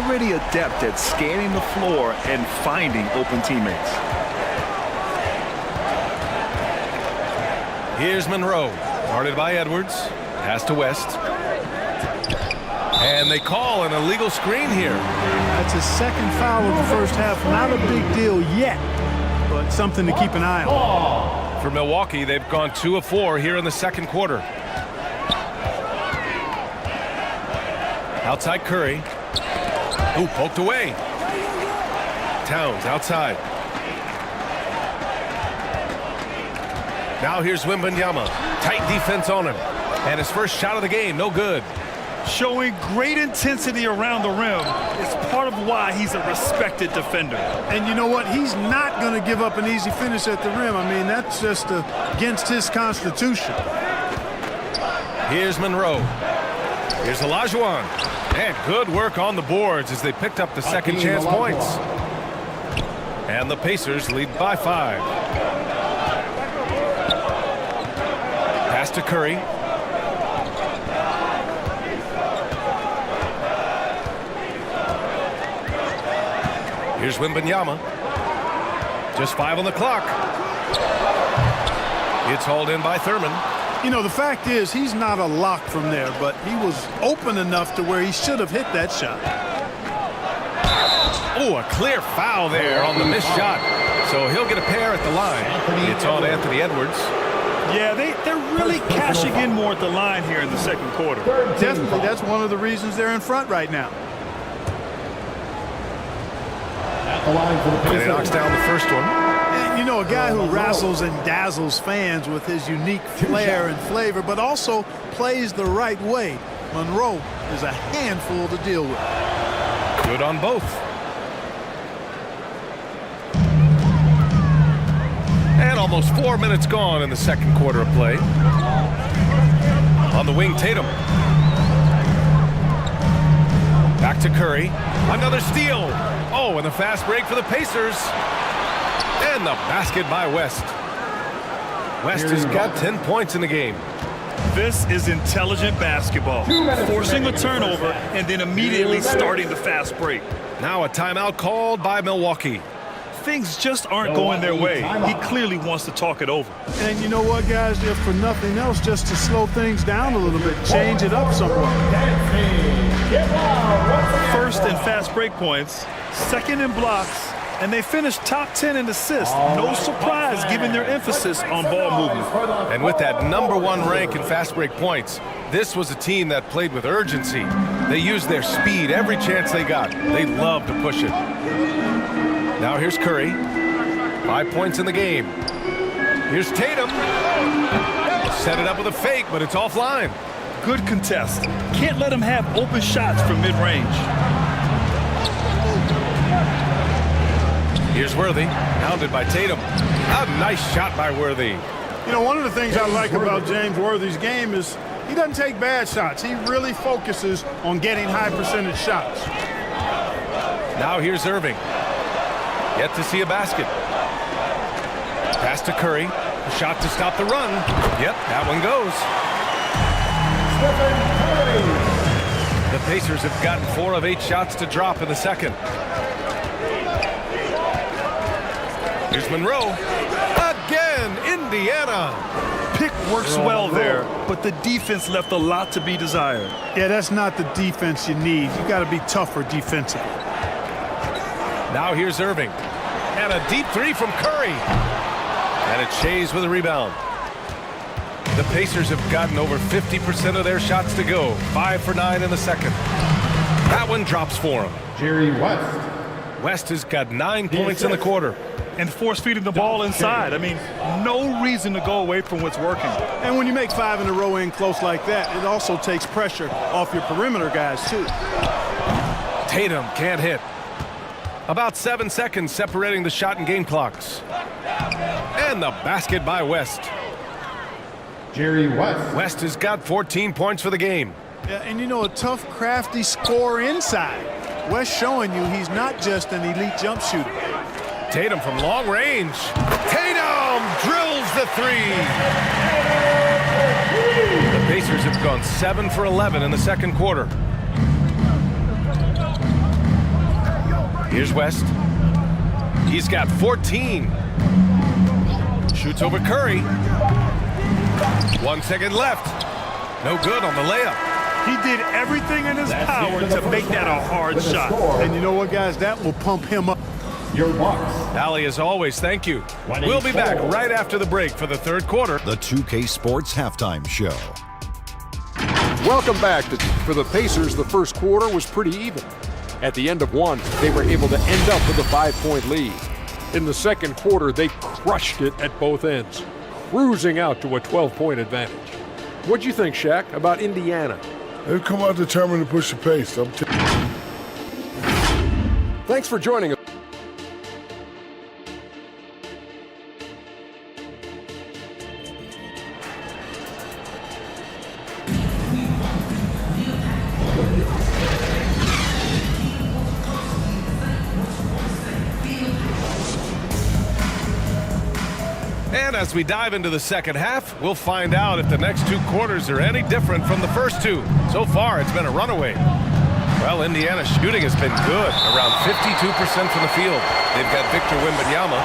Already adept at scanning the floor and finding open teammates. Here's Monroe. Guarded by Edwards. Pass to West. And they call an illegal screen here. That's his second foul of the first half. Not a big deal yet, but something to keep an eye on. For Milwaukee, they've gone 2 of 4 here in the second quarter. Outside Curry. Ooh, poked away. Towns outside. Now here's Wembanyama. Tight defense on him. And his first shot of the game, no good. Showing great intensity around the rim is part of why he's a respected defender. And you know what? He's not going to give up an easy finish at the rim. I mean, that's just against his constitution. Here's Monroe. Here's Olajuwon. And good work on the boards as they picked up the second chance points. And the Pacers lead by 5. Pass to Curry. Here's Wembanyama. Just 5 on the clock. It's hauled in by Thurman. You know, the fact is he's not a lock from there, but he was open enough to where he should have hit that shot. Oh, a clear foul there on the missed shot. So he'll get a pair at the line. It's on Anthony Edwards. Yeah, they're really cashing in more at the line here in the second quarter. Definitely, that's one of the reasons they're in front right now. And he knocks down the first one. And, you know, a guy who razzles and dazzles fans with his unique flair and flavor, but also plays the right way. Monroe is a handful to deal with. Good on both. And almost 4 minutes gone in the second quarter of play. On the wing, Tatum. Back to Curry. Another steal. Oh, and a fast break for the Pacers. And the basket by West. West has got 10 points in the game. This is intelligent basketball. Forcing a turnover and then immediately starting the fast break. Now a timeout called by Milwaukee. Things just aren't going their way. He clearly wants to talk it over. And you know what, guys? If for nothing else, just to slow things down a little bit, change it up somewhat. First in fast break points, second in blocks, and they finished top 10 in assists. No surprise given their emphasis on ball movement. And with that #1 rank in fast break points, this was a team that played with urgency. They used their speed every chance they got. They love to push it. Now here's Curry. 5 points in the game. Here's Tatum. Set it up with a fake, but it's offline. Good contest. Can't let him have open shots from mid-range. Here's Worthy. Pounded by Tatum. A nice shot by Worthy. You know, one of the things I like about James Worthy's game is he doesn't take bad shots. He really focuses on getting high percentage shots. Now here's Irving. Yet to see a basket. Pass to Curry. A shot to stop the run. Yep, that one goes. The Pacers have gotten 4 of 8 shots to drop in the second. Here's Monroe. Again, Indiana. Pick works well there, but the defense left a lot to be desired. Yeah, that's not the defense you need. You got to be tougher defensively. Now here's Irving. And a deep 3 from Curry. And it's Shays with a rebound. The Pacers have gotten over 50% of their shots to go. 5 for 9 in the second. That one drops for him. Jerry West. West has got 9 points in the quarter. And force-feeding the ball inside. I mean, no reason to go away from what's working. And when you make 5 in a row in close like that, it also takes pressure off your perimeter guys, too. Tatum can't hit. About 7 seconds separating the shot and game clocks. And the basket by West. Jerry West. West has got 14 points for the game. Yeah, and you know, a tough, crafty scorer inside. West showing you he's not just an elite jump shooter. Tatum from long range. Tatum drills the 3. The Pacers have gone 7 for 11 in the second quarter. Here's West. He's got 14. Shoots over Curry. 1 second left. No good on the layup. He did everything in his power to make that a hard shot. And you know what, guys? That will pump him up. Your Bucks. Allie, as always, thank you. We'll be back right after the break for the third quarter. The 2K Sports Halftime Show. Welcome back. For the Pacers, the first quarter was pretty even. At the end of one, they were able to end up with a 5-point lead. In the second quarter, they crushed it at both ends, cruising out to a 12-point advantage. What'd you think, Shaq, about Indiana? They've come out determined to push the pace. Thanks for joining us. And as we dive into the second half, we'll find out if the next 2 quarters are any different from the first 2. So far, it's been a runaway. Well, Indiana's shooting has been good, around 52% from the field. They've got Victor Wembanyama,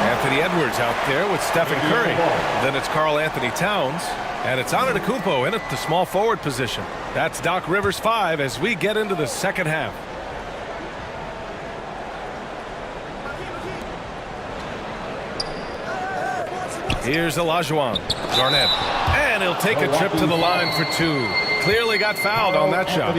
Anthony Edwards out there with Stephen Curry. Then it's Karl Anthony Towns, and it's Antetokounmpo in at the small forward position. That's Doc Rivers 5 as we get into the second half. Here's Olajuwon. Garnett. And he'll take a trip to the line for 2. Clearly got fouled on that shot.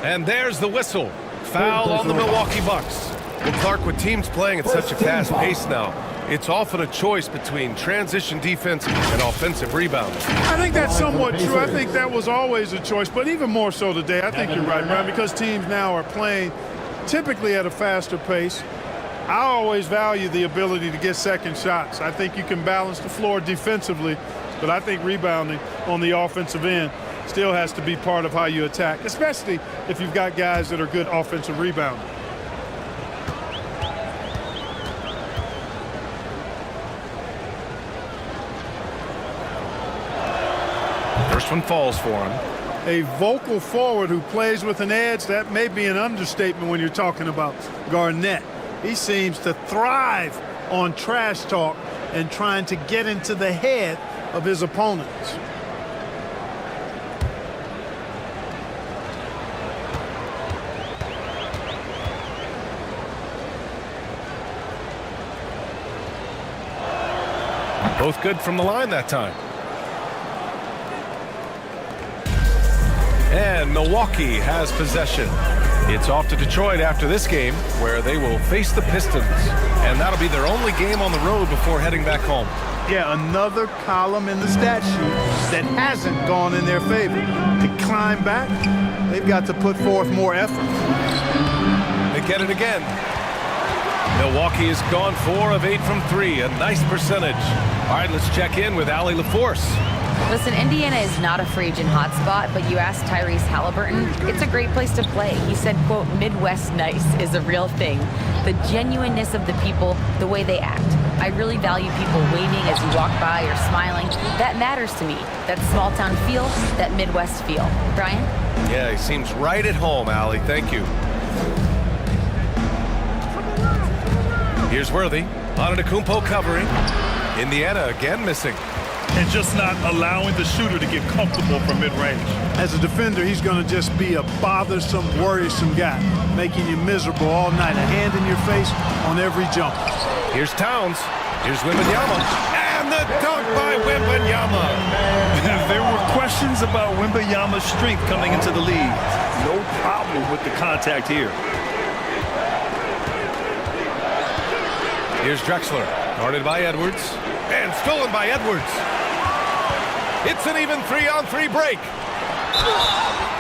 And there's the whistle. Foul on the Milwaukee Bucks. Well, Clark, with teams playing at such a fast pace now, it's often a choice between transition defense and offensive rebounding. I think that's somewhat true. I think that was always a choice, but even more so today. I think you're right, Brian, because teams now are playing typically at a faster pace. I always value the ability to get second shots. I think you can balance the floor defensively, but I think rebounding on the offensive end still has to be part of how you attack, especially if you've got guys that are good offensive rebounders. First one falls for him. A vocal forward who plays with an edge, that may be an understatement when you're talking about Garnett. He seems to thrive on trash talk and trying to get into the head of his opponents. Both good from the line that time. And Milwaukee has possession. It's off to Detroit after this game, where they will face the Pistons. And that'll be their only game on the road before heading back home. Yeah, another column in the stat sheet that hasn't gone in their favor. To climb back, they've got to put forth more effort. They get it again. Milwaukee has gone 4 of 8 from 3, a nice percentage. All right, let's check in with Allie LaForce. Listen, Indiana is not a free agent hotspot, but you asked Tyrese Halliburton, it's a great place to play. He said, quote, Midwest nice is a real thing. The genuineness of the people, the way they act. I really value people waving as you walk by or smiling. That matters to me. That small town feel, that Midwest feel. Brian? Yeah, he seems right at home, Allie. Thank you. Here's Worthy. Antetokounmpo covering. Indiana again missing. And just not allowing the shooter to get comfortable from mid-range. As a defender, he's going to just be a bothersome, worrisome guy, making you miserable all night. A hand in your face on every jump. Here's Towns. Here's Wembanyama. And the dunk by Wembanyama. There were questions about Wembanyama's strength coming into the league. No problem with the contact here. Here's Drexler. Guarded by Edwards. And stolen by Edwards. It's an even 3-on-3 break.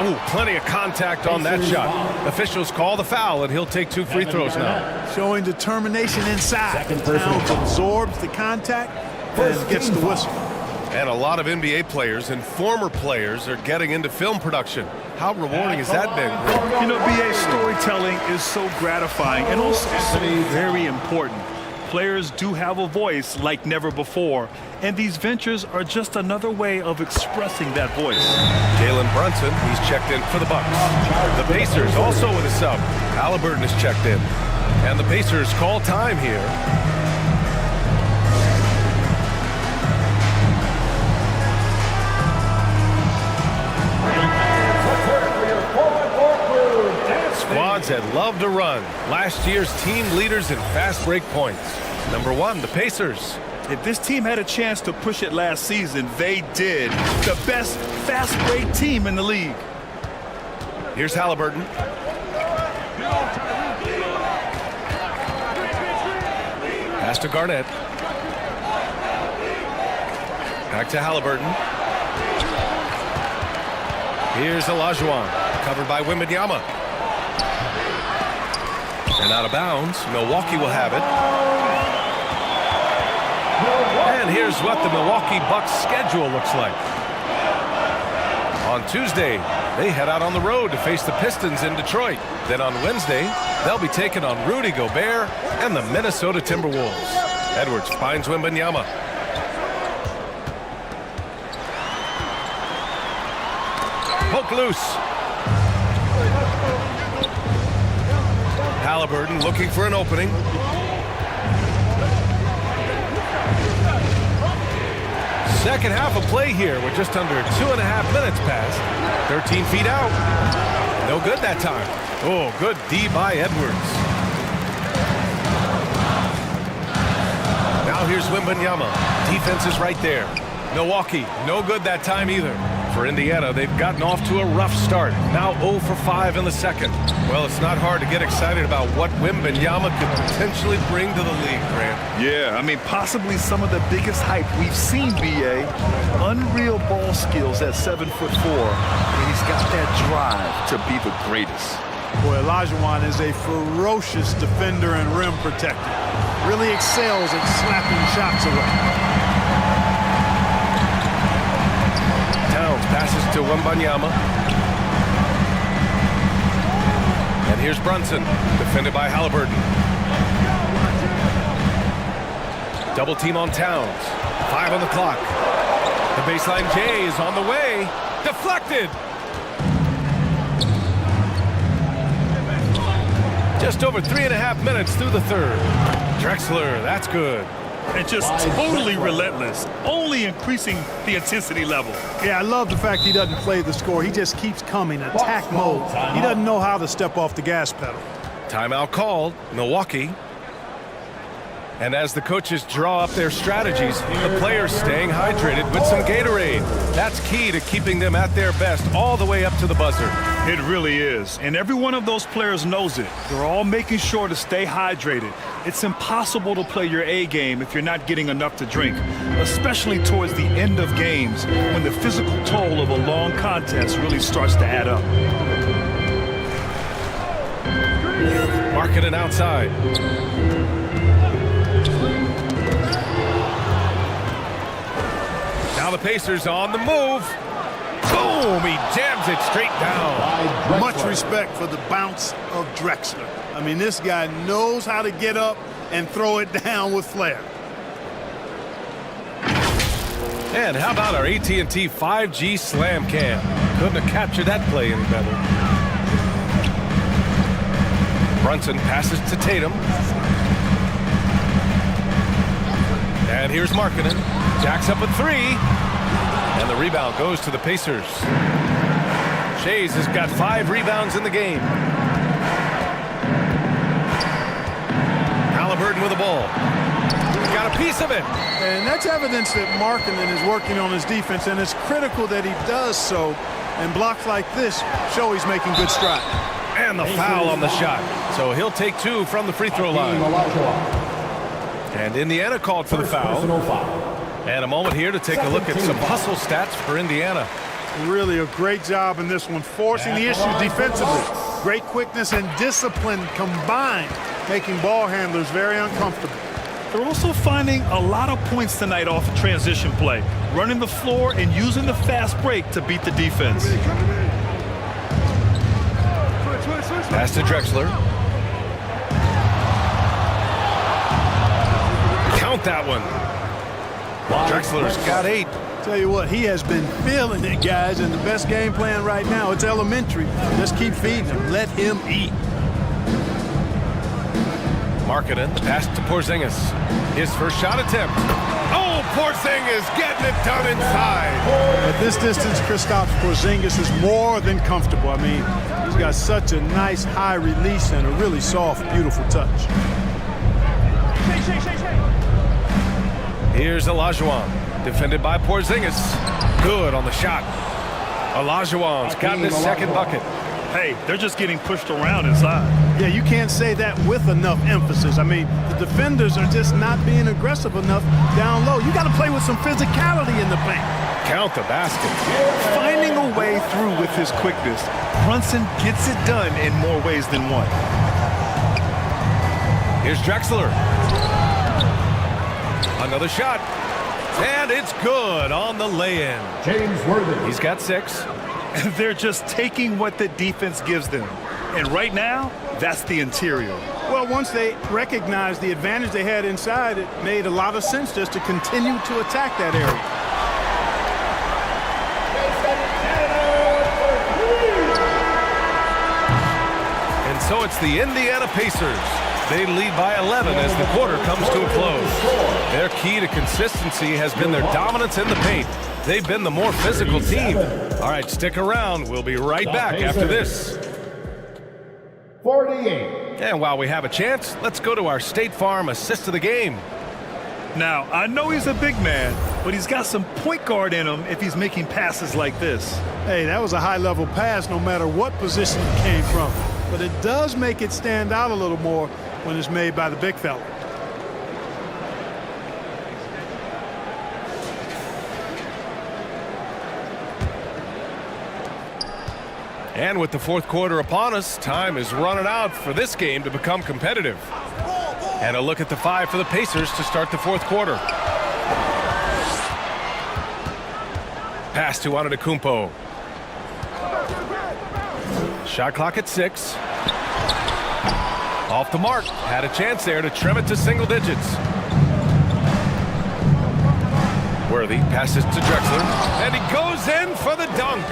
Ooh, plenty of contact on that shot. Officials call the foul, and he'll take 2 free throws now. Showing determination inside. Towns absorbs the contact and gets the whistle. And a lot of NBA players and former players are getting into film production. How rewarding has that been? You know, BA, storytelling is so gratifying and also so very important. Players do have a voice like never before, and these ventures are just another way of expressing that voice. Jalen Brunson, he's checked in for the Bucks. The Pacers also with a sub. Halliburton is checked in. And the Pacers call time here. Squads that love to run. Last year's team leaders in fast break points. Number 1, the Pacers. If this team had a chance to push it last season, they did. The best fast break team in the league. Here's Halliburton. Pass to Garnett. Back to Halliburton. Here's Olajuwon. Covered by Wembanyama. And out of bounds. Milwaukee will have it. And here's what the Milwaukee Bucks schedule looks like. On Tuesday, they head out on the road to face the Pistons in Detroit. Then on Wednesday, they'll be taking on Rudy Gobert and the Minnesota Timberwolves. Edwards finds Wembanyama. Poke loose. Halliburton looking for an opening. Second half of play here with just under 2.5 minutes passed. 13 feet out. No good that time. Oh, good D by Edwards. Now here's Wembanyama. Defense is right there. Milwaukee, no good that time either. For Indiana, they've gotten off to a rough start. Now 0 for 5 in the second. Well, it's not hard to get excited about what Wembanyama could potentially bring to the league, Grant. Yeah, I mean, possibly some of the biggest hype we've seen, B.A. Unreal ball skills at 7'4", and he's got that drive to be the greatest. Boy, Olajuwon is a ferocious defender and rim protector. Really excels at slapping shots away. Passes to Wembanyama. And here's Brunson, defended by Halliburton. Double team on Towns. 5 on the clock. The baseline J is on the way. Deflected. Just over 3.5 minutes through the third. Drexler, that's good. And just totally relentless, only increasing the intensity level. Yeah, I love the fact he doesn't play the score. He just keeps coming, attack mode. He doesn't know how to step off the gas pedal. Timeout called, Milwaukee. And as the coaches draw up their strategies, the players staying hydrated with some Gatorade. That's key to keeping them at their best all the way up to the buzzer. It really is. And every one of those players knows it. They're all making sure to stay hydrated. It's impossible to play your A game if you're not getting enough to drink, especially towards the end of games when the physical toll of a long contest really starts to add up. Markkanen outside. Now the Pacers on the move. Boom! He jams it straight down. Much respect for the bounce of Drexler. I mean, this guy knows how to get up and throw it down with flair. And how about our AT&T 5G Slam Cam? Couldn't have captured that play any better. Brunson passes to Tatum. And here's Markkanen. Jacks up a 3. And the rebound goes to the Pacers. Shays has got 5 rebounds in the game. Halliburton with the ball. Got a piece of it. And that's evidence that Markkanen is working on his defense, and it's critical that he does so. And blocks like this show he's making good strides. And the foul on the shot. So he'll take 2 from the free throw line. And Indiana called for the foul. And a moment here to take a look at some hustle stats for Indiana. Really a great job in this one, forcing the issue defensively. Great quickness and discipline combined, making ball handlers very uncomfortable. They're also finding a lot of points tonight off of transition play, running the floor and using the fast break to beat the defense. Pass to Drexler. Count that one. Drexler's got 8. Tell you what, he has been feeling it, guys, and the best game plan right now, it's elementary. Just keep feeding him. Let him eat. Markkanen, the pass to Porzingis. His first shot attempt. Oh, Porzingis getting it done inside. At this distance, Kristaps Porzingis is more than comfortable. I mean, he's got such a nice high release and a really soft, beautiful touch. Here's Olajuwon, defended by Porzingis. Good on the shot. Olajuwon's gotten his second bucket. Hey, they're just getting pushed around inside. Yeah, you can't say that with enough emphasis. I mean, the defenders are just not being aggressive enough down low. You got to play with some physicality in the paint. Count the basket. Finding a way through with his quickness, Brunson gets it done in more ways than one. Here's Drexler. Another shot. And it's good on the lay-in. James Worthy. He's got 6. They're just taking what the defense gives them. And right now, that's the interior. Well, once they recognized the advantage they had inside, it made a lot of sense just to continue to attack that area. And so it's the Indiana Pacers. They lead by 11 as the quarter comes to a close. Their key to consistency has been their dominance in the paint. They've been the more physical team. All right, stick around. We'll be right back after this. 48. And while we have a chance, let's go to our State Farm assist of the game. Now, I know he's a big man, but he's got some point guard in him if he's making passes like this. Hey, that was a high-level pass no matter what position it came from. But it does make it stand out a little more when it's made by the big fella. And with the fourth quarter upon us, time is running out for this game to become competitive. And a look at the five for the Pacers to start the fourth quarter. Pass to Antetokounmpo. Shot clock at 6. Off the mark. Had a chance there to trim it to single digits. Worthy passes to Drexler, and he goes in for the dunk.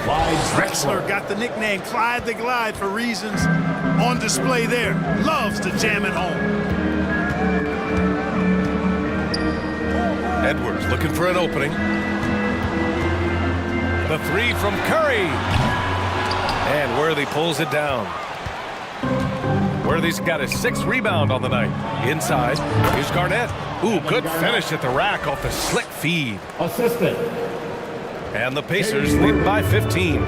Drexler got the nickname Clyde the Glide for reasons on display there. Loves to jam it home. Edwards looking for an opening. The three from Curry. And Worthy pulls it down. Worthy's got his 6th rebound on the night. Inside, here's Garnett. Ooh, good finish at the rack off the slick feed. Assistant. And the Pacers lead by 15.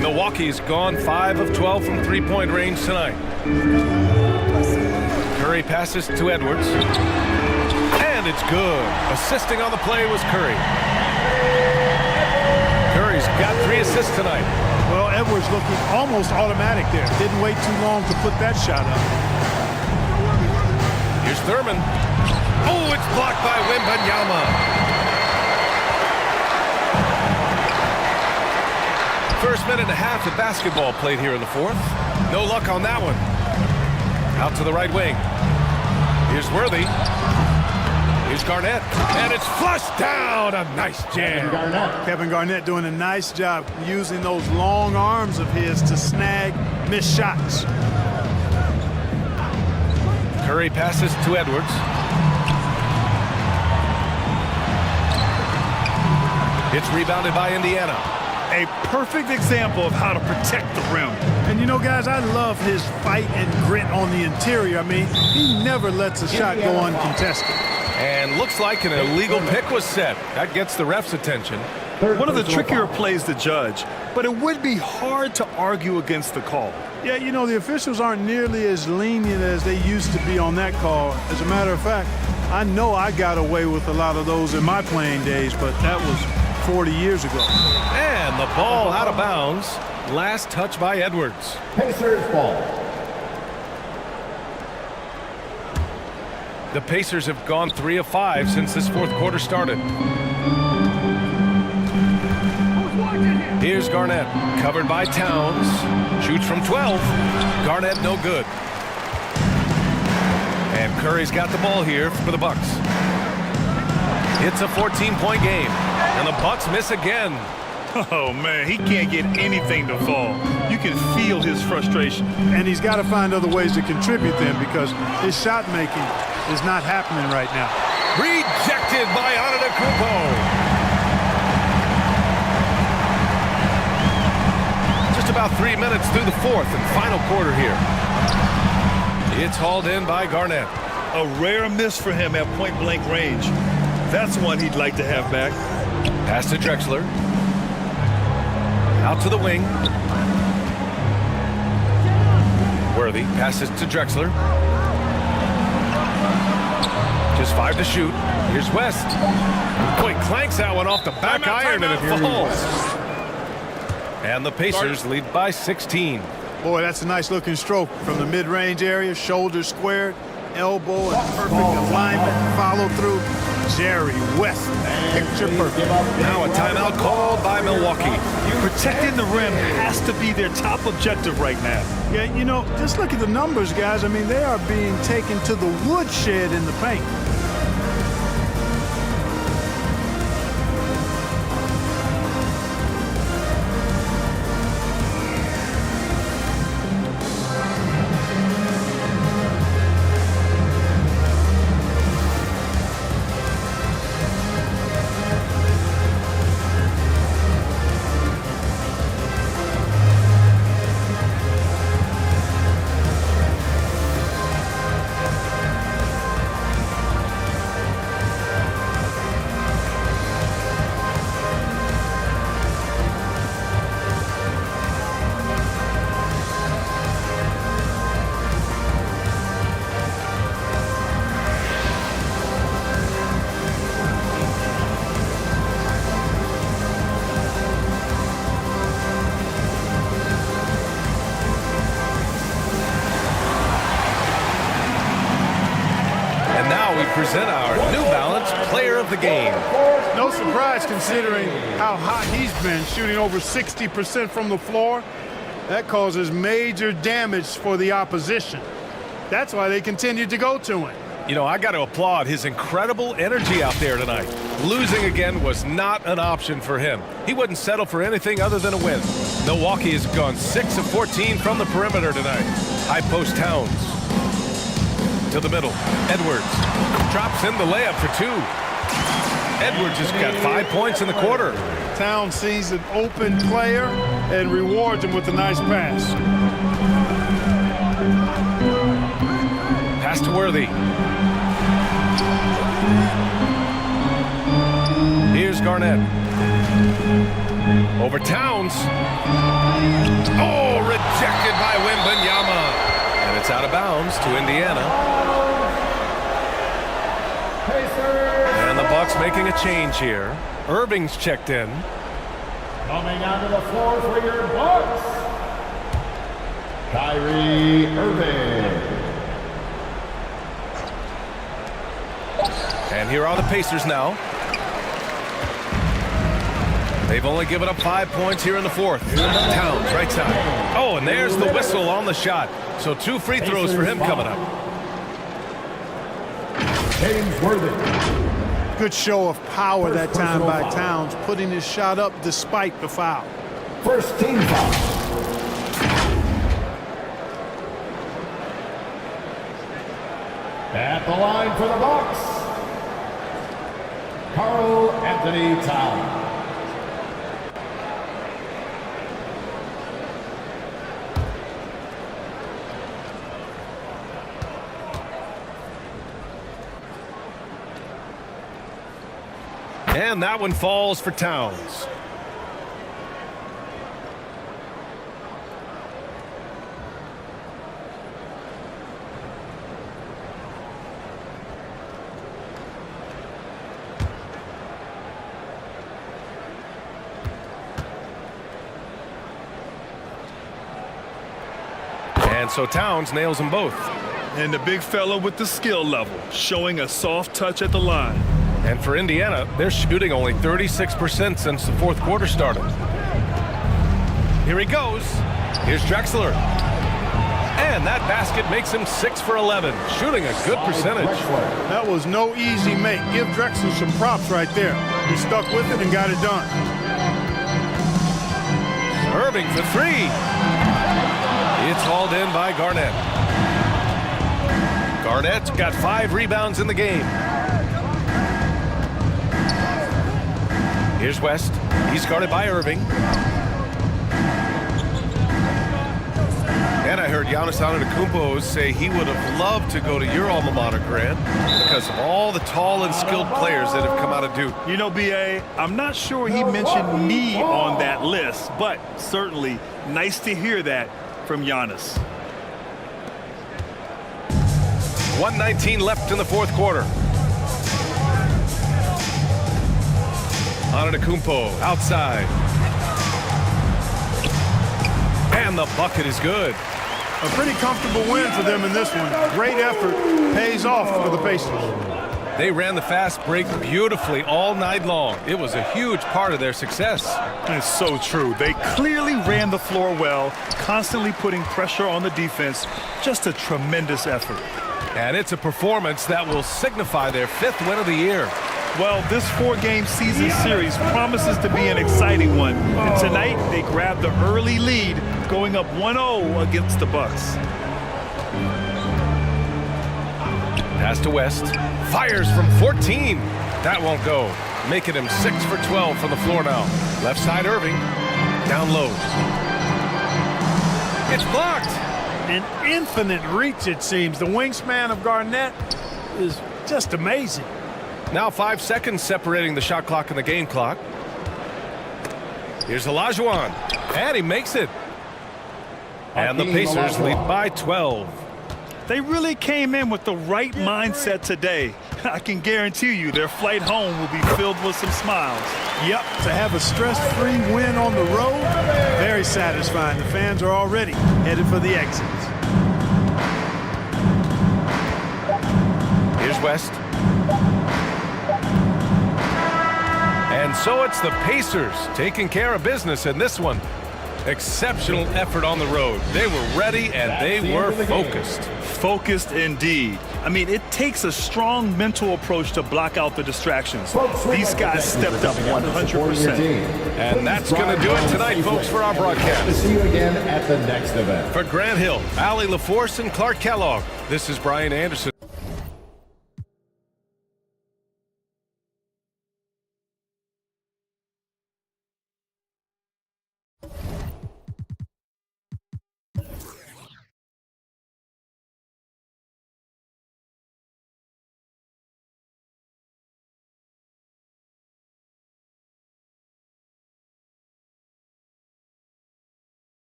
Milwaukee's gone 5 of 12 from three-point range tonight. Curry passes to Edwards. And it's good. Assisting on the play was Curry. Curry's got 3 assists tonight. Well, Edwards looking almost automatic there. Didn't wait too long to put that shot up. Here's Thurman. Oh, it's blocked by Wembanyama. First minute and a half of basketball played here in the fourth. No luck on that one. Out to the right wing. Here's Worthy. Here's Garnett. And it's flushed down. A nice jam. Kevin Garnett doing a nice job using those long arms of his to snag missed shots. Curry passes to Edwards. It's rebounded by Indiana. A perfect example of how to protect the rim. And you know, guys, I love his fight and grit on the interior. I mean, he never lets a shot go uncontested. And looks like an illegal pick was set. That gets the ref's attention. One of the trickier plays to judge, but it would be hard to argue against the call. Yeah, you know, the officials aren't nearly as lenient as they used to be on that call. As a matter of fact, I know I got away with a lot of those in my playing days, but that was 40 years ago. And the ball out of bounds. Last touch by Edwards. Pacers ball. The Pacers have gone 3 of 5 since this fourth quarter started. Here's Garnett, covered by Towns. Shoots from 12. Garnett no good. And Curry's got the ball here for the Bucks. It's a 14-point game, and the Bucks miss again. Oh, man, he can't get anything to fall. You can feel his frustration. And he's got to find other ways to contribute then, because his shot making is not happening right now. Rejected by Antetokounmpo. Just about 3 minutes through the fourth and final quarter here. It's hauled in by Garnett. A rare miss for him at point-blank range. That's one he'd like to have back. Pass to Drexler. Out to the wing. Worthy passes to Drexler. Just 5 to shoot. Here's West. Boy, clanks that one off the back iron and it falls. And the Pacers lead by 16. Boy, that's a nice looking stroke from the mid-range area. Shoulders squared, elbow and perfect alignment, follow through. Jerry West, picture perfect. Now a timeout called by Milwaukee. Protecting the rim has to be their top objective right now. Yeah, you know, just look at the numbers, guys. I mean, they are being taken to the woodshed in the paint. Present our New Balance Player of the Game. No surprise considering how hot he's been, shooting over 60% from the floor. That causes major damage for the opposition. That's why they continue to go to him. You know, I got to applaud his incredible energy out there tonight. Losing again was not an option for him. He wouldn't settle for anything other than a win. Milwaukee has gone 6 of 14 from the perimeter tonight. High post Towns. To the middle. Edwards drops in the layup for 2. Edwards has got 5 points in the quarter. Towns sees an open player and rewards him with a nice pass. Pass to Worthy. Here's Garnett. Over Towns. Oh, rejected by Wembanyama. And it's out of bounds to Indiana. And the Bucks making a change here. Irving's checked in. Coming onto the floor for your Bucks, Kyrie Irving. And here are the Pacers now. They've only given up 5 points here in the fourth. Towns, right side. Oh, and there's the whistle on the shot. So 2 free throws for him coming up. James Worthy. Good show of power that time by Towns, putting his shot up despite the foul. First team foul. At the line for the Bucks, Karl Anthony Towns. And that one falls for Towns. And so Towns nails them both. And the big fella with the skill level, showing a soft touch at the line. And for Indiana, they're shooting only 36% since the fourth quarter started. Here he goes. Here's Drexler. And that basket makes him 6 for 11, shooting a good percentage. That was no easy make. Give Drexler some props right there. He stuck with it and got it done. Irving for 3. It's hauled in by Garnett. Garnett's got 5 rebounds in the game. Here's West. He's guarded by Irving. And I heard Giannis Antetokounmpo say he would have loved to go to your alma mater, Grant, because of all the tall and skilled players that have come out of Duke. You know, B.A., I'm not sure he mentioned me on that list, but certainly nice to hear that from Giannis. 1:19 left in the fourth quarter. Antetokounmpo outside. And the bucket is good. A pretty comfortable win for them in this one. Great effort pays off for the Pacers. They ran the fast break beautifully all night long. It was a huge part of their success. It's so true. They clearly ran the floor well, constantly putting pressure on the defense. Just a tremendous effort. And it's a performance that will signify their 5th win of the year. Well, this 4-game season series promises to be an exciting one. And tonight, they grabbed the early lead, going up 1-0 against the Bucks. Pass to West. Fires from 14. That won't go. Making him 6 for 12 from the floor now. Left side Irving. Down low. It's blocked. An infinite reach, it seems. The wingspan of Garnett is just amazing. Now 5 seconds separating the shot clock and the game clock. Here's Olajuwon. And he makes it. And the Pacers lead by 12. They really came in with the right mindset today. I can guarantee you their flight home will be filled with some smiles. Yep, to have a stress-free win on the road, very satisfying. The fans are already headed for the exits. Here's West. And so it's the Pacers taking care of business in this one. Exceptional effort on the road. They were ready and they were focused. Focused indeed. I mean, it takes a strong mental approach to block out the distractions. These guys stepped up 100%. And that's going to do it tonight, folks, for our broadcast. See you again at the next event. For Grant Hill, Allie LaForce, and Clark Kellogg, this is Brian Anderson.